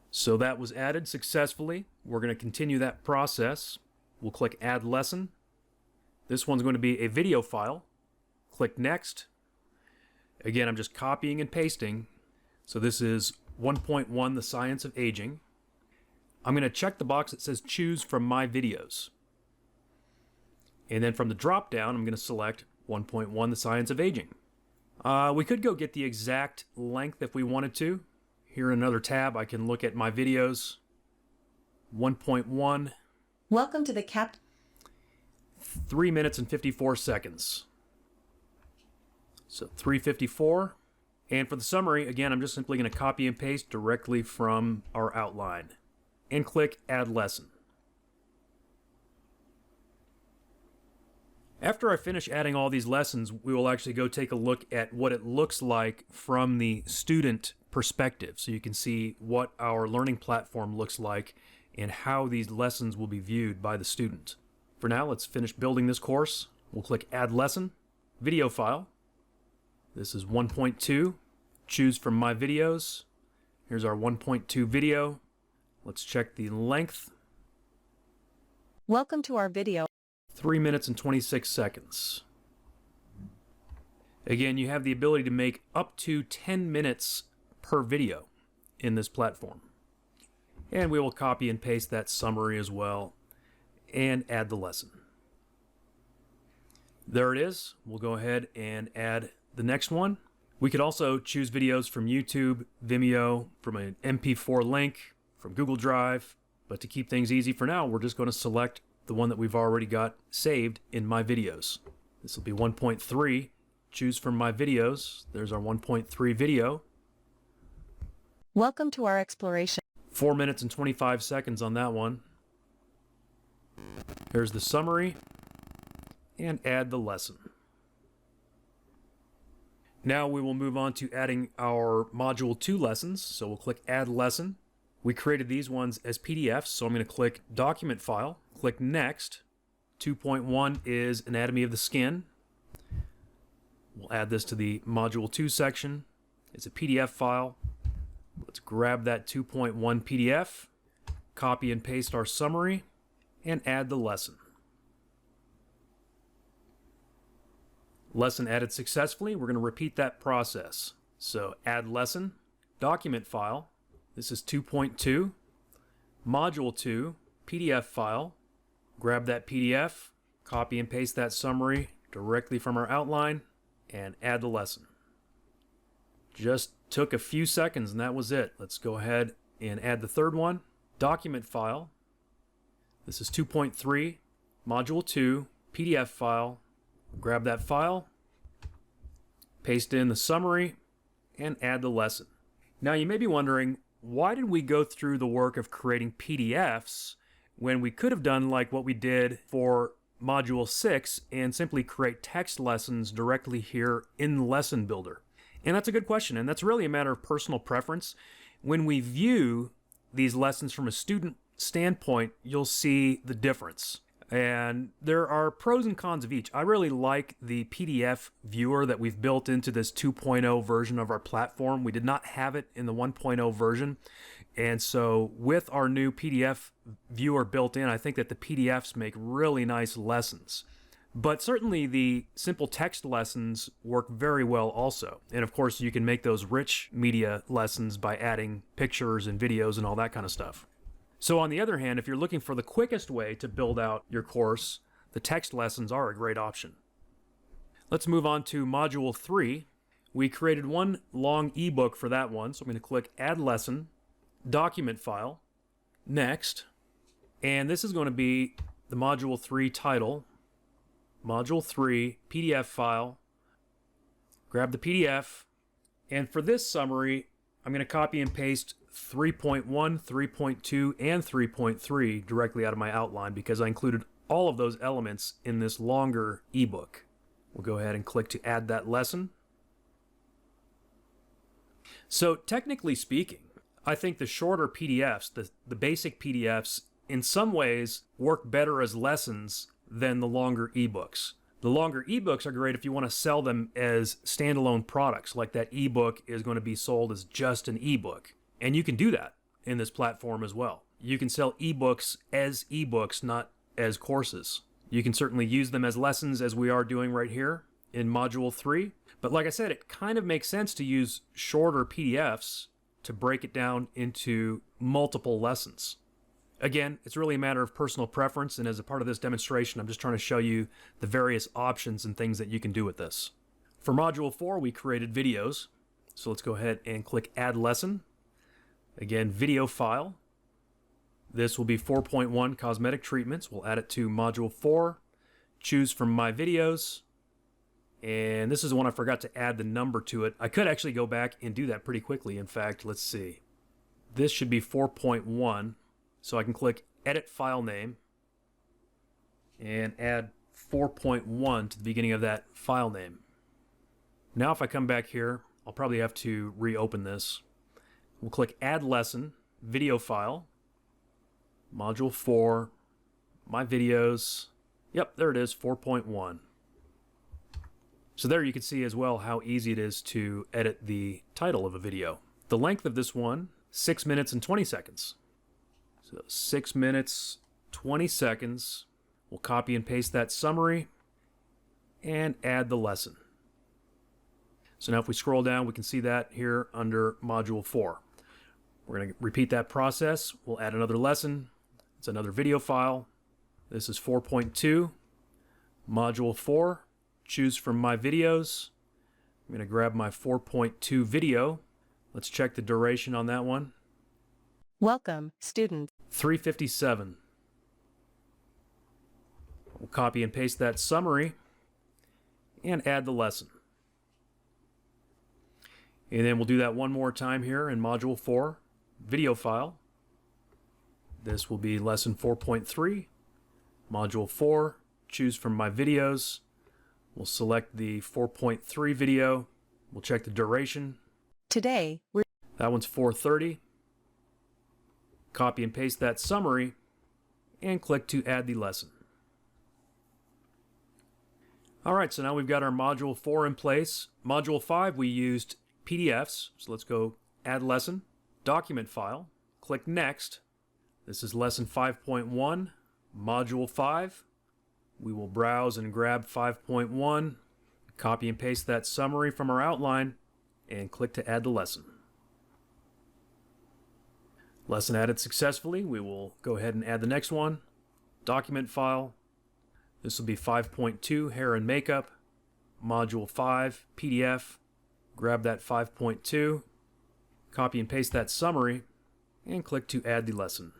So that was added successfully. We're going to continue that process. We'll click Add Lesson. This one's going to be a video file. Click Next. Again, I'm just copying and pasting. So this is 1.1, The Science of Aging. I'm going to check the box that says Choose from My Videos. And then from the drop-down, I'm going to select 1.1, The Science of Aging. We could go get the exact length if we wanted to. Here in another tab, I can look at my videos. 1.1. Welcome to the 3 minutes and 54 seconds. So 3:54. And for the summary, again, I'm just simply going to copy and paste directly from our outline. And click Add Lesson. After I finish adding all these lessons, we will actually go take a look at what it looks like from the student perspective, so you can see what our learning platform looks like and how these lessons will be viewed by the student. For now, let's finish building this course. We'll click Add Lesson, Video File. This is 1.2. Choose from My Videos. Here's our 1.2 video. Let's check the length. Welcome to our video. 3 minutes and 26 seconds. Again, you have the ability to make up to 10 minutes per video in this platform. And we will copy and paste that summary as well and add the lesson. There it is. We'll go ahead and add the next one. We could also choose videos from YouTube, Vimeo, from an MP4 link, from Google Drive, but to keep things easy for now, we're just going to select the one that we've already got saved in My Videos. This will be 1.3. Choose from My Videos. There's our 1.3 video. Welcome to our exploration. 4 minutes and 25 seconds on that one. Here's the summary, and add the lesson. Now we will move on to adding our Module 2 lessons. So we'll click Add Lesson. We created these ones as PDFs, so I'm going to click Document File, click Next. 2.1 is Anatomy of the Skin. We'll add this to the Module 2 section. It's a PDF file. Let's grab that 2.1 PDF, copy and paste our summary, and add the lesson. Lesson added successfully. We're going to repeat that process. So add lesson, document file. This is 2.2, module 2, PDF file. Grab that PDF, copy and paste that summary directly from our outline, and add the lesson. Just took a few seconds and that was it. Let's go ahead and add the third one, document file. This is 2.3, module 2, PDF file. Grab that file, paste in the summary, and add the lesson. Now you may be wondering, why did we go through the work of creating PDFs when we could have done like what we did for Module 6 and simply create text lessons directly here in Lesson Builder? And that's a good question, and that's really a matter of personal preference. When we view these lessons from a student standpoint, you'll see the difference. And there are pros and cons of each. I really like the PDF viewer that we've built into this 2.0 version of our platform. We did not have it in the 1.0 version. And so with our new PDF viewer built in, I think that the PDFs make really nice lessons. But certainly the simple text lessons work very well also. And of course, you can make those rich media lessons by adding pictures and videos and all that kind of stuff. So on the other hand, if you're looking for the quickest way to build out your course, the text lessons are a great option. Let's move on to Module 3. We created one long ebook for that one, so I'm going to click Add Lesson, Document File, Next, and this is going to be the Module 3 title, Module 3 PDF file. Grab the PDF, and for this summary, I'm going to copy and paste 3.1, 3.2, and 3.3 directly out of my outline because I included all of those elements in this longer ebook. We'll go ahead and click to add that lesson. So technically speaking, I think the shorter PDFs, the basic PDFs, in some ways work better as lessons than the longer ebooks. The longer ebooks are great if you want to sell them as standalone products, like that ebook is going to be sold as just an ebook. And you can do that in this platform as well. You can sell ebooks as ebooks, not as courses. You can certainly use them as lessons as we are doing right here in Module 3. But like I said, it kind of makes sense to use shorter PDFs to break it down into multiple lessons. Again, it's really a matter of personal preference, and as a part of this demonstration, I'm just trying to show you the various options and things that you can do with this. For Module 4, we created videos. So let's go ahead and click Add Lesson. Again, video file. This will be 4.1 cosmetic treatments. We'll add it to Module 4. Choose from My Videos. And this is one I forgot to add the number to it. I could actually go back and do that pretty quickly. In fact, let's see. This should be 4.1. So I can click Edit File Name and add 4.1 to the beginning of that file name. Now if I come back here, I'll probably have to reopen this. We'll click Add Lesson, Video File, Module 4, My Videos. Yep, there it is, 4.1. So there you can see as well how easy it is to edit the title of a video. The length of this one, 6 minutes and 20 seconds. So 6 minutes, 20 seconds. We'll copy and paste that summary and add the lesson. So now if we scroll down, we can see that here under Module 4. We're going to repeat that process. We'll add another lesson. It's another video file. This is 4.2, Module 4. Choose from my videos. I'm going to grab my 4.2 video. Let's check the duration on that one. Welcome, students. 357. We'll copy and paste that summary and add the lesson. And then we'll do that one more time here in Module 4, video file. This will be lesson 4.3, Module 4. Choose from my videos. We'll select the 4.3 video. We'll check the duration. Today, we're That one's 4:30. Copy and paste that summary and click to add the lesson. All right, so now we've got our Module 4 in place. Module 5, we used PDFs. So let's go add lesson, document file, click next. This is lesson 5.1, Module 5. We will browse and grab 5.1, copy and paste that summary from our outline, and click to add the lesson. Lesson added successfully. We will go ahead and add the next one. Document file. This will be 5.2, hair and makeup. Module 5, PDF. Grab that 5.2, copy and paste that summary, and click to add the lesson.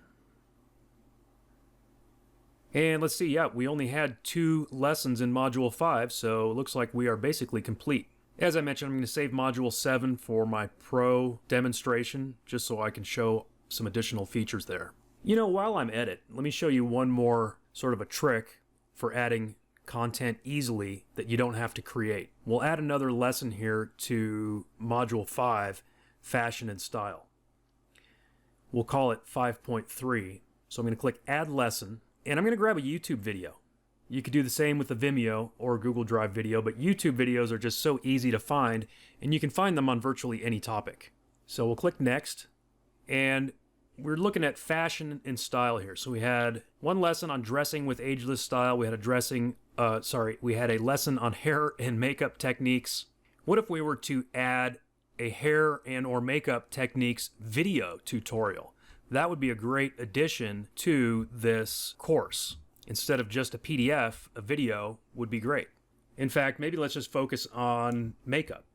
And let's see, yeah, we only had 2 lessons in Module 5, so it looks like we are basically complete. As I mentioned, I'm going to save Module 7 for my pro demonstration, just so I can show some additional features there. You know, while I'm at it, let me show you one more sort of a trick for adding content easily that you don't have to create. We'll add another lesson here to Module 5, Fashion and Style. We'll call it 5.3. So I'm going to click Add Lesson, and I'm going to grab a YouTube video. You could do the same with a Vimeo or Google Drive video, but YouTube videos are just so easy to find, and you can find them on virtually any topic. So we'll click Next, and we're looking at fashion and style here. So we had one lesson on dressing with ageless style. We had a lesson on hair and makeup techniques. What if we were to add a hair and or makeup techniques video tutorial? That would be a great addition to this course. Instead of just a PDF, a video would be great. In fact, maybe let's just focus on makeup.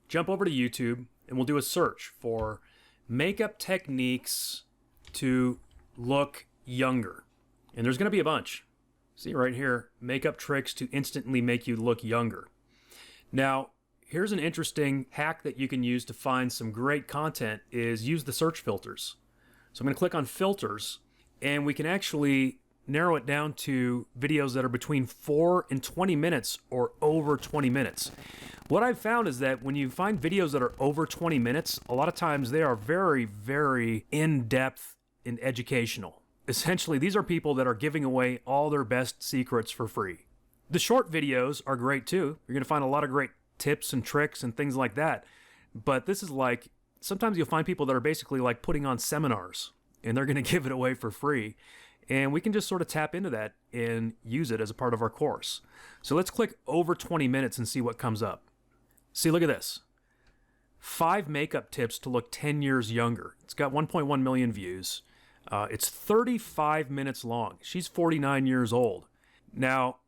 Jump over to YouTube and we'll do a search for makeup techniques to look younger. And there's going to be a bunch. See right here, makeup tricks to instantly make you look younger. Now, here's an interesting hack that you can use to find some great content is use the search filters. So I'm going to click on filters, and we can actually narrow it down to videos that are between 4 and 20 minutes or over 20 minutes. What I've found is that when you find videos that are over 20 minutes, a lot of times they are very, very in-depth and educational. Essentially, these are people that are giving away all their best secrets for free. The short videos are great too. You're going to find a lot of great tips and tricks and things like that. But this is like, sometimes you'll find people that are basically like putting on seminars and they're going to give it away for free. And we can just sort of tap into that and use it as a part of our course. So let's click over 20 minutes and see what comes up. See, look at this. 5 makeup tips to look 10 years younger. It's got 1.1 million views. It's 35 minutes long. She's 49 years old. Now,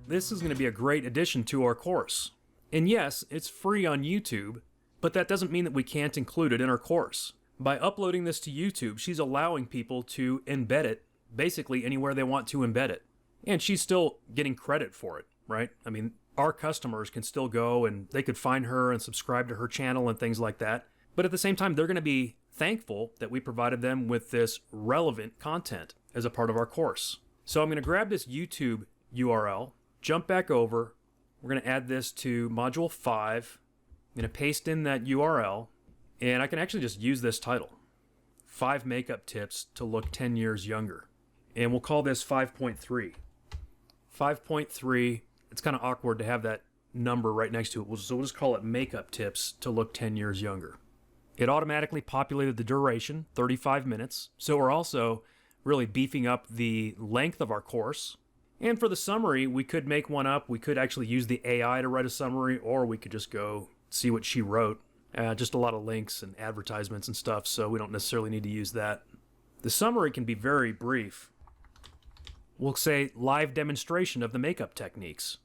this is going to be a great addition to our course. And yes, it's free on YouTube, but that doesn't mean that we can't include it in our course. By uploading this to YouTube, she's allowing people to embed it basically anywhere they want to embed it. And she's still getting credit for it, right? I mean, our customers can still go and they could find her and subscribe to her channel and things like that. But at the same time, they're going to be thankful that we provided them with this relevant content as a part of our course. So I'm going to grab this YouTube URL, jump back over. We're going to add this to Module 5. I'm going to paste in that URL, and I can actually just use this title, 5 makeup tips to look 10 years younger. And we'll call this 5.3. 5.3, it's kind of awkward to have that number right next to it, so we'll just call it makeup tips to look 10 years younger. It automatically populated the duration, 35 minutes, so we're also really beefing up the length of our course. And for the summary, we could make one up. We could actually use the AI to write a summary, or we could just go see what she wrote. Just a lot of links and advertisements and stuff, so we don't necessarily need to use that. The summary can be very brief. we'll say live demonstration of the makeup techniques.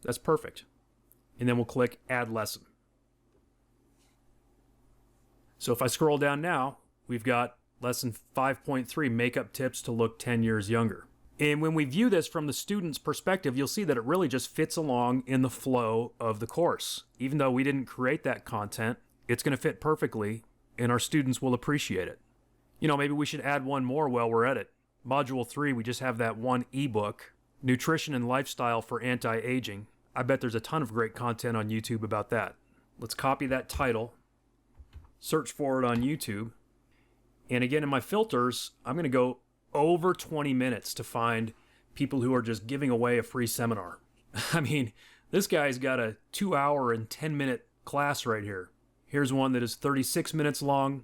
That's perfect. And then we'll click Add Lesson. So if I scroll down now, we've got Lesson 5.3, Makeup Tips to Look 10 Years Younger. And when we view this from the student's perspective, you'll see that it really just fits along in the flow of the course. Even though we didn't create that content, it's going to fit perfectly, and our students will appreciate it. You know, maybe we should add one more while we're at it. Module 3, we just have that one ebook, Nutrition and Lifestyle for Anti-Aging. I bet there's a ton of great content on YouTube about that. Let's copy that title, search for it on YouTube, and again in my filters, I'm going to go over 20 minutes to find people who are just giving away a free seminar. I mean, this guy's got a 2-hour and 10-minute class right here. Here's one that is 36 minutes long,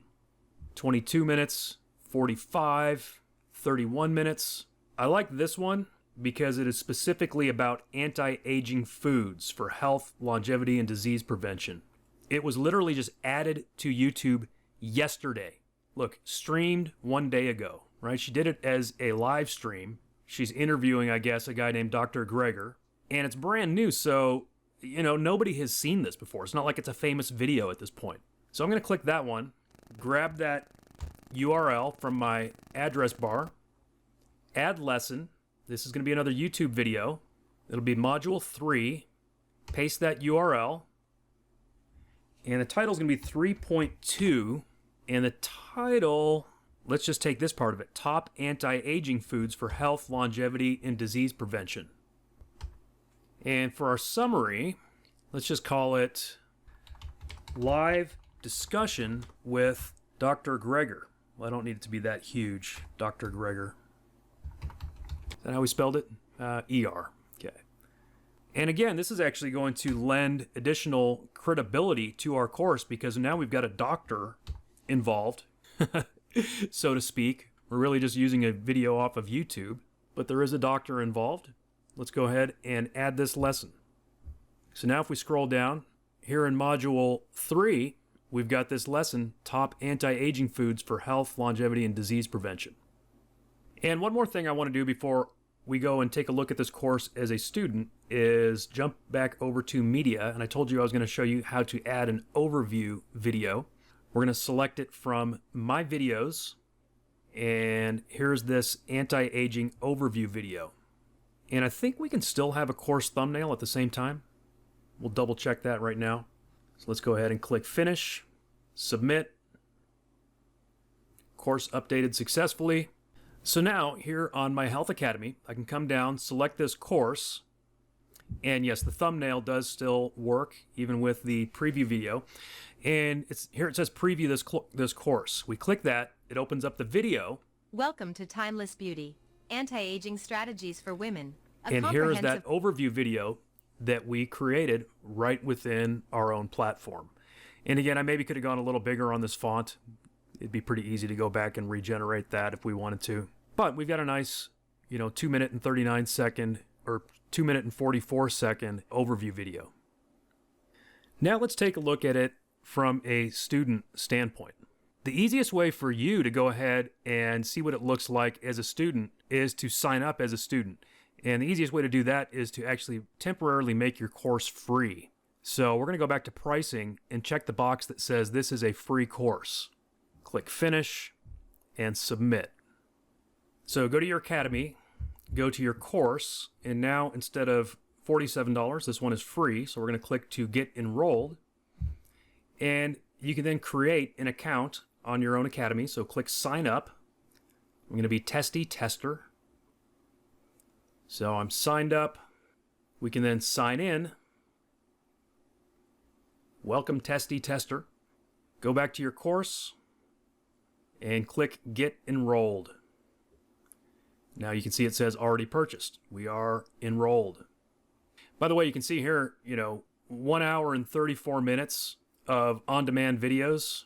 22 minutes, 45, 31 minutes. I like this one because it is specifically about anti-aging foods for health, longevity, and disease prevention. It was literally just added to YouTube yesterday. Look, streamed 1 day ago, right? She did it as a live stream. She's interviewing, I guess, a guy named Dr. Greger, and it's brand new, so, you know, nobody has seen this before. It's not like it's a famous video at this point. So I'm going to click that one, grab that URL from my address bar, add lesson. This is going to be another YouTube video. It'll be Module 3. Paste that URL. And the title is going to be 3.2. And the title, let's just take this part of it. Top Anti-Aging Foods for Health, Longevity, and Disease Prevention. And for our summary, let's just call it Live Discussion with Dr. Greger. Well, I don't need it to be that huge. Dr. Greger. Is that how we spelled it? ER. Okay. And again, this is actually going to lend additional credibility to our course because now we've got a doctor involved, so to speak. We're really just using a video off of YouTube, but there is a doctor involved. Let's go ahead and add this lesson. So now if we scroll down, here in Module 3, we've got this lesson, Top Anti-Aging Foods for Health, Longevity, and Disease Prevention. And one more thing I want to do before we go and take a look at this course as a student is jump back over to Media, and I told you I was going to show you how to add an overview video. We're going to select it from My Videos, and here's this anti-aging overview video. And I think we can still have a course thumbnail at the same time. We'll double check that right now. So let's go ahead and click Finish, Submit. Course updated successfully. So now here on my Health Academy, I can come down, select this course, and yes, the thumbnail does still work even with the preview video. And here it says preview this course. We click that, it opens up the video. Welcome to Timeless Beauty, Anti-Aging Strategies for Women. And here is that overview video that we created right within our own platform. And again, I maybe could have gone a little bigger on this font. It'd be pretty easy to go back and regenerate that if we wanted to. But we've got a nice, 2 minute and 39 second or 2 minute and 44 second overview video. Now let's take a look at it from a student standpoint. The easiest way for you to go ahead and see what it looks like as a student is to sign up as a student. And the easiest way to do that is to actually temporarily make your course free. So we're going to go back to pricing and check the box that says this is a free course. Click Finish and Submit. So go to your academy, go to your course, and now instead of $47, this one is free. So we're going to click to get enrolled. And you can then create an account on your own academy. So click Sign Up. I'm going to be Testy Tester. So I'm signed up. We can then sign in. Welcome, Testy Tester. Go back to your course and click Get Enrolled. Now you can see it says already purchased. We are enrolled. By the way, you can see here, 1 hour and 34 minutes of on-demand videos,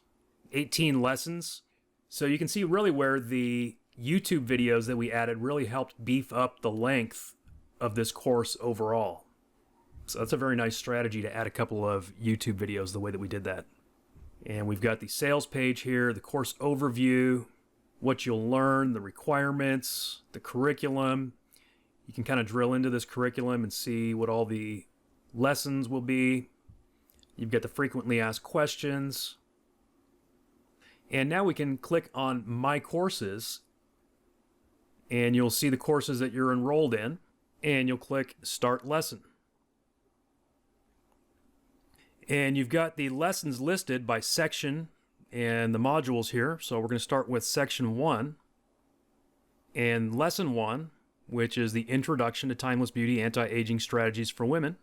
18 lessons. So you can see really where the YouTube videos that we added really helped beef up the length of this course overall. So that's a very nice strategy to add a couple of YouTube videos the way that we did that. And we've got the sales page here, the course overview, what you'll learn, the requirements, the curriculum. You can kind of drill into this curriculum and see what all the lessons will be. You've got the frequently asked questions. And now we can click on My Courses, and you'll see the courses that you're enrolled in, and you'll click Start Lesson. And you've got the lessons listed by section and the modules here. So we're going to start with section 1 and lesson 1, which is the Introduction to Timeless Beauty Anti-Aging Strategies for Women.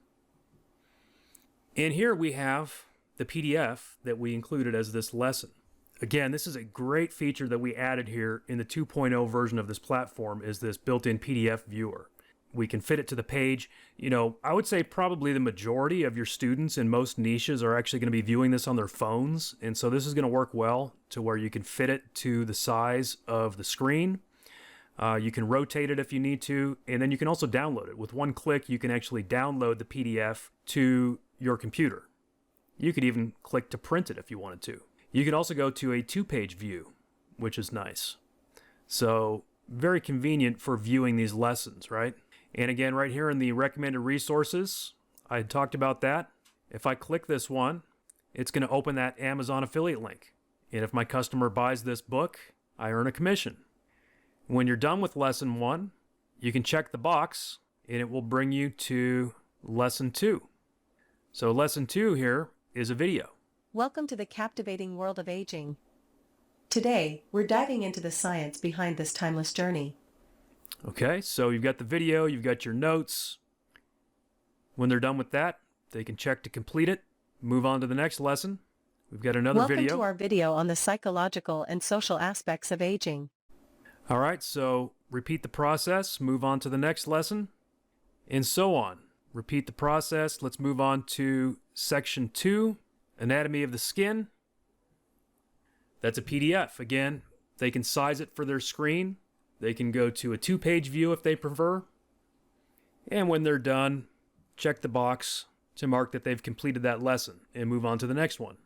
And here we have the PDF that we included as this lesson. Again, this is a great feature that we added here in the 2.0 version of this platform, is this built-in PDF viewer. We can fit it to the page. You know, I would say probably the majority of your students in most niches are actually going to be viewing this on their phones. And so this is going to work well to where you can fit it to the size of the screen. You can rotate it if you need to, and then you can also download it. With one click, you can actually download the PDF to your computer. You could even click to print it if you wanted to. You can also go to a 2-page view, which is nice. So very convenient for viewing these lessons, right? And again, right here in the recommended resources, I talked about that. If I click this one, it's going to open that Amazon affiliate link. And if my customer buys this book, I earn a commission. When you're done with lesson 1, you can check the box and it will bring you to lesson 2. So lesson 2 here is a video. Welcome to the captivating world of aging. Today, we're diving into the science behind this timeless journey. Okay, so you've got the video, you've got your notes. When they're done with that, they can check to complete it, move on to the next lesson. We've got another video. Welcome to our video on the psychological and social aspects of aging. All right, so repeat the process, move on to the next lesson, and so on. Repeat the process. Let's move on to section 2, Anatomy of the Skin. That's a PDF. Again, they can size it for their screen. They can go to a 2-page view if they prefer. And when they're done, check the box to mark that they've completed that lesson and move on to the next one.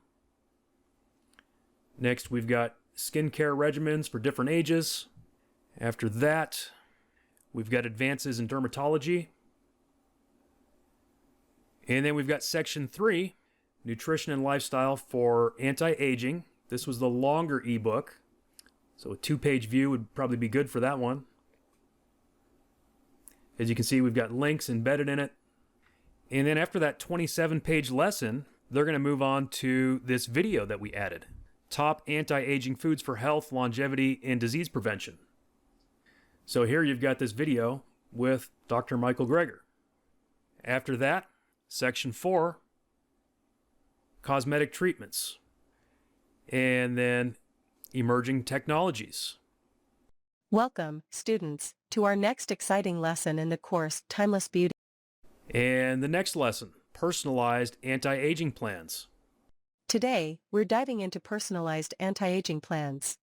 Next, we've got skincare regimens for different ages. After that, we've got advances in dermatology. And then we've got section 3, nutrition and lifestyle for anti-aging. This was the longer ebook, so a 2-page view would probably be good for that one. As you can see, we've got links embedded in it. And then after that 27-page lesson, they're going to move on to this video that we added. Top anti-aging foods for health, longevity, and disease prevention. So here you've got this video with Dr. Michael Greger. After that, section 4, cosmetic treatments. And then emerging technologies. Welcome, students, to our next exciting lesson in the course Timeless Beauty. And the next lesson, personalized anti-aging plans. Today, we're diving into personalized anti-aging plans.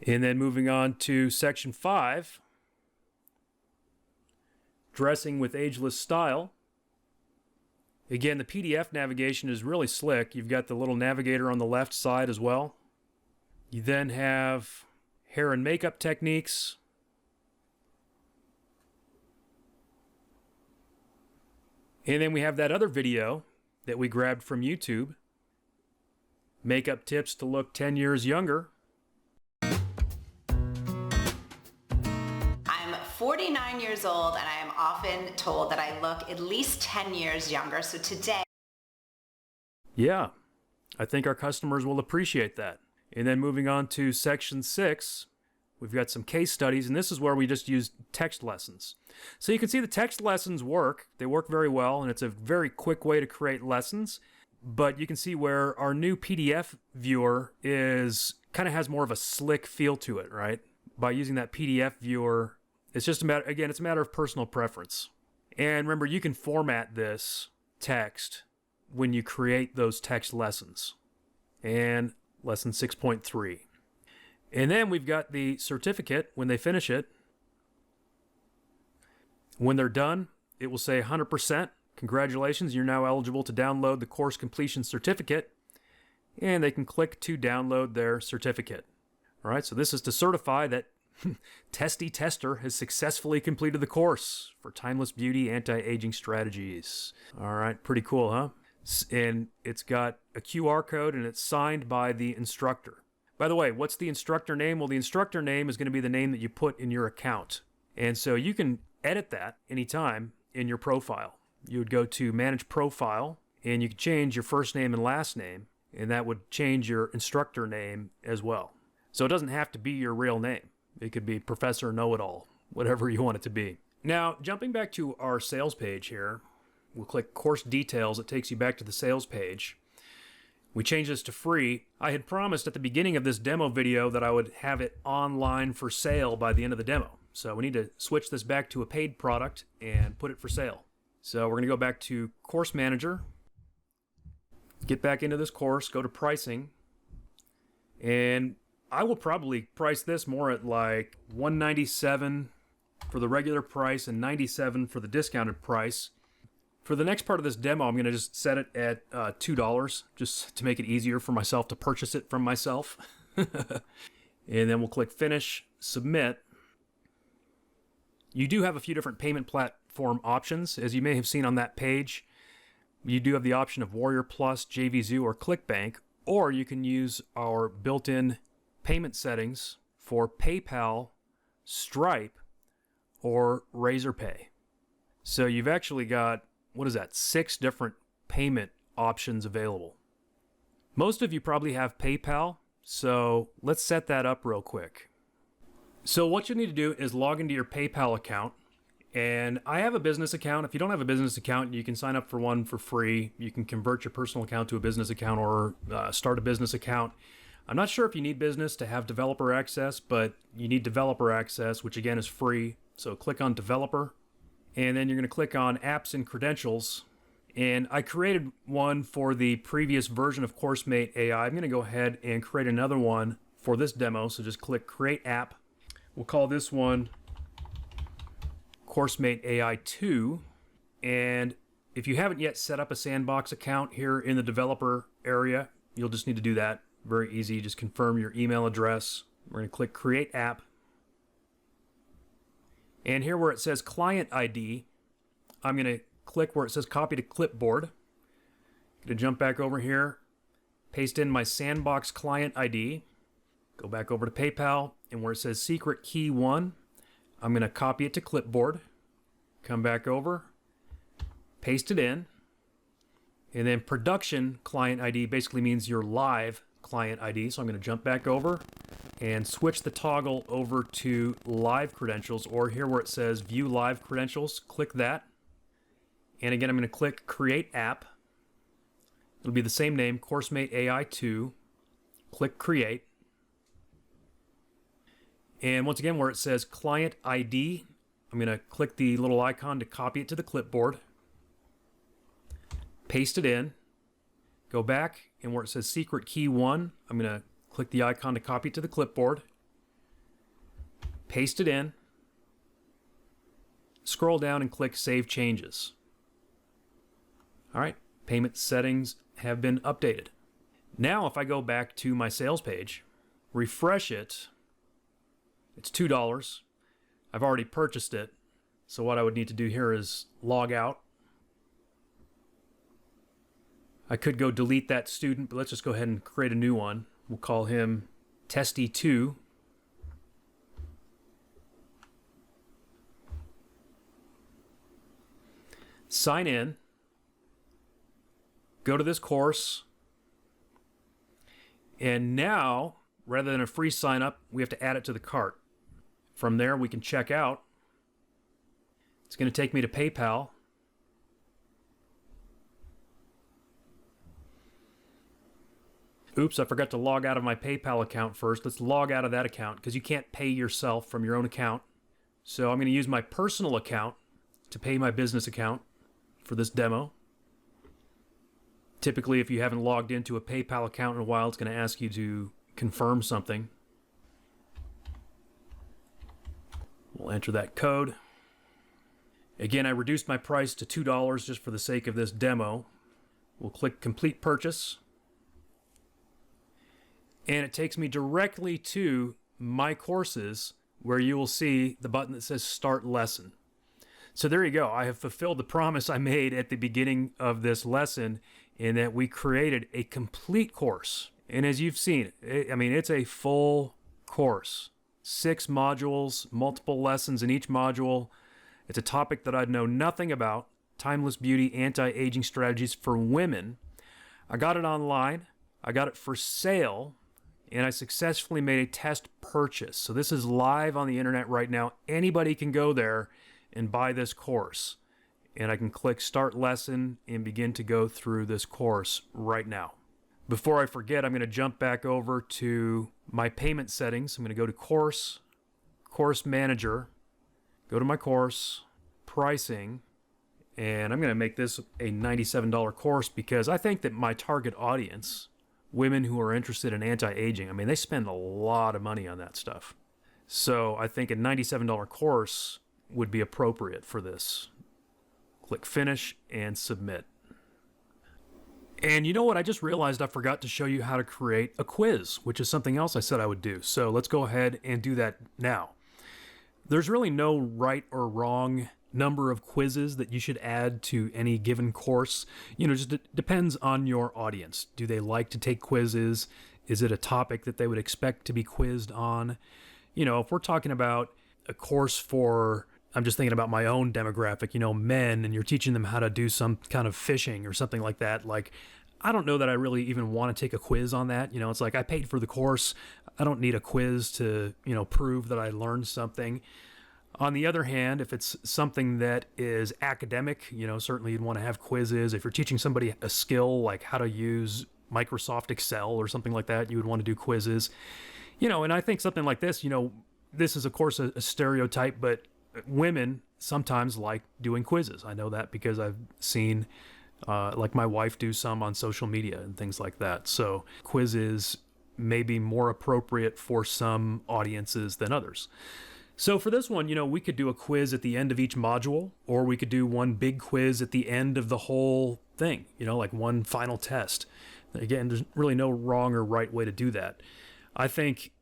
And then moving on to section 5, dressing with ageless style. Again, the PDF navigation is really slick. You've got the little navigator on the left side as well. You then have hair and makeup techniques. And then we have that other video that we grabbed from YouTube. Makeup tips to look 10 years younger. I'm 49 years old and I am often told that I look at least 10 years younger. So today... Yeah, I think our customers will appreciate that. And then moving on to section 6, we've got some case studies, and this is where we just use text lessons. So you can see the text lessons work. They work very well, and it's a very quick way to create lessons. But you can see where our new PDF viewer is kind of has more of a slick feel to it, right? By using that PDF viewer, it's just a matter, again, it's a matter of personal preference. And remember, you can format this text when you create those text lessons. And lesson 6.3. And then we've got the certificate when they finish it. When they're done, it will say 100%. Congratulations, you're now eligible to download the course completion certificate. And they can click to download their certificate. All right, so this is to certify that Testy Tester has successfully completed the course for Timeless Beauty Anti-Aging Strategies. All right, pretty cool, huh? And it's got a QR code and it's signed by the instructor. By the way, what's the instructor name? Well, the instructor name is going to be the name that you put in your account. And so you can edit that anytime in your profile. You would go to Manage Profile and you can change your first name and last name, and that would change your instructor name as well. So it doesn't have to be your real name. It could be Professor Know-It-All, whatever you want it to be. Now, jumping back to our sales page here, we'll click Course Details. It takes you back to the sales page. We change this to free. I had promised at the beginning of this demo video that I would have it online for sale by the end of the demo. So we need to switch this back to a paid product and put it for sale. So we're going to go back to Course Manager, get back into this course, go to Pricing, and I will probably price this more at like $197 for the regular price and $97 for the discounted price. For the next part of this demo, I'm going to just set it at $2 just to make it easier for myself to purchase it from myself. And then we'll click Finish, Submit. You do have a few different payment platform options. As you may have seen on that page, you do have the option of Warrior Plus, JVZoo, or ClickBank, or you can use our built-in payment settings for PayPal, Stripe, or Razorpay. So you've actually got, 6 different payment options available. Most of you probably have PayPal, so let's set that up real quick. So what you need to do is log into your PayPal account, and I have a business account. If you don't have a business account, you can sign up for one for free. You can convert your personal account to a business account or start a business account. I'm not sure if you need business to have developer access, but you need developer access, which again is free. So click on Developer, and then you're going to click on Apps and Credentials. And I created one for the previous version of CourseMateAi. I'm going to go ahead and create another one for this demo. So just click Create App. We'll call this one CourseMateAi 2. And if you haven't yet set up a sandbox account here in the developer area, you'll just need to do that. Very easy. Just confirm your email address. We're going to click Create App. And here where it says Client ID, I'm going to click where it says Copy to Clipboard. I'm going to jump back over here, paste in my Sandbox Client ID, go back over to PayPal, and where it says Secret Key 1, I'm going to copy it to Clipboard, come back over, paste it in, and then Production Client ID basically means your live client ID. So I'm going to jump back over and switch the toggle over to Live Credentials, or here where it says View Live Credentials, click that. And again, I'm going to click Create App. It'll be the same name, CourseMateAi 2. Click Create. And once again, where it says Client ID, I'm going to click the little icon to copy it to the clipboard. Paste it in. Go back, and where it says Secret Key 1, I'm going to click the icon to copy it to the clipboard. Paste it in. Scroll down and click Save Changes. All right, payment settings have been updated. Now, if I go back to my sales page, refresh it, it's $2. I've already purchased it. So what I would need to do here is log out. I could go delete that student, but let's just go ahead and create a new one. We'll call him Testy2. Sign in. Go to this course. And now, rather than a free sign up, we have to add it to the cart. From there, we can check out. It's going to take me to PayPal. Oops, I forgot to log out of my PayPal account first. Let's log out of that account because you can't pay yourself from your own account. So I'm going to use my personal account to pay my business account for this demo. Typically, if you haven't logged into a PayPal account in a while, it's going to ask you to confirm something. We'll enter that code. Again, I reduced my price to $2 just for the sake of this demo. We'll click Complete Purchase. And it takes me directly to my courses where you will see the button that says Start Lesson. So there you go. I have fulfilled the promise I made at the beginning of this lesson in that we created a complete course. And as you've seen, it's a full course. 6 modules, multiple lessons in each module. It's a topic that I'd know nothing about. Timeless beauty, anti-aging strategies for women. I got it online. I got it for sale. And I successfully made a test purchase. So this is live on the internet right now. Anybody can go there and buy this course. And I can click Start Lesson and begin to go through this course right now. Before I forget, I'm going to jump back over to my payment settings. I'm going to go to Course Manager, go to my course, Pricing, and I'm going to make this a $97 course because I think that my target audience, women who are interested in anti-aging, they spend a lot of money on that stuff. So I think a $97 course would be appropriate for this. Click Finish and Submit. And you know what? I just realized I forgot to show you how to create a quiz, which is something else I said I would do. So let's go ahead and do that now. There's really no right or wrong number of quizzes that you should add to any given course. Just depends on your audience. Do they like to take quizzes? Is it a topic that they would expect to be quizzed on? If we're talking about a course for, I'm just thinking about my own demographic, men, and you're teaching them how to do some kind of fishing or something like that. I don't know that I really even want to take a quiz on that. It's like I paid for the course. I don't need a quiz to, prove that I learned something. On the other hand, if it's something that is academic, certainly you'd want to have quizzes. If you're teaching somebody a skill like how to use Microsoft Excel or something like that, you would want to do quizzes. And I think something like this, this is of course a stereotype, but women sometimes like doing quizzes. I know that because I've seen like my wife do some on social media and things like that. So quizzes may be more appropriate for some audiences than others. So for this one, we could do a quiz at the end of each module, or we could do one big quiz at the end of the whole thing, like one final test. Again, there's really no wrong or right way to do that. I think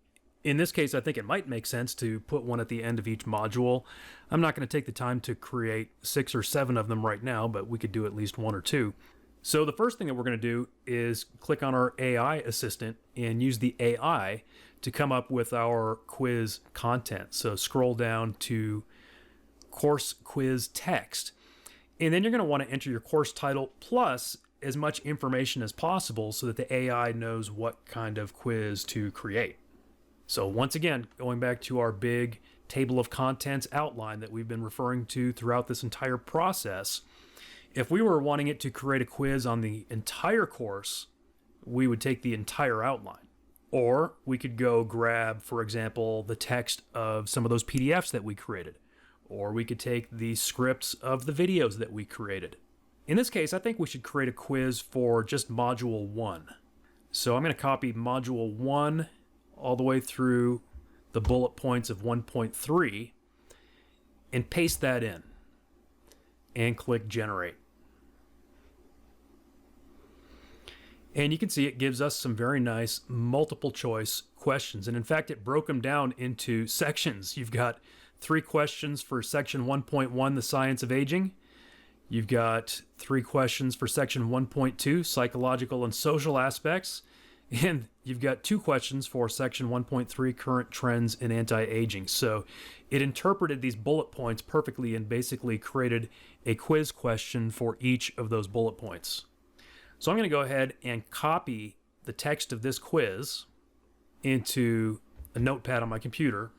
in this case, I think it might make sense to put one at the end of each module. I'm not going to take the time to create 6 or 7 of them right now, but we could do at least 1 or 2. So the first thing that we're going to do is click on our AI assistant and use the AI to come up with our quiz content. So scroll down to course quiz text. And then you're going to want to enter your course title plus as much information as possible so that the AI knows what kind of quiz to create. So once again, going back to our big table of contents outline that we've been referring to throughout this entire process, if we were wanting it to create a quiz on the entire course, we would take the entire outline. Or we could go grab, for example, the text of some of those PDFs that we created. Or we could take the scripts of the videos that we created. In this case, I think we should create a quiz for just Module 1. So I'm going to copy Module 1 all the way through the bullet points of 1.3 and paste that in. And click Generate. And you can see it gives us some very nice multiple choice questions. And in fact, it broke them down into sections. You've got 3 questions for section 1.1, the science of aging. You've got 3 questions for section 1.2, psychological and social aspects. And you've got 2 questions for section 1.3, current trends in anti-aging. So it interpreted these bullet points perfectly and basically created a quiz question for each of those bullet points. So I'm going to go ahead and copy the text of this quiz into a notepad on my computer.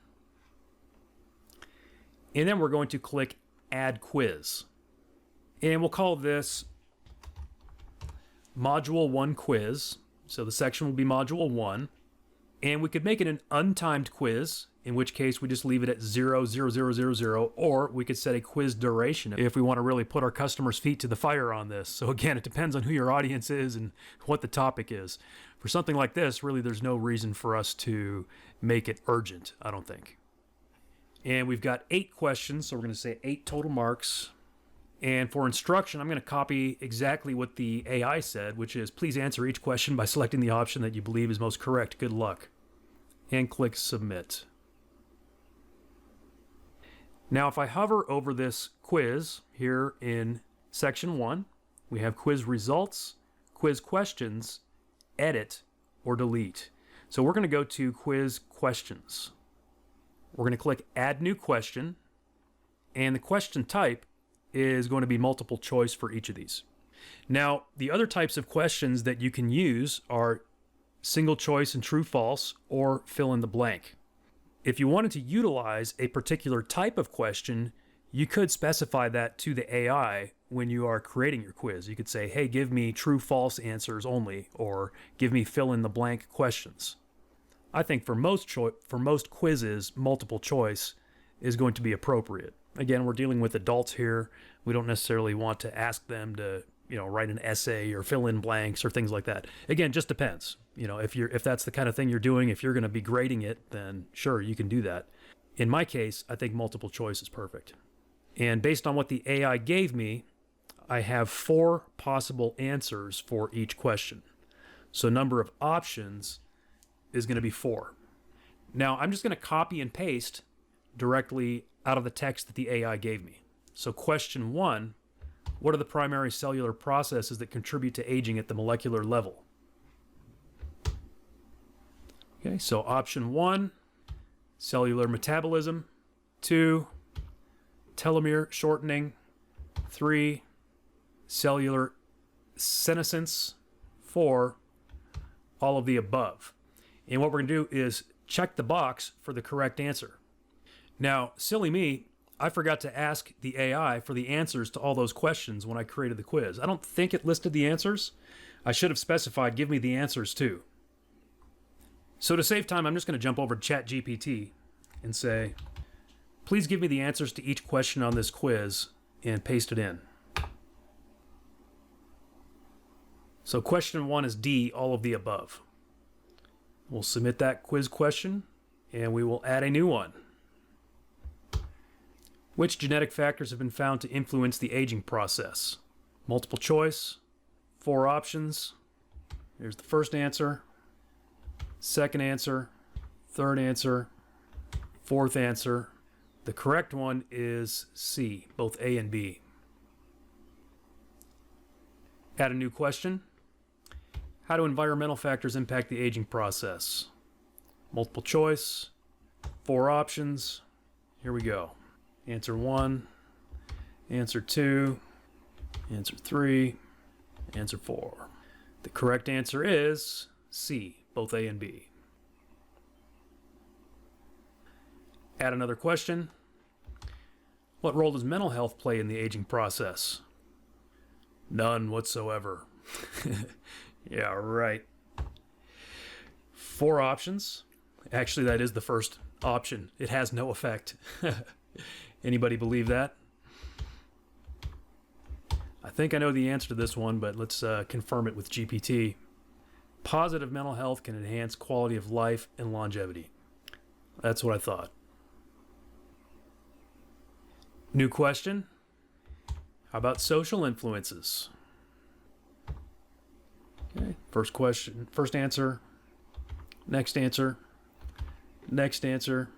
And then we're going to click Add Quiz. And we'll call this Module 1 Quiz. So the section will be Module 1. And we could make it an untimed quiz, in which case we just leave it at 0, or we could set a quiz duration if we want to really put our customers' feet to the fire on this. So again, it depends on who your audience is and what the topic is. For something like this, really there's no reason for us to make it urgent, I don't think. And we've got 8 questions, so we're going to say 8 total marks. And for instruction, I'm going to copy exactly what the AI said, which is please answer each question by selecting the option that you believe is most correct. Good luck. And click Submit. Now, if I hover over this quiz here in section 1, we have quiz results, quiz questions, edit, or delete. So we're going to go to quiz questions. We're going to click add new question, and the question type is going to be multiple choice for each of these. Now, the other types of questions that you can use are single choice and true false, or fill in the blank. If you wanted to utilize a particular type of question, you could specify that to the AI when you are creating your quiz. You could say, hey, give me true false answers only, or give me fill in the blank questions. I think for most quizzes, multiple choice is going to be appropriate. Again, we're dealing with adults here. We don't necessarily want to ask them to, write an essay or fill in blanks or things like that. Again, just depends. If that's the kind of thing you're doing, if you're going to be grading it, then sure, you can do that. In my case, I think multiple choice is perfect. And based on what the AI gave me, I have 4 possible answers for each question. So number of options is going to be 4. Now, I'm just going to copy and paste directly out of the text that the AI gave me. So question 1, what are the primary cellular processes that contribute to aging at the molecular level? Okay, so option 1, cellular metabolism. 2, telomere shortening. 3, cellular senescence. 4, all of the above. And what we're going to do is check the box for the correct answer. Now, silly me, I forgot to ask the AI for the answers to all those questions when I created the quiz. I don't think it listed the answers. I should have specified, give me the answers too. So to save time, I'm just going to jump over to ChatGPT and say, please give me the answers to each question on this quiz, and paste it in. So question 1 is D, all of the above. We'll submit that quiz question, and we will add a new one. Which genetic factors have been found to influence the aging process? Multiple choice, 4 options. Here's the first answer, second answer, third answer, fourth answer. The correct one is C, both A and B. Add a new question. How do environmental factors impact the aging process? Multiple choice, 4 options. Here we go. Answer 1, answer 2, answer 3, answer 4. The correct answer is C, both A and B. Add another question. What role does mental health play in the aging process? None whatsoever. Yeah, right. 4 options. Actually, that is the first option. It has no effect. Anybody believe that? I think I know the answer to this one, but let's confirm it with GPT. Positive mental health can enhance quality of life and longevity. That's what I thought. New question. How about social influences? Okay, first question, first answer, next answer, next answer,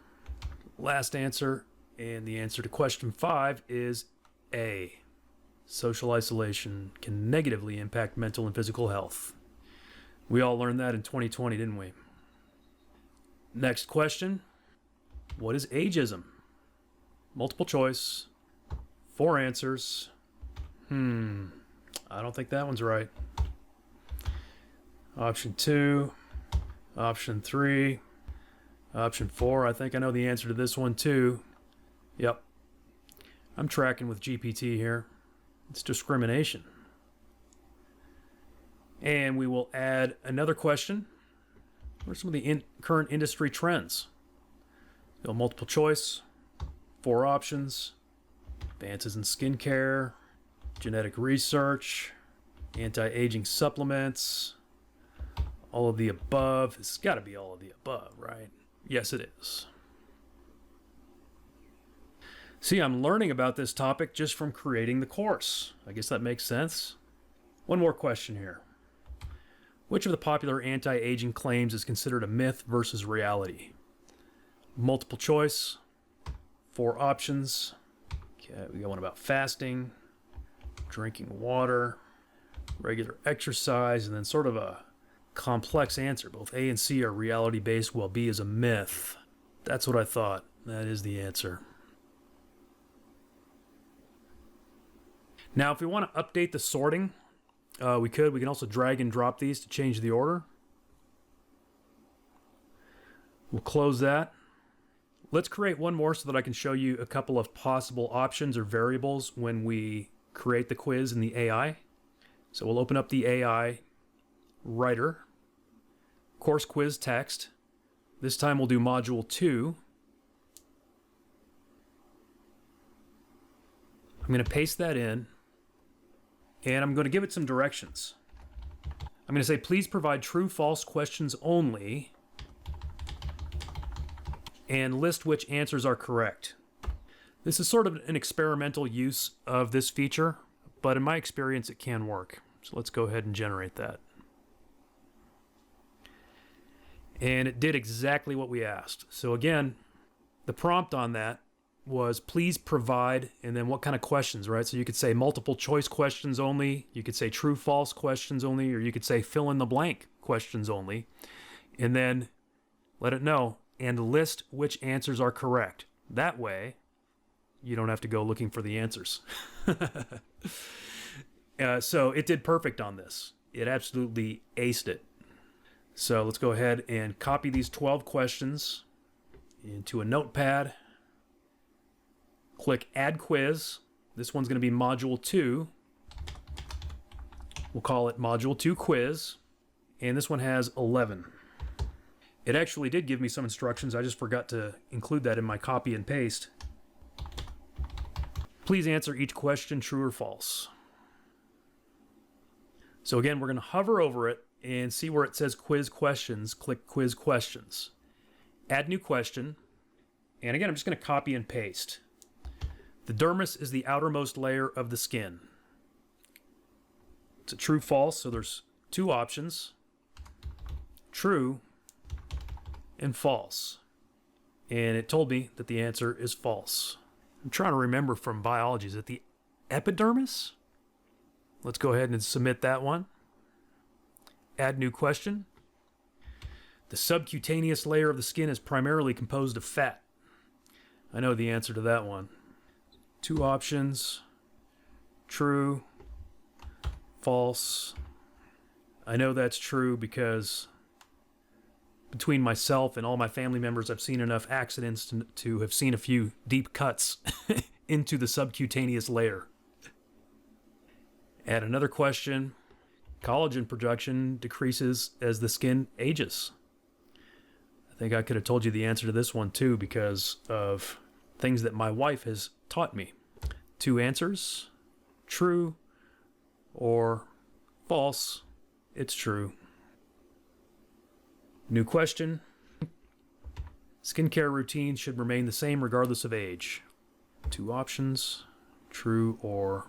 last answer, and the answer to question 5 is A. Social isolation can negatively impact mental and physical health. We all learned that in 2020, didn't we? Next question. What is ageism? Multiple choice. 4 answers. I don't think that one's right. Option 2. Option 3. Option 4. I think I know the answer to this one too. Yep. I'm tracking with GPT here. It's discrimination. And we will add another question. What are some of the current industry trends? So multiple choice, 4 options, advances in skincare, genetic research, anti-aging supplements, all of the above. It's got to be all of the above, right? Yes, it is. See, I'm learning about this topic just from creating the course. I guess that makes sense. One more question here. Which of the popular anti-aging claims is considered a myth versus reality? Multiple choice, 4 options. Okay, we got one about fasting, drinking water, regular exercise, and then sort of a complex answer. Both A and C are reality-based, while B is a myth. That's what I thought. That is the answer. Now, if we want to update the sorting, we could. We can also drag and drop these to change the order. We'll close that. Let's create one more so that I can show you a couple of possible options or variables when we create the quiz in the AI. So we'll open up the AI writer, course quiz text. This time we'll do module 2. I'm going to paste that in, and I'm going to give it some directions. I'm going to say, please provide true, false questions only, and list which answers are correct. This is sort of an experimental use of this feature, but in my experience it can work. So let's go ahead and generate that. And it did exactly what we asked. So again, the prompt on that was please provide, and then what kind of questions, right? So you could say multiple choice questions only, you could say true false questions only, or you could say fill in the blank questions only, and then let it know and list which answers are correct. That way you don't have to go looking for the answers. So it did perfect on this. It absolutely aced it. So let's go ahead and copy these 12 questions into a notepad. Click Add Quiz. This one's going to be Module 2. We'll call it Module 2 Quiz. And this one has 11. It actually did give me some instructions. I just forgot to include that in my copy and paste. Please answer each question true or false. So again, we're going to hover over it and see where it says Quiz Questions. Click Quiz Questions. Add new question. And again, I'm just going to copy and paste. The dermis is the outermost layer of the skin. It's a true false, so there's 2 options. True and false. And it told me that the answer is false. I'm trying to remember from biology, is it the epidermis? Let's go ahead and submit that one. Add new question. The subcutaneous layer of the skin is primarily composed of fat. I know the answer to that one. 2 options. True. False. I know that's true because between myself and all my family members, I've seen enough accidents to have seen a few deep cuts into the subcutaneous layer. Add another question. Collagen production decreases as the skin ages. I think I could have told you the answer to this one too because of things that my wife has taught me. 2 answers. True or false. It's true. New question. Skincare routines should remain the same regardless of age. 2 options. True or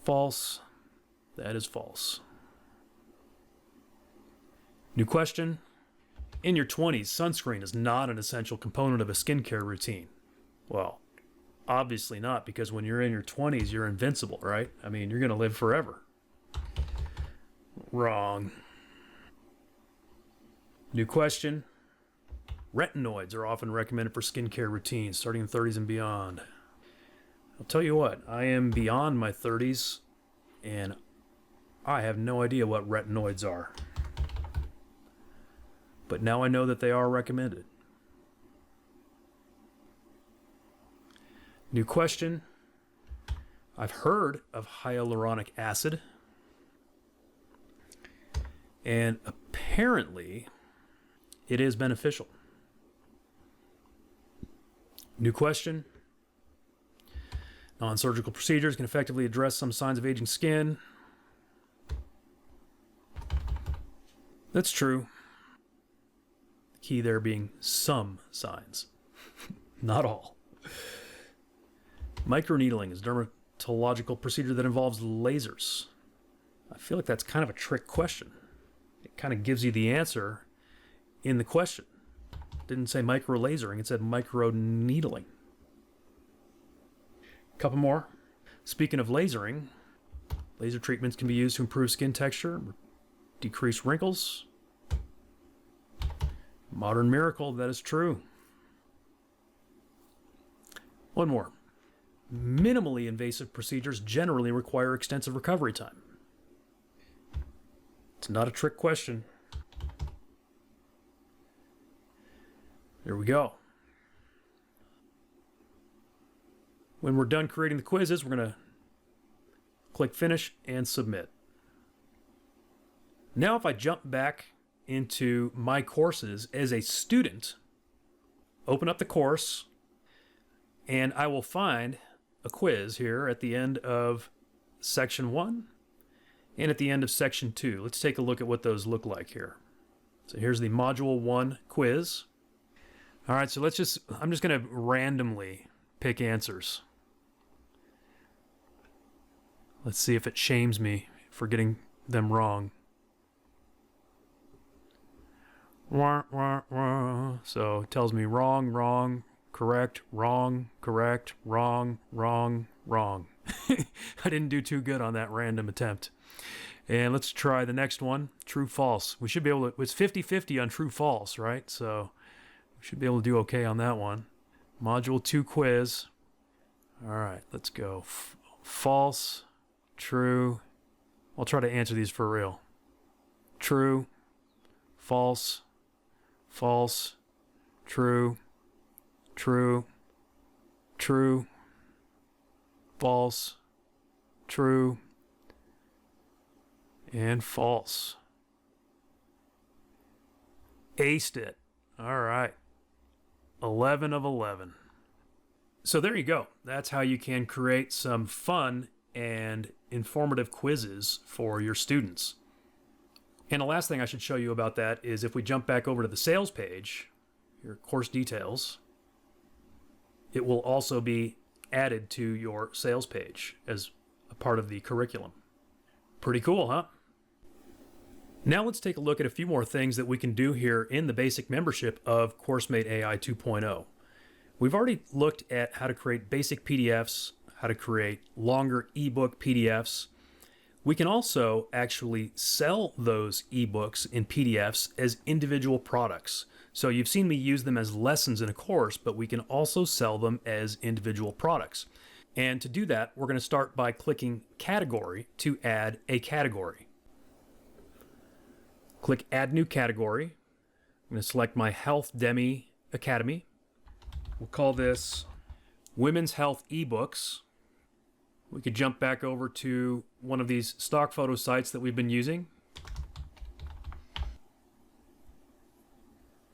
false. That is false. New question. In your 20s, sunscreen is not an essential component of a skincare routine. Well, obviously not, because when you're in your 20s, you're invincible, right? I mean, you're going to live forever. Wrong. New question. Retinoids are often recommended for skincare routines starting in 30s and beyond. I'll tell you what, I am beyond my 30s and I have no idea what retinoids are. But now I know that they are recommended. New question. I've heard of hyaluronic acid. And apparently it is beneficial. New question. Non-surgical procedures can effectively address some signs of aging skin. That's true. The key there being some signs, not all. Microneedling is a dermatological procedure that involves lasers. I feel like that's kind of a trick question. It kind of gives you the answer in the question. Didn't say micro lasering, it said micro needling. Couple more. Speaking of lasering, laser treatments can be used to improve skin texture, decrease wrinkles. Modern miracle, that is true. One more. Minimally invasive procedures generally require extensive recovery time. It's not a trick question. There we go. When we're done creating the quizzes, we're going to click Finish and Submit. Now if I jump back into my courses as a student, open up the course, and I will find a quiz here at the end of section 1 and at the end of section 2. Let's take a look at what those look like here. So here's the module 1 quiz. All right, so I'm just going to randomly pick answers. Let's see if it shames me for getting them wrong. Wah, wah, wah. So it tells me wrong, wrong, correct, wrong, correct, wrong, wrong, wrong. I didn't do too good on that random attempt. And let's try the next one, true, false. We should be able to, it's 50-50 on true, false, right? So we should be able to do okay on that one. Module 2 quiz. All right, let's go. False, true. I'll try to answer these for real. True, false, false, true, true, true, false, true, and false. Aced it. All right. 11 of 11. So there you go. That's how you can create some fun and informative quizzes for your students. And the last thing I should show you about that is if we jump back over to the sales page, your course details, it will also be added to your sales page as a part of the curriculum. Pretty cool, huh? Now let's take a look at a few more things that we can do here in the basic membership of CourseMateAi 2.0. We've already looked at how to create basic PDFs, how to create longer ebook PDFs. We can also actually sell those ebooks in PDFs as individual products. So you've seen me use them as lessons in a course, but we can also sell them as individual products. And to do that, we're going to start by clicking Category to add a category. Click Add New Category. I'm going to select my Health Demi Academy. We'll call this Women's Health eBooks. We could jump back over to one of these stock photo sites that we've been using.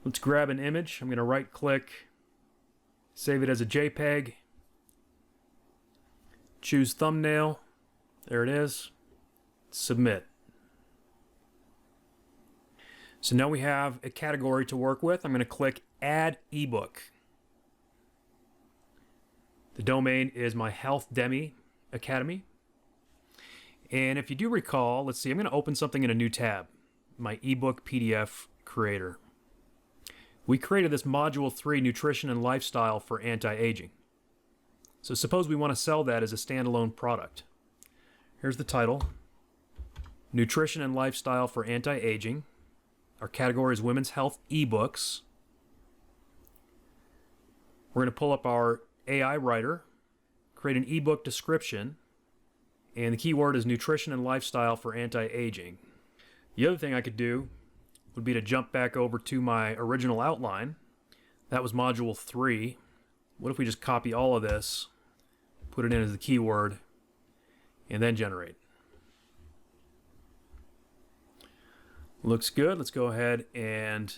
Let's grab an image. I'm going to right click, save it as a JPEG, choose thumbnail. There it is. Submit. So now we have a category to work with. I'm going to click Add eBook. The domain is my Health Demi Academy. And if you do recall, let's see, I'm going to open something in a new tab, my ebook PDF creator. We created this module 3, Nutrition and Lifestyle for Anti-Aging. So suppose we want to sell that as a standalone product. Here's the title, Nutrition and Lifestyle for Anti-Aging. Our category is Women's Health eBooks. We're going to pull up our AI writer, create an ebook description, and the keyword is Nutrition and Lifestyle for Anti-Aging. The other thing I could do would be to jump back over to my original outline. That was module 3. What if we just copy all of this, put it in as the keyword, and then generate? Looks good. Let's go ahead and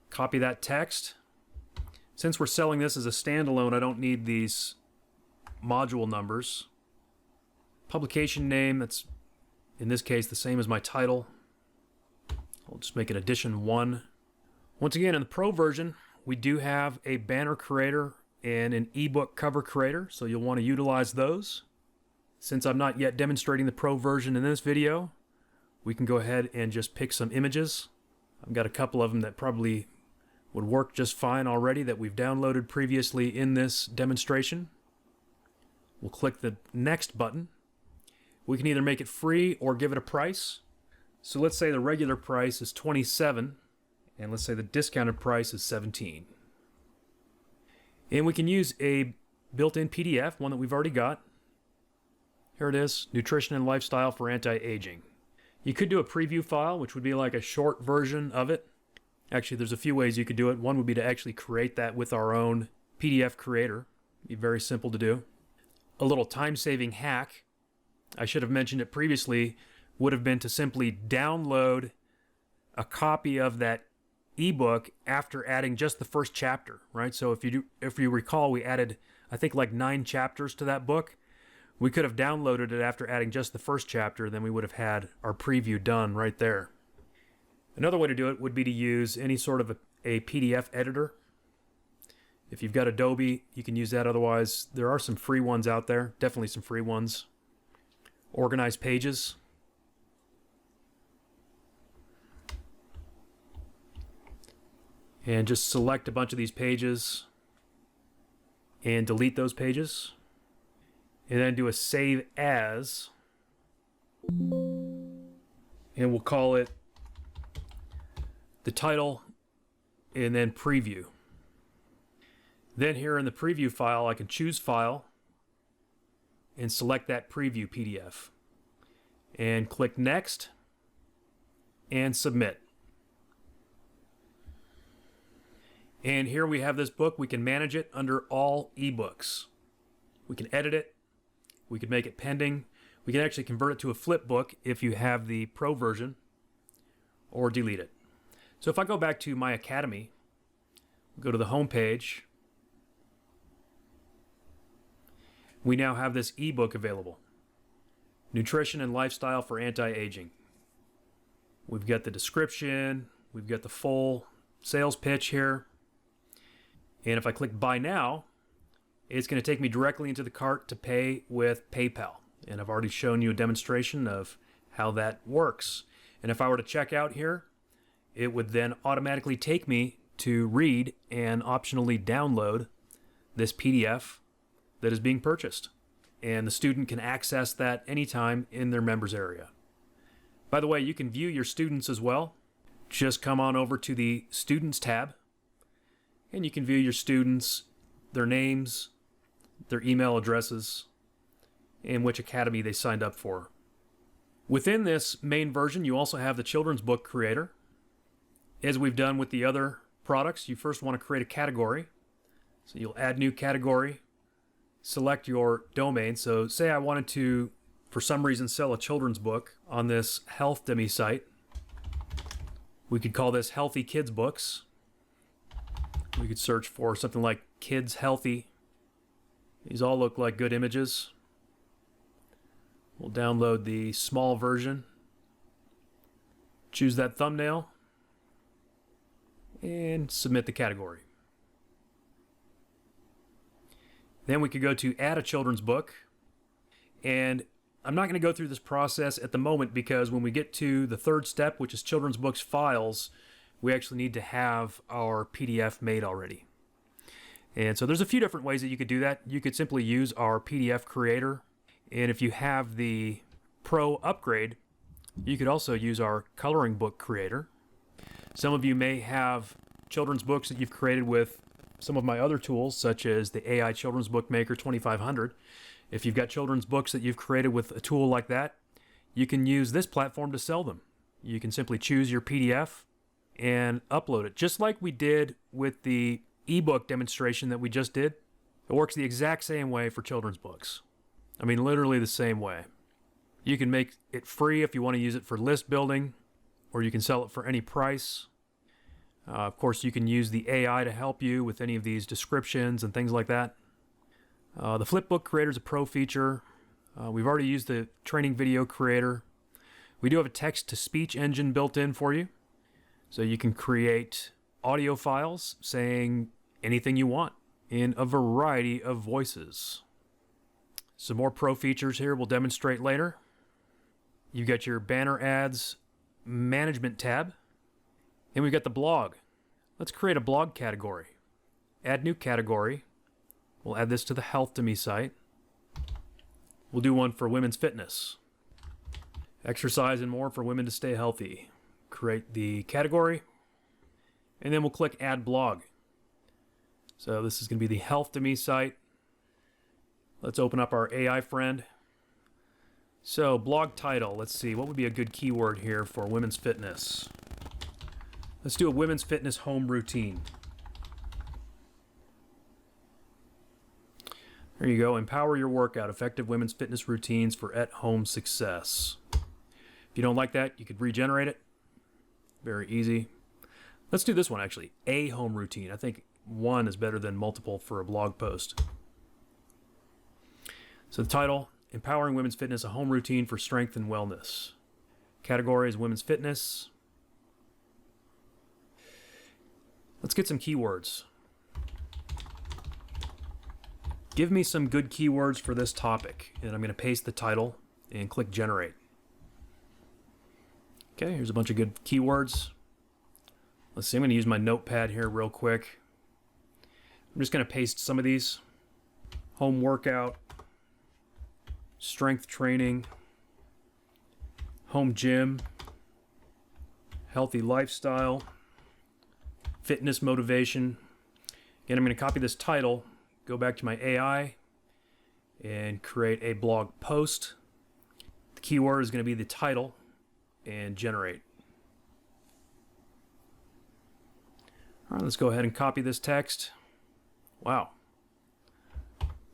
copy that text. Since we're selling this as a standalone, I don't need these module numbers. Publication name, that's in this case the same as my title. I'll just make it edition 1. Once again, in the Pro version, we do have a banner creator and an ebook cover creator, so you'll want to utilize those. Since I'm not yet demonstrating the Pro version in this video, we can go ahead and just pick some images. I've got a couple of them that probably would work just fine already that we've downloaded previously in this demonstration. We'll click the next button. We can either make it free or give it a price. So let's say the regular price is $27, and let's say the discounted price is $17. And we can use a built-in PDF, one that we've already got. Here it is, Nutrition and Lifestyle for Anti-Aging. You could do a preview file, which would be like a short version of it. Actually, there's a few ways you could do it. One would be to actually create that with our own PDF creator. It'd be very simple to do. A little time-saving hack, I should have mentioned it previously, would have been to simply download a copy of that ebook after adding just the first chapter, right? So if you recall, we added, I think, like 9 chapters to that book. We could have downloaded it after adding just the first chapter, then we would have had our preview done right there. Another way to do it would be to use any sort of a PDF editor. If you've got Adobe, you can use that. Otherwise, there are some free ones out there, definitely some free ones. Organize pages. And just select a bunch of these pages and delete those pages. And then do a save as. And we'll call it the title and then preview. Then here in the preview file, I can choose file and select that preview PDF. And click next and submit. And here we have this book. We can manage it under all ebooks. We can edit it. We can make it pending. We can actually convert it to a flip book if you have the pro version, or delete it. So if I go back to my Academy, go to the home page, we now have this ebook available. Nutrition and Lifestyle for Anti-Aging. We've got the description, we've got the full sales pitch here. And if I click Buy Now, it's going to take me directly into the cart to pay with PayPal. And I've already shown you a demonstration of how that works. And if I were to check out here, it would then automatically take me to read and optionally download this PDF that is being purchased. And the student can access that anytime in their members area. By the way, you can view your students as well. Just come on over to the Students tab, and you can view your students, their names, their email addresses, and which academy they signed up for. Within this main version, you also have the children's book creator. As we've done with the other products, you first want to create a category. So you'll add new category, select your domain. So say I wanted to, for some reason, sell a children's book on this health demi site. We could call this Healthy Kids Books. We could search for something like Kids Healthy. These all look like good images. We'll download the small version. Choose that thumbnail and submit the category. Then we could go to add a children's book. And I'm not going to go through this process at the moment because when we get to the third step, which is children's books files, we actually need to have our PDF made already. And so there's a few different ways that you could do that. You could simply use our PDF creator. And if you have the Pro upgrade, you could also use our coloring book creator. Some of you may have children's books that you've created with some of my other tools, such as the AI Children's Book Maker 2500. If you've got children's books that you've created with a tool like that, you can use this platform to sell them. You can simply choose your PDF and upload it, just like we did with the ebook demonstration that we just did. It works the exact same way for children's books. I mean, literally the same way. You can make it free if you want to use it for list building, or you can sell it for any price. Of course, you can use the AI to help you with any of these descriptions and things like that. The Flipbook Creator is a pro feature. We've already used the Training Video Creator. We do have a text-to-speech engine built in for you. So you can create audio files saying anything you want in a variety of voices. Some more pro features here we'll demonstrate later. You've got your banner ads management tab. And we've got the blog. Let's create a blog category. Add new category. We'll add this to the Health to Me site. We'll do one for women's fitness. Exercise and more for women to stay healthy. Create the category. And then we'll click Add Blog. So this is going to be the Health to Me site. Let's open up our AI friend. So blog title, let's see, what would be a good keyword here for women's fitness? Let's do a women's fitness home routine. There you go, empower your workout, effective women's fitness routines for at-home success. If you don't like that, you could regenerate it. Very easy. Let's do this one actually, a home routine. I think one is better than multiple for a blog post. So the title, Empowering Women's Fitness, a Home Routine for Strength and Wellness. Category is Women's Fitness. Let's get some keywords. Give me some good keywords for this topic. And I'm going to paste the title and click Generate. Okay, here's a bunch of good keywords. Let's see, I'm going to use my notepad here real quick. I'm just going to paste some of these. Home workout. Strength training, home gym, healthy lifestyle, fitness motivation. Again, I'm going to copy this title, go back to my AI, and create a blog post. The keyword is going to be the title, and generate. All right, let's go ahead and copy this text. Wow,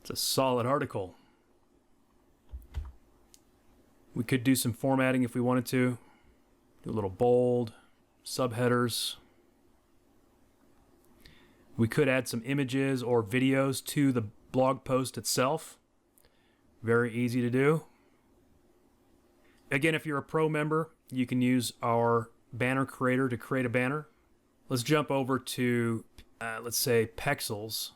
it's a solid article. We could do some formatting if we wanted to. Do a little bold, subheaders. We could add some images or videos to the blog post itself. Very easy to do. Again, if you're a pro member, you can use our banner creator to create a banner. Let's jump over to, let's say, Pexels.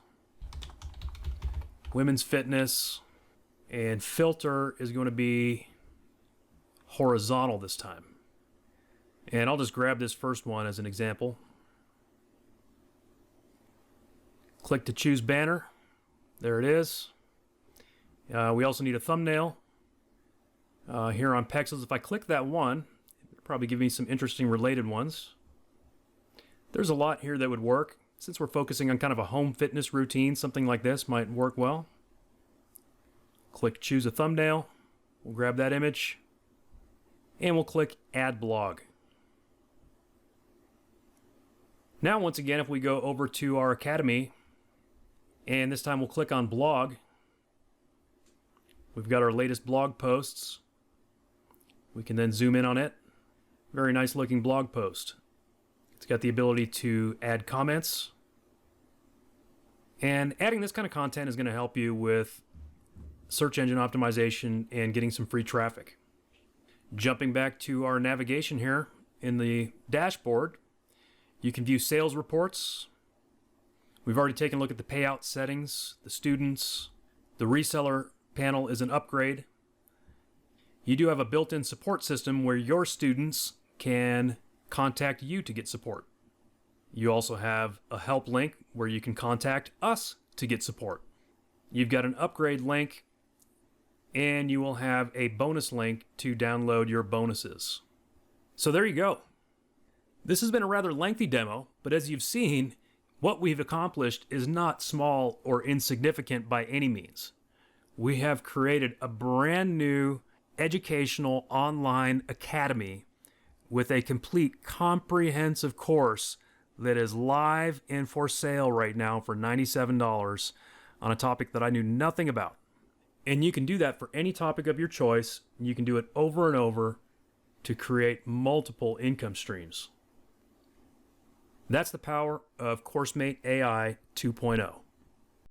Women's fitness. And filter is going to be horizontal this time. And I'll just grab this first one as an example. Click to choose banner. There it is. We also need a thumbnail. Here on Pexels, if I click that one, it'll probably give me some interesting related ones. There's a lot here that would work. Since we're focusing on kind of a home fitness routine, something like this might work well. Click choose a thumbnail. We'll grab that image. And we'll click Add Blog. Now, once again, if we go over to our Academy, and this time we'll click on Blog, we've got our latest blog posts. We can then zoom in on it. Very nice looking blog post. It's got the ability to add comments. And adding this kind of content is going to help you with search engine optimization and getting some free traffic. Jumping back to our navigation here in the dashboard, you can view sales reports. We've already taken a look at the payout settings, the students. The reseller panel is an upgrade. You do have a built-in support system where your students can contact you to get support. You also have a help link where you can contact us to get support. You've got an upgrade link, and you will have a bonus link to download your bonuses. So there you go. This has been a rather lengthy demo, but as you've seen, what we've accomplished is not small or insignificant by any means. We have created a brand new educational online academy with a complete comprehensive course that is live and for sale right now for $97 on a topic that I knew nothing about. And you can do that for any topic of your choice. You can do it over and over to create multiple income streams. That's the power of CourseMateAi 2.0.